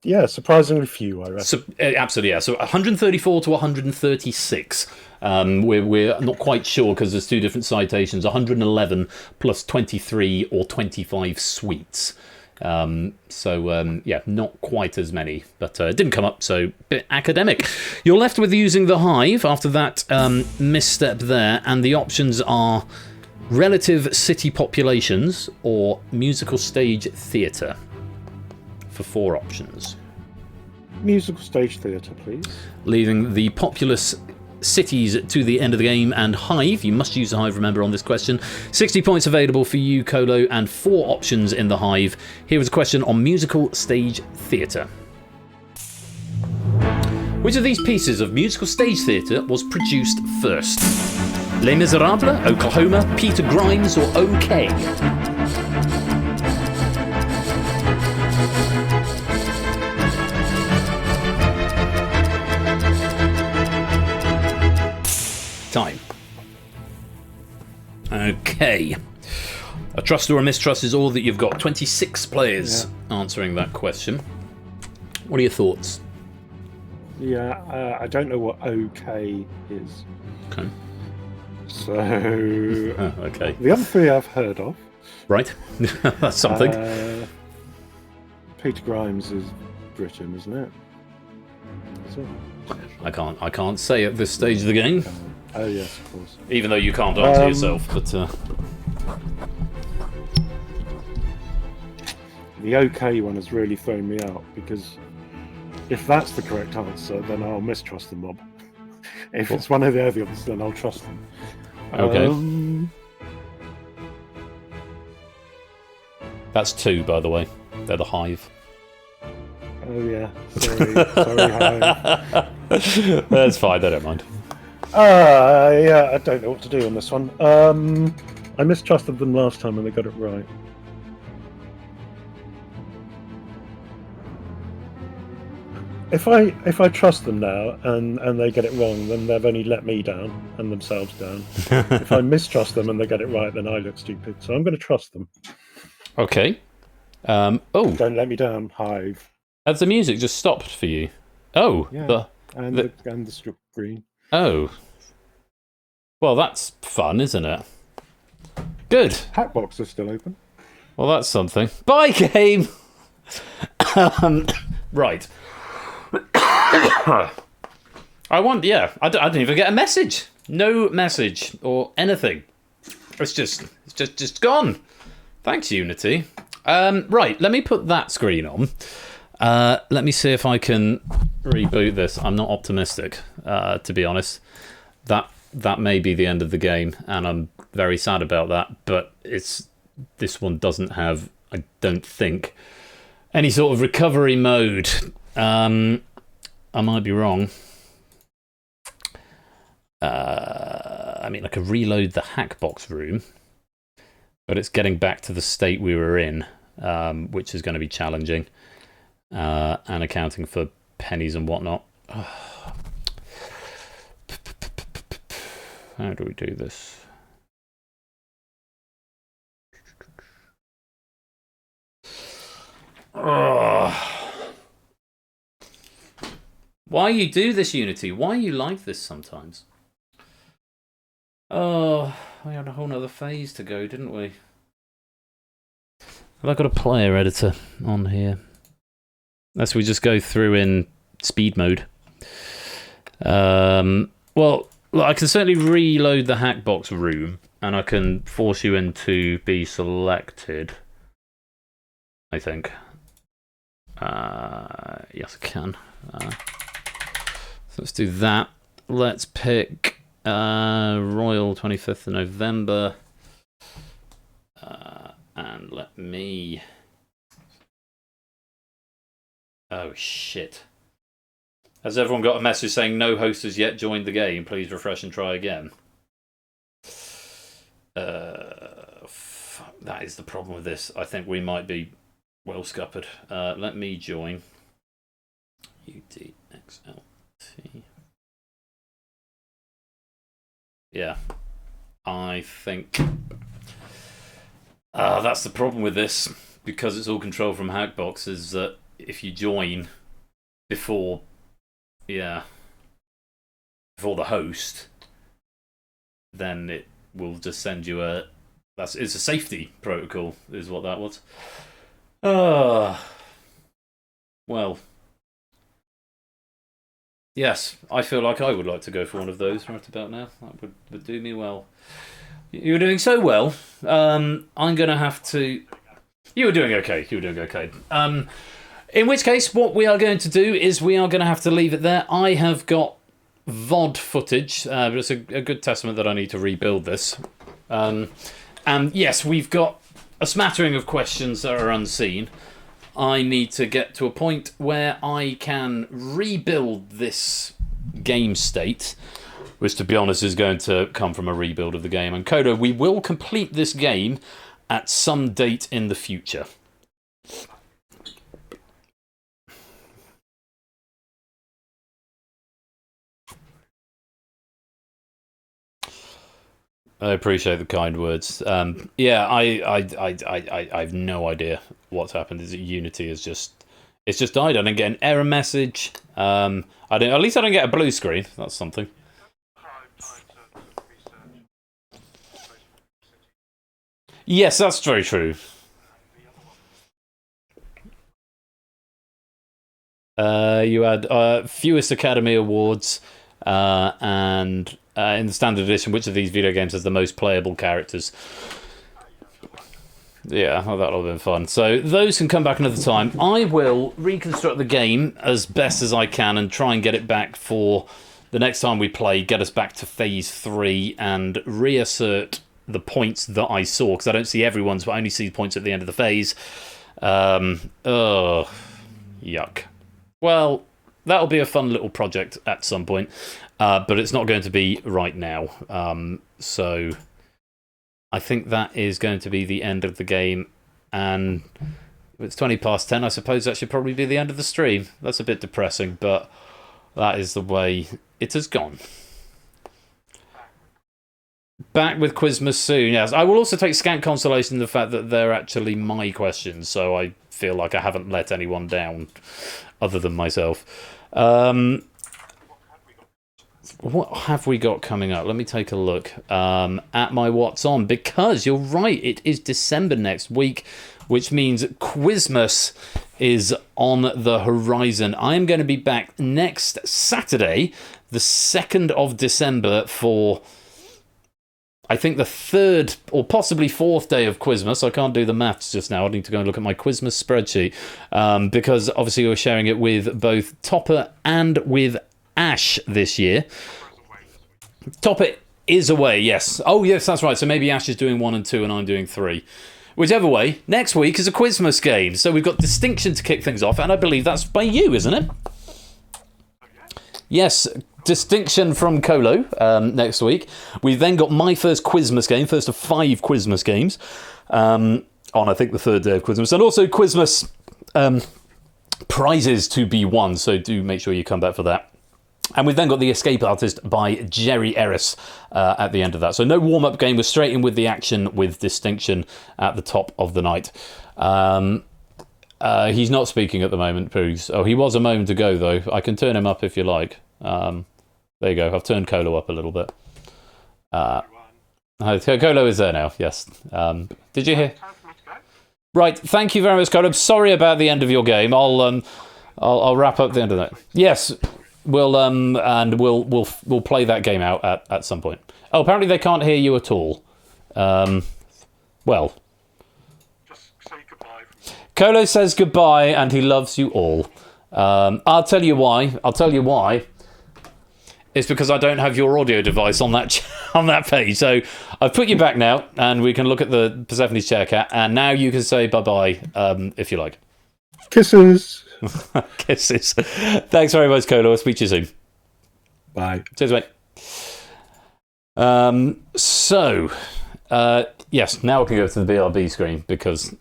Yeah, surprisingly few, I reckon.
Absolutely, yeah. So 134 to 136. We're not quite sure because there's 2 different citations. 111 plus 23 or 25 suites. Yeah, not quite as many, but it didn't come up, so a bit academic. You're left with using the Hive after that misstep there, and the options are relative city populations or musical stage theatre for 4 options.
Musical stage theatre, please.
Leaving the populous cities to the end of the game, and Hive, you must use the Hive, remember, on this question. 60 points available for you, Colo, and 4 options in the Hive. Here is a question on musical stage theatre. Which of these pieces of musical stage theatre was produced first? Les Miserables, Oklahoma, Peter Grimes, or OK? Time. Okay. A trust or a mistrust is all that you've got. 26 players answering that question. What are your thoughts?
Yeah, I don't know what OK is.
Okay.
So,
okay.
The other 3 I've heard of.
Right. That's something.
Peter Grimes is Britain, isn't it? Is it?
I can't say at this stage of the game.
Oh yes, of course.
Even though you can't answer yourself, but
the OK one has really thrown me out, because if that's the correct answer, then I'll mistrust the mob. If it's one of the other ones, then I'll trust them.
Okay. That's 2, by the way. They're the Hive.
Oh yeah. Sorry, Hive.
That's fine. They don't mind.
Yeah, I don't know what to do on this one. I mistrusted them last time and they got it right. If I trust them now and they get it wrong, then they've only let me down and themselves down. If I mistrust them and they get it right, then I look stupid. So I'm going to trust them.
Okay. Don't
let me down, Hive.
Has the music just stopped for you? Oh.
Yeah. And the screen.
Oh. Well, that's fun, isn't it? Good.
Hackbox is still open.
Well, that's something. Bye, game! Right. I didn't even get a message. No message or anything. It's just gone. Thanks, Unity. Right, let me put that screen on. Let me see if I can reboot this. I'm not optimistic, to be honest. That may be the end of the game, and I'm very sad about that. But this one doesn't have, I don't think, any sort of recovery mode. I might be wrong. I mean, I could reload the Hackbox room, but it's getting back to the state we were in, which is going to be challenging, and accounting for pennies and whatnot. How do we do this? Why you do this, Unity? Why you like this sometimes? Oh, we had a whole nother phase to go, didn't we? Have I got a player editor on here? Unless we just go through in speed mode. Well, look, I can certainly reload the Hackbox room, and I can force you into be selected. I think. Yes, I can. So let's do that. Let's pick Royal 25th of November. And let me... Oh, shit. Has everyone got a message saying no host has yet joined the game? Please refresh and try again. That is the problem with this. I think we might be well scuppered. Let me join. UDXLT. Yeah. I think... that's the problem with this. Because it's all controlled from Hackbox, is that if you join before... Yeah. Before the host, then it will just send you a... It's a safety protocol, is what that was. Well. Yes, I feel like I would like to go for one of those right about now. That would do me well. You were doing so well. I'm going to have to... You were doing okay. You were doing okay. In which case, what we are going to do is we are going to have to leave it there. I have got VOD footage, but it's a good testament that I need to rebuild this. And yes, we've got a smattering of questions that are unseen. I need to get to a point where I can rebuild this game state, which, to be honest, is going to come from a rebuild of the game. And Kodo, we will complete this game at some date in the future. I appreciate the kind words. Yeah, I have no idea what's happened. Is it Unity has just died? I didn't get an error message. At least I don't get a blue screen. That's something. Yes, that's very true. You had fewest Academy Awards, and in the standard edition, which of these video games has the most playable characters? Yeah, well, that'll have been fun. So those can come back another time. I will reconstruct the game as best as I can and try and get it back for the next time we play, get us back to Phase 3 and reassert the points that I saw, because I don't see everyone's, but I only see points at the end of the phase. Yuck. Well, that'll be a fun little project at some point, but it's not going to be right now. So I think that is going to be the end of the game, and it's 20 past 10. I suppose that should probably be the end of the stream. That's a bit depressing, but that is the way it has gone. Back with Quizmas soon, yes. I will also take scant consolation in the fact that they're actually my questions, so I feel like I haven't let anyone down other than myself. what have we got coming up? Let me take a look at my What's On, because you're right, it is December next week, which means Quizmas is on the horizon. I am going to be back next Saturday, the 2nd of December, for I think the 3rd or possibly 4th day of Quizmas. I can't do the maths just now. I need to go and look at my Quizmas spreadsheet, because obviously we're sharing it with both Topper and with Ash this year. Topper is away, yes. Oh, yes, that's right. So maybe Ash is doing 1 and 2 and I'm doing 3. Whichever way, next week is a Quizmas game. So we've got Distinction to kick things off, and I believe that's by you, isn't it? Yes, Distinction from Colo next week. We've then got my first Quizmas game, first of 5 Quizmas games, on I think the 3rd day of Quizmas, and also Quizmas prizes to be won, so do make sure you come back for that. And we've then got the Escape Artist by Jerry Ellis at the end of that. So no warm-up game, we're straight in with the action with Distinction at the top of the night. He's not speaking at the moment, Poogs. Oh, he was a moment ago, though. I can turn him up if you like. There you go. I've turned Colo up a little bit. Colo is there now, yes. Did you hear? Right, thank you very much, Colo. I'm sorry about the end of your game. I'll wrap up the end of that. Yes, we'll play that game out at some point. Oh, apparently they can't hear you at all. Well,
Just say goodbye.
Colo says goodbye and he loves you all. I'll tell you why. It's because I don't have your audio device on that on that page. So I've put you back now, and we can look at the Persephone's chair cat, and now you can say bye-bye if you like.
Kisses.
Kisses. Thanks very much, Colo. I'll speak to you soon.
Bye.
Cheers, mate. Yes, now we can go to the BRB screen because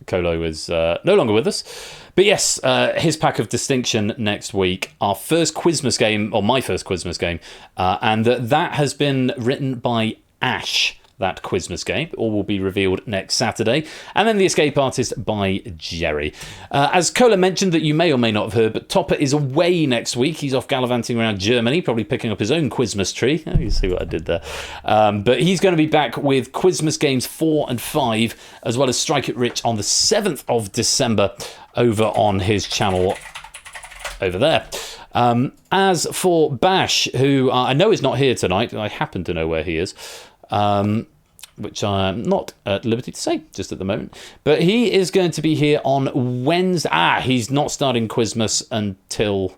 Colo is no longer with us. But yes, his pack of Distinction next week. Our first Quizmas game, or my first Quizmas game, and that has been written by Ash. That Quizmas game. All will be revealed next Saturday. And then The Escape Artist by Jerry. As Cola mentioned, that you may or may not have heard, but Topper is away next week. He's off gallivanting around Germany, probably picking up his own Quizmas tree. Oh, you see what I did there. But he's going to be back with Quizmas games 4 and 5, as well as Strike It Rich on the 7th of December over on his channel over there. As for Bash, who I know is not here tonight, I happen to know where he is, which I'm not at liberty to say just at the moment. But he is going to be here on Wednesday. He's not starting Quizmas until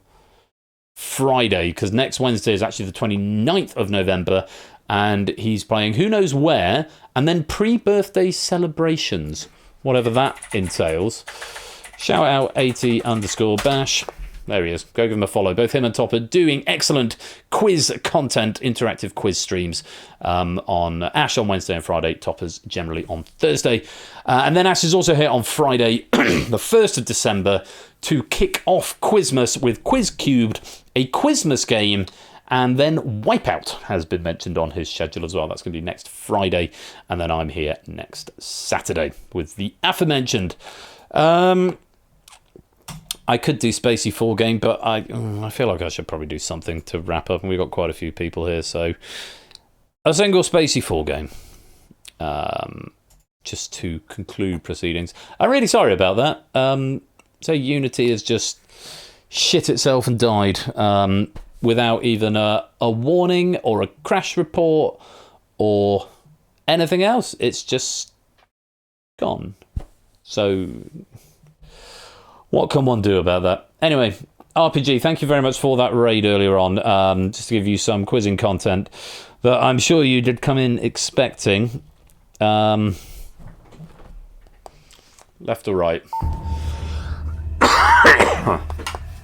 Friday, because next Wednesday is actually the 29th of November, and he's playing Who Knows Where, and then pre-birthday celebrations, whatever that entails. Shout out 80_Bash. There he is. Go give him a follow. Both him and Topper doing excellent quiz content, interactive quiz streams on Ash on Wednesday and Friday. Topper's generally on Thursday. And then Ash is also here on Friday, the 1st of December, to kick off Quizmas with Quiz Cubed, a Quizmas game, and then Wipeout has been mentioned on his schedule as well. That's going to be next Friday. And then I'm here next Saturday with the aforementioned. I could do Spacey 4 game, but I feel like I should probably do something to wrap up, and we've got quite a few people here, so a single Spacey 4 game, just to conclude proceedings. I'm really sorry about that. So Unity has just shit itself and died without even a warning or a crash report or anything else. It's just gone. So what can one do about that? Anyway, RPG, thank you very much for that raid earlier on, just to give you some quizzing content that I'm sure you did come in expecting. Left or right?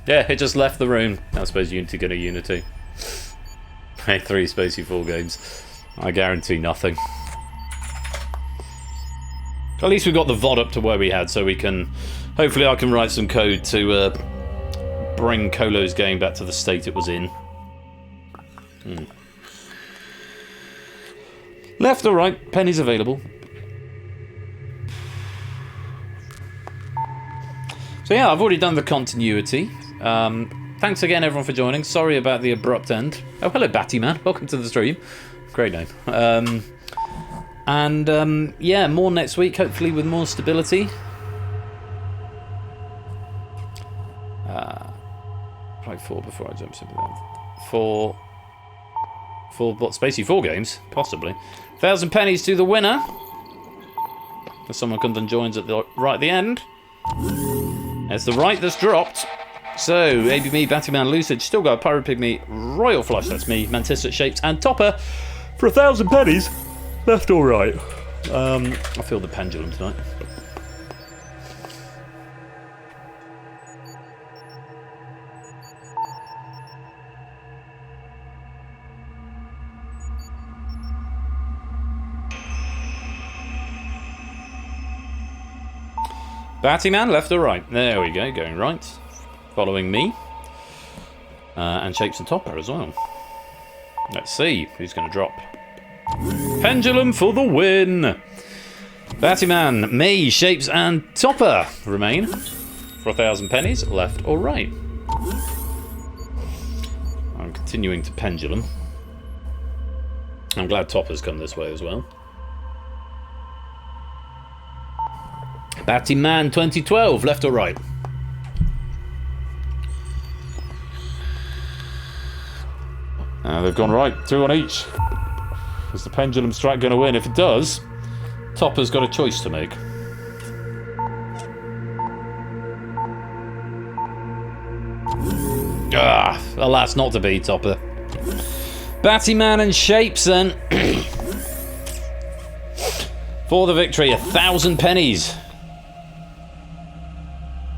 Yeah, it just left the room. I suppose Unity get a Unity. Hey, 3 Spacey 4 games. I guarantee nothing. At least we got the VOD up to where we had, so we can... Hopefully I can write some code to bring Colo's game back to the state it was in. Left or right, pennies available. So yeah, I've already done the continuity. thanks again, everyone, for joining. Sorry about the abrupt end. Oh, hello, Batty Man. Welcome to the stream. Great name. Yeah, more next week, hopefully with more stability. Play 4 before I jump into them. 4 what? Spacey 4 games? Possibly. 1,000 pennies to the winner. If someone comes and joins at the right at the end. It's the right that's dropped. So, ABMe, Battyman, Lucid, still got Pirate Pygmy, Royal Flush, that's me, Mantis at Shapes, and Topper for 1,000 pennies. Left or right? I feel the pendulum tonight. Battyman, left or right? There we go, going right. Following me. And Shapes and Topper as well. Let's see who's going to drop. Pendulum for the win! Battyman, me, Shapes and Topper remain for 1,000 pennies, left or right. I'm continuing to pendulum. I'm glad Topper's come this way as well. Battyman 2012, left or right? They've gone right, 2 on each. Is the pendulum strat going to win? If it does, Topper's got a choice to make. Alas, not to be, Topper. Battyman and Shapes then. For the victory, 1,000 pennies.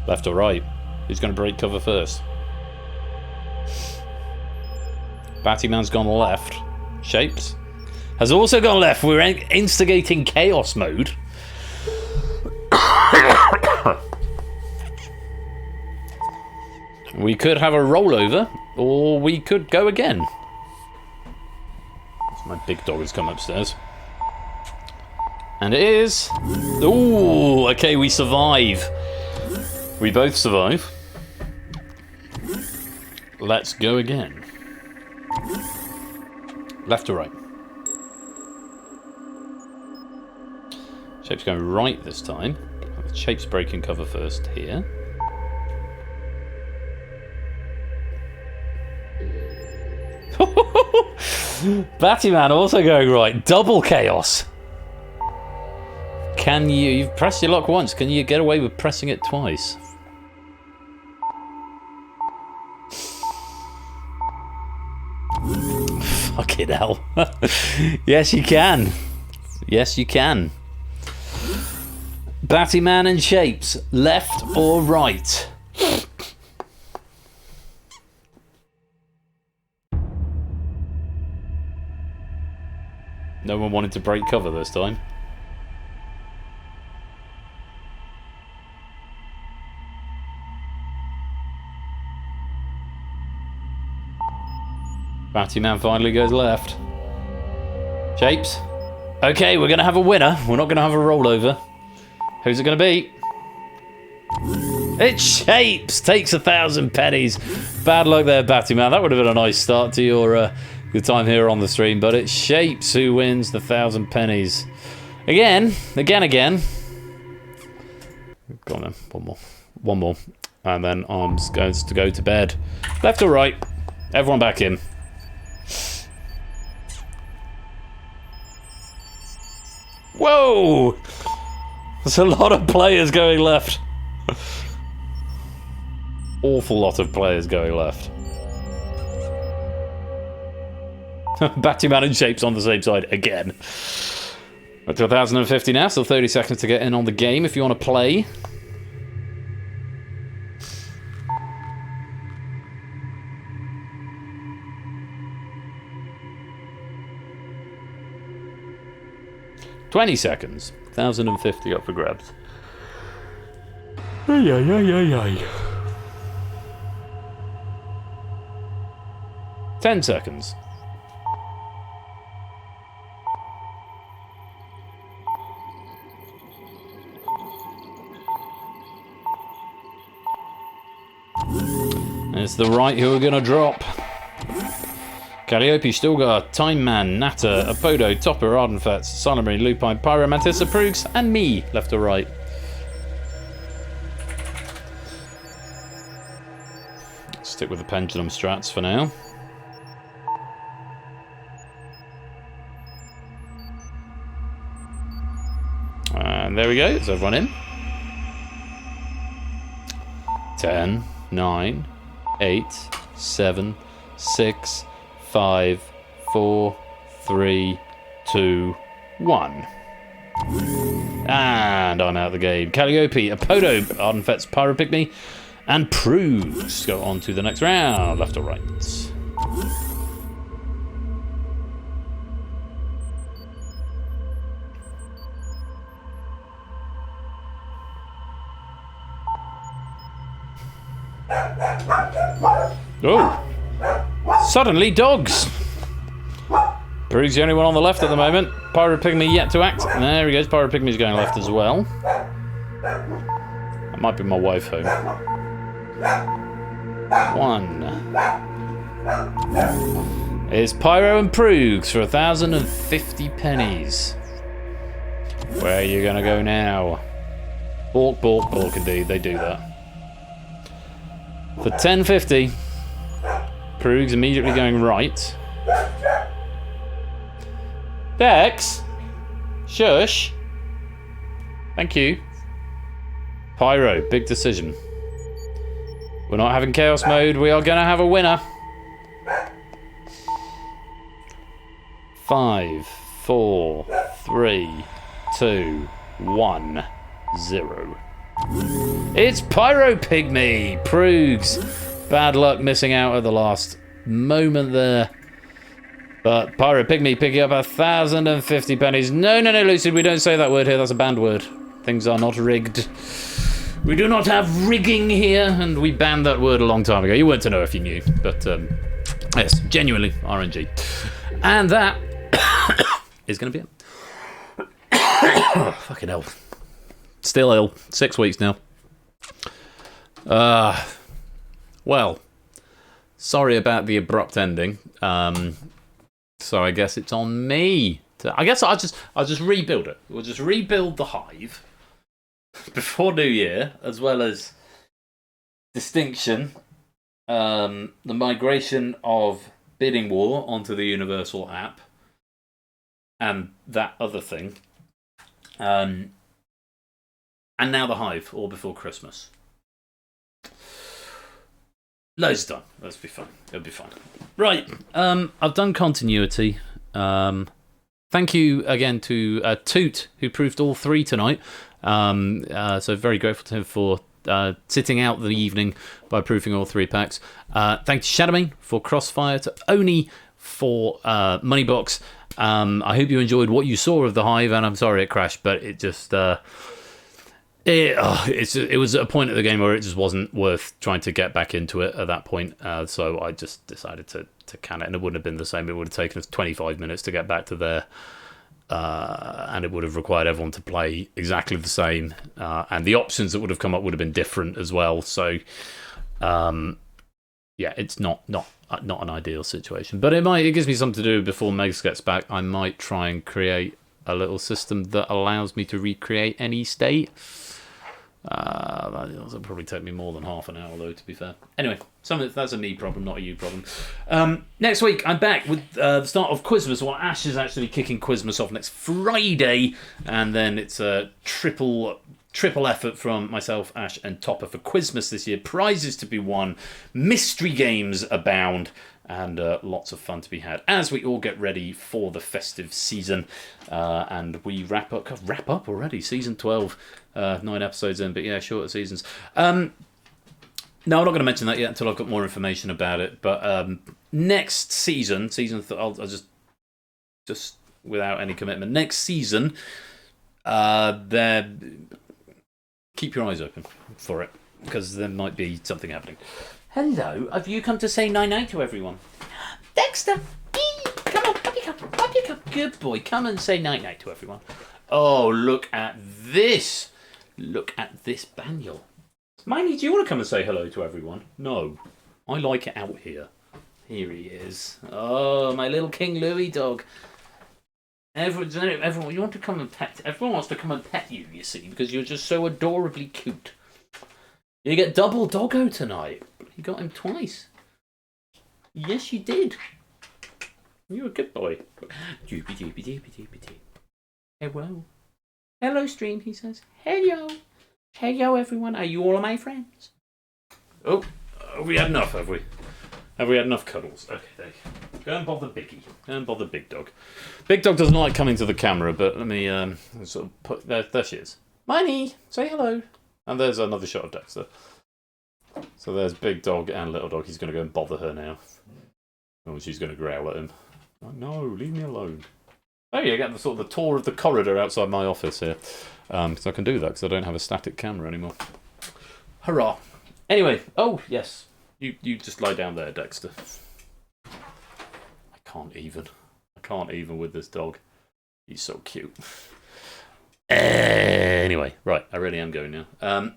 Left or right? Who's going to break cover first? Battyman's gone left. Shapes has also gone left. We're instigating chaos mode. We could have a rollover, or we could go again. My big dog has come upstairs. And it is... Ooh, okay, we survive. We both survive. Let's go again. Left or right? Shape's going right this time. Shape's breaking cover first here. Battyman also going right. Double chaos. Can you... You've pressed your luck once. Can you get away with pressing it twice? Fucking hell. Yes, you can. Yes, you can. Battyman and Shapes, left or right? No one wanted to break cover this time. Battyman finally goes left. Shapes. Okay, we're going to have a winner. We're not going to have a rollover. Who's it going to be? It's Shapes. Takes 1,000 pennies. Bad luck there, Battyman. That would have been a nice start to your time here on the stream. But it's Shapes who wins the 1,000 pennies. Again. Go on then. One more. And then I'm going to go to bed. Left or right? Everyone back in. Whoa! There's a lot of players going left. Awful lot of players going left. Battyman and Shapes on the same side again. We're to 1,050 now, so 30 seconds to get in on the game if you want to play. $20 seconds. 1,050 up for grabs. Ay. 10 seconds. It's the right who are going to drop. Calliope, Stilgar, Time Man, Natter, Apodo, Topper, Ardenfats, Salamarine, Lupine, Pyromantis, Aprugs, and me, left or right. Stick with the pendulum strats for now. And there we go, is everyone in? 10, 9, 8, 7, 6, 5, 4, 3, 2, 1. And I'm out of the game. Calliope, Apodo, Ardenfets, Pyropygmy, and Proves go on to the next round. Left or right? Oh! Suddenly, dogs! Proves the only one on the left at the moment. Pyropygmy yet to act. There he goes. Pyropygmy's going left as well. That might be my wife home. 1. It's Pyro and Prugs for 1,050 pennies. Where are you gonna go now? Balk, balk, balk indeed. They do that. For 10.50, Prugs immediately going right. Dex? Shush. Thank you. Pyro, big decision. We're not having chaos mode, we are gonna have a winner. 5, 4, 3, 2, 1, 0. It's Pyropygmy! Prugs. Bad luck missing out at the last moment there. But Pyropygmy picking up 1,050 pennies. No, no, no, Lucid, we don't say that word here. That's a banned word. Things are not rigged. We do not have rigging here, and we banned that word a long time ago. You weren't to know if you knew, but yes, genuinely RNG. And that is going to be it. Fucking hell. Still ill. 6 weeks now. Well, sorry about the abrupt ending. So I guess it's on me. I guess I'll just rebuild it. We'll just rebuild the Hive before New Year, as well as Distinction, the migration of Bidding War onto the Universal app, and that other thing. And now the Hive, all before Christmas. Loads done. Let's be fine. It'll be fine. Right. I've done continuity. Thank you again to Toot, who proved all 3 tonight. So very grateful to him for sitting out the evening by proofing all 3 packs. Thanks to Shadowming for Crossfire, to Oni for Moneybox. I hope you enjoyed what you saw of the Hive, and I'm sorry it crashed, but it just... It was a point of the game where it just wasn't worth trying to get back into it at that point. So I just decided to can it, and it wouldn't have been the same. It would have taken us 25 minutes to get back to there, and it would have required everyone to play exactly the same, and the options that would have come up would have been different as well. So, yeah, it's not an ideal situation, but it gives me something to do before Megs gets back. I might try and create a little system that allows me to recreate any state. That'll probably take me more than half an hour, though, to be fair. Anyway, that's a me problem, not a you problem. Next week, I'm back with the start of Quizmas. Well, Ash is actually kicking Quizmas off next Friday, and then it's a triple effort from myself, Ash, and Topper for Quizmas this year. Prizes to be won, mystery games abound, and lots of fun to be had as we all get ready for the festive season. And we wrap up already, season 12. 9 episodes in, but yeah, shorter seasons. No, I'm not going to mention that yet until I've got more information about it. But next season, I'll just without any commitment. Next season, keep your eyes open for it, because there might be something happening. Hello, have you come to say night-night to everyone? Dexter, come on, up you come. Good boy, come and say night-night to everyone. Oh, look at this. Look at this Baniel. Miney, do you want to come and say hello to everyone? No. I like it out here. Here he is. Oh, my little King Louis dog. Everyone, you want to come and pet. Everyone wants to come and pet you, you see, because you're just so adorably cute. You get double doggo tonight. You got him twice. Yes, you did. You're a good boy. Doopy doopy doopy doopy doop. Hello. Hello, stream, he says. Hello. Hello, everyone. Are you all my friends? Oh, have we had enough, have we? Have we had enough cuddles? Okay, there you go. Go and bother Biggie. Go and bother Big Dog. Big Dog doesn't like coming to the camera, but let me sort of put... There she is. Miney, say hello. And there's another shot of Dexter. So there's Big Dog and Little Dog. He's going to go and bother her now. Oh, she's going to growl at him. Oh, no, leave me alone. Oh, you get the sort of the tour of the corridor outside my office here. So I can do that because I don't have a static camera anymore. Hurrah. Anyway, oh, yes. You just lie down there, Dexter. I can't even with this dog. He's so cute. Anyway, right, I really am going now.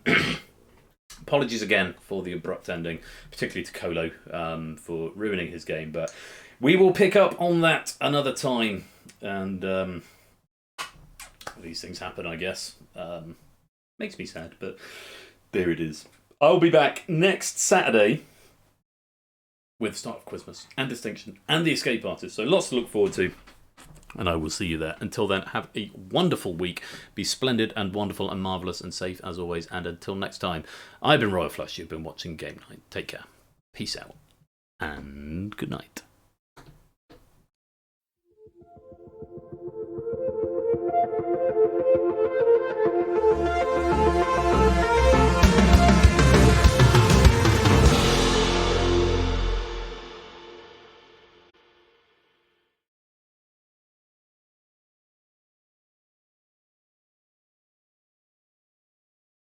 Apologies again for the abrupt ending, particularly to Colo for ruining his game, but we will pick up on that another time. And these things happen, I guess. Makes me sad, but there it is. I'll be back next Saturday with Start of Christmas and Distinction and The Escape Artist. So lots to look forward to. And I will see you there. Until then, have a wonderful week. Be splendid and wonderful and marvellous and safe as always. And until next time, I've been Royal Flush. You've been watching Game Night. Take care. Peace out. And good night.